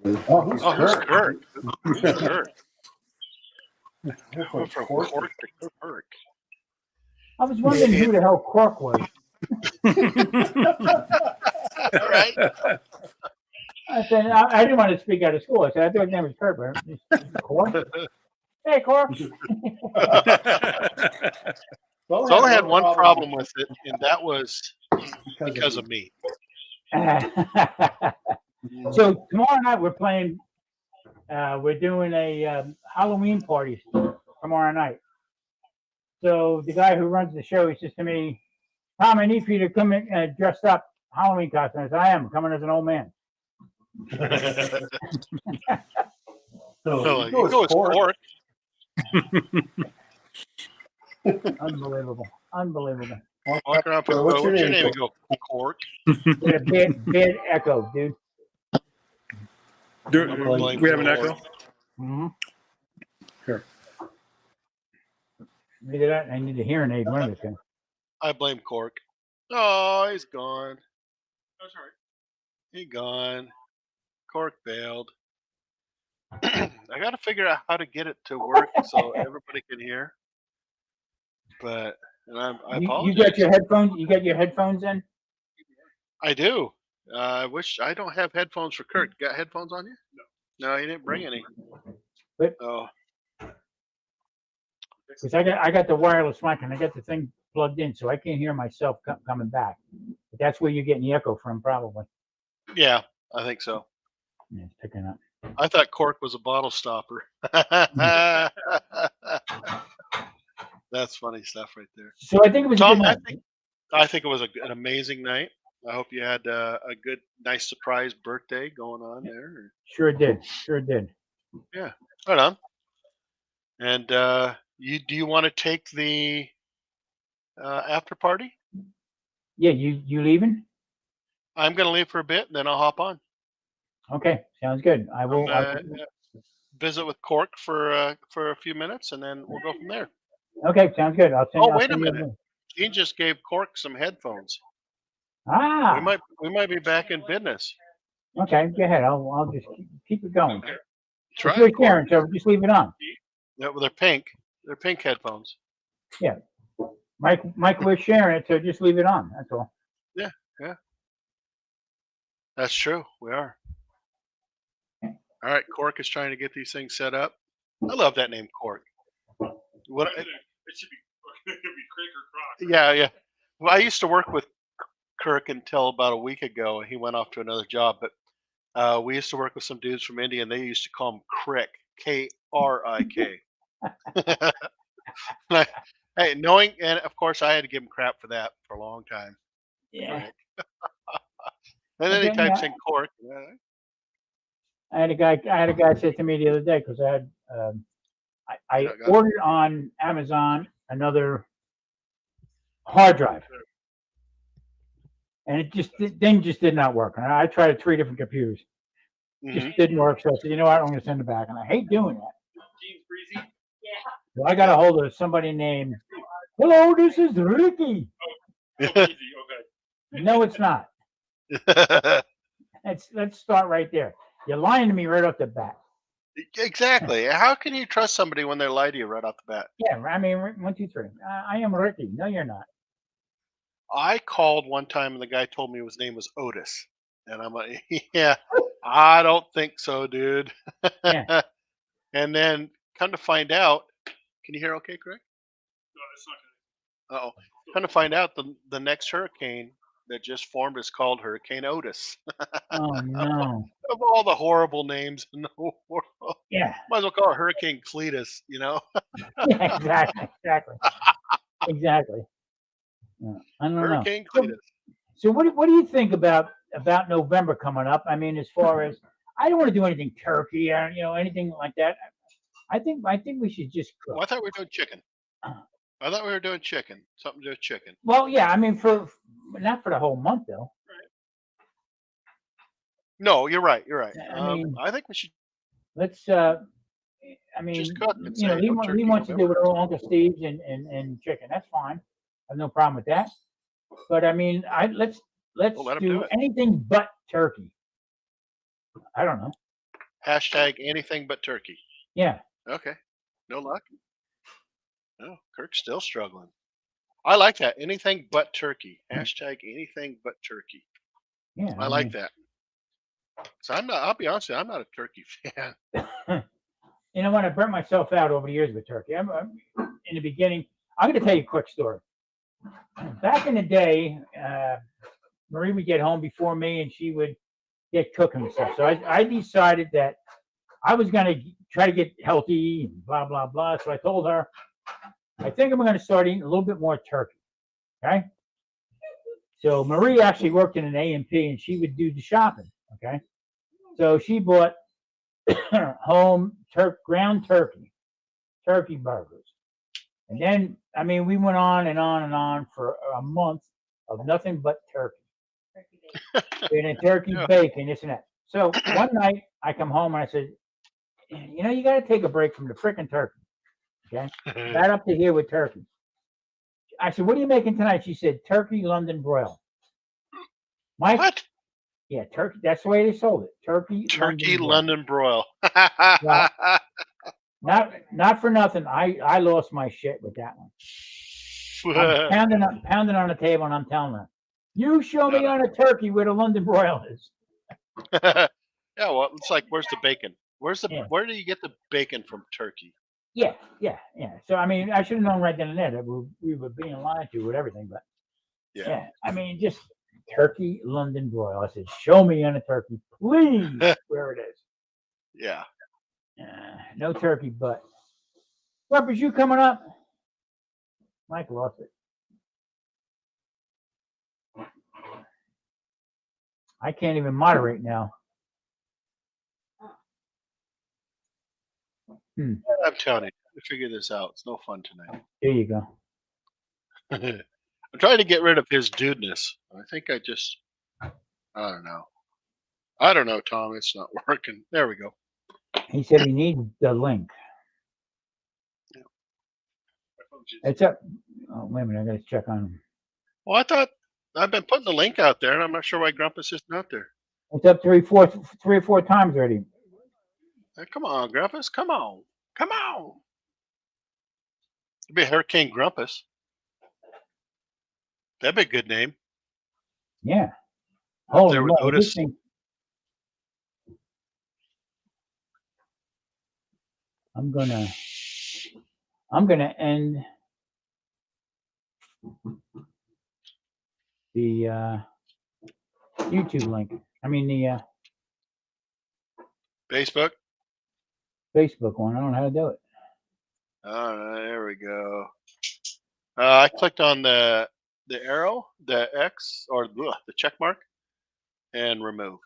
Oh, who's Kirk? Who's Kirk? Who's Went from Cork? Cork to Kirk. I was wondering who the hell Cork was. All right. I said, I didn't want to speak out of school. I said, I thought his name was Kirk. But Cork? Hey, Cork. So I only had one problem with it, and that was because of me. So tomorrow night we're playing. We're doing a Halloween party tomorrow night. So the guy who runs the show, he says to me, "Tom, I need for you to come in dressed up Halloween costume." I said, "I am coming as an old man." So you go as Cork. Unbelievable. Walk around for what's your name? You go Cork. Get a bad echo, dude. We have an echo. Mm-hmm. Here. Look at that. I need a hearing aid. One of the things. I blame Cork. Oh, he's gone. That's all right. He gone. Cork bailed. I got to figure out how to get it to work so everybody can hear. But I apologize. You got your headphones. You got your headphones in. I do. I wish I don't have headphones for Kirk. Got headphones on you? No, he didn't bring any. But oh, because I got the wireless mic and I got the thing plugged in, so I can't hear myself coming back. But that's where you're getting the echo from, probably. yeah, I think so. Yeah, it's picking up. I thought Cork was a bottle stopper. That's funny stuff right there. So I think it was Tom. a good night. I think it was an amazing night. I hope you had a good, nice surprise birthday going on there. Sure did. Yeah, right on. And do you want to take the after party? Yeah, you leaving? I'm going to leave for a bit, and then I'll hop on. Okay, sounds good. I will visit with Cork for a few minutes, and then we'll go from there. Okay, sounds good. Wait a minute. He just gave Cork some headphones. Ah, we might be back in business. Okay, go ahead. I'll just keep it going. Try it, Karen, so just leave it on. Yeah, well, they're pink. They're pink headphones. Yeah, Mike, we're sharing it, so just leave it on. That's all. Yeah. That's true. We are. All right, Cork is trying to get these things set up. I love that name, Cork. What? It should be Kirk or Croc. Yeah. Well, I used to work with Kirk until about a week ago, and he went off to another job. But we used to work with some dudes from India, and they used to call him Crick, K-R-I-K. Hey, knowing, and of course, I had to give him crap for that for a long time. Yeah. And then he types in Cork. I had a guy say to me the other day, because I ordered on Amazon another hard drive, and thing just did not work. And I tried 3 different computers, just didn't work. So I said, you know what, I'm going to send it back. And I hate doing that. So I got a hold of somebody named, "Hello, this is Ricky." No, it's not. Let's start right there. You're lying to me right off the bat. Exactly. How can you trust somebody when they lie to you right off the bat? Yeah, I mean, 1, 2, 3. I am Ricky. No, you're not. I called one time and the guy told me his name was Otis. And I'm like, yeah, I don't think so, dude. Yeah. And then come to find out, can you hear okay, Craig? No, it's not good. Uh-oh. Come to find out, the next hurricane that just formed is called Hurricane Otis. Oh no. Of all the horrible names in the world, Yeah. might as well call it Hurricane Cletus. You know. Yeah. Exactly. Yeah. I don't know. Hurricane Cletus. So what do you think about November coming up? I mean, as far as I don't want to do anything turkey or anything like that. I think we should just cook. Well, I thought we were doing chicken. I thought we were doing chicken. Something to do with chicken. Well, yeah. I mean, not for the whole month though. No, you're right. You're right. I mean, I think we should let's. I mean, just cook and he say no wants turkey to do November. with Uncle Steve's and chicken. That's fine. I have no problem with that. But I mean, let's Well, let 'em do do it. anything but turkey. I don't know. Hashtag anything but turkey. Yeah. Okay. No luck. No, Kirk's still struggling. I like that. Anything but turkey. Hashtag anything but turkey. Yeah. I like that. So I'll be honest with you, I'm not a turkey fan. You know what? I burnt myself out over the years with turkey. I'm in the beginning. I'm going to tell you a quick story. Back in the day, Marie would get home before me, and she would get cooking and stuff. So I decided that I was going to try to get healthy and blah blah blah. So I told her, I think I'm going to start eating a little bit more turkey. Okay. So Marie actually worked in an A&P, and she would do the shopping. Okay. So she bought home ground turkey burgers. And then, I mean, we went on and on and on for a month of nothing but turkey. And turkey bacon, this and that. So one night I come home and I said, you got to take a break from the freaking turkey. Okay. Got up to here with turkey. I said, what are you making tonight? She said, turkey London broil. Mike? What? Yeah, turkey. That's the way they sold it. Turkey London broil. Well, not for nothing. I lost my shit with that one. I'm pounding on the table, and I'm telling her, you show me on a turkey where the London broil is. Yeah, well, it's like, where's the bacon? Where do you get the bacon from turkey? Yeah. So I mean, I should have known right then and there that we were being lied to with everything, but yeah. I mean, just turkey London broil. I said, show me on a turkey, please, where it is. Yeah. No turkey, but Ruppers, you coming up? Mike lost it. I can't even moderate now. I'm telling you, to figure this out. It's no fun tonight. There you go. I'm trying to get rid of his dudeness. I think I don't know. I don't know, Tom. It's not working. There we go. He said he needs the link. It's up. Oh, wait a minute. I got to check on. Well, I thought I've been putting the link out there, and I'm not sure why Grumpus isn't out there. It's up three or four times already. Hey, come on, Grumpus. Come on. Come on. It'd be Hurricane Grumpus. That'd be a good name. Yeah. Holy there with Lord, Otis. I'm gonna end the YouTube link. I mean the Facebook Facebook one. I don't know how to do it. All right, there we go. I clicked on the arrow, the X, or the check mark, and remove.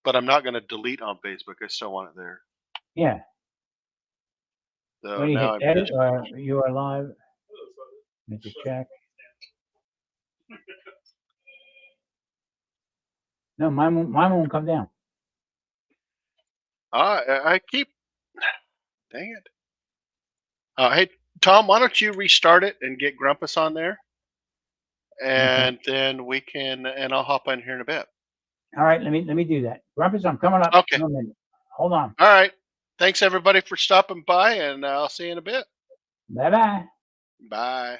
But I'm not going to delete on Facebook. I still want it there. Yeah. So When you now hit I'm edit just, or you are live, make a check. No, mine won't come down. I keep. Dang it. Hey, Tom, why don't you restart it and get Grumpus on there? And then we can, and I'll hop on here in a bit. All right, let me do that. Grumpus, I'm coming up. Okay. In a minute. Hold on. All right. Thanks, everybody, for stopping by, and I'll see you in a bit. Bye-bye. Bye.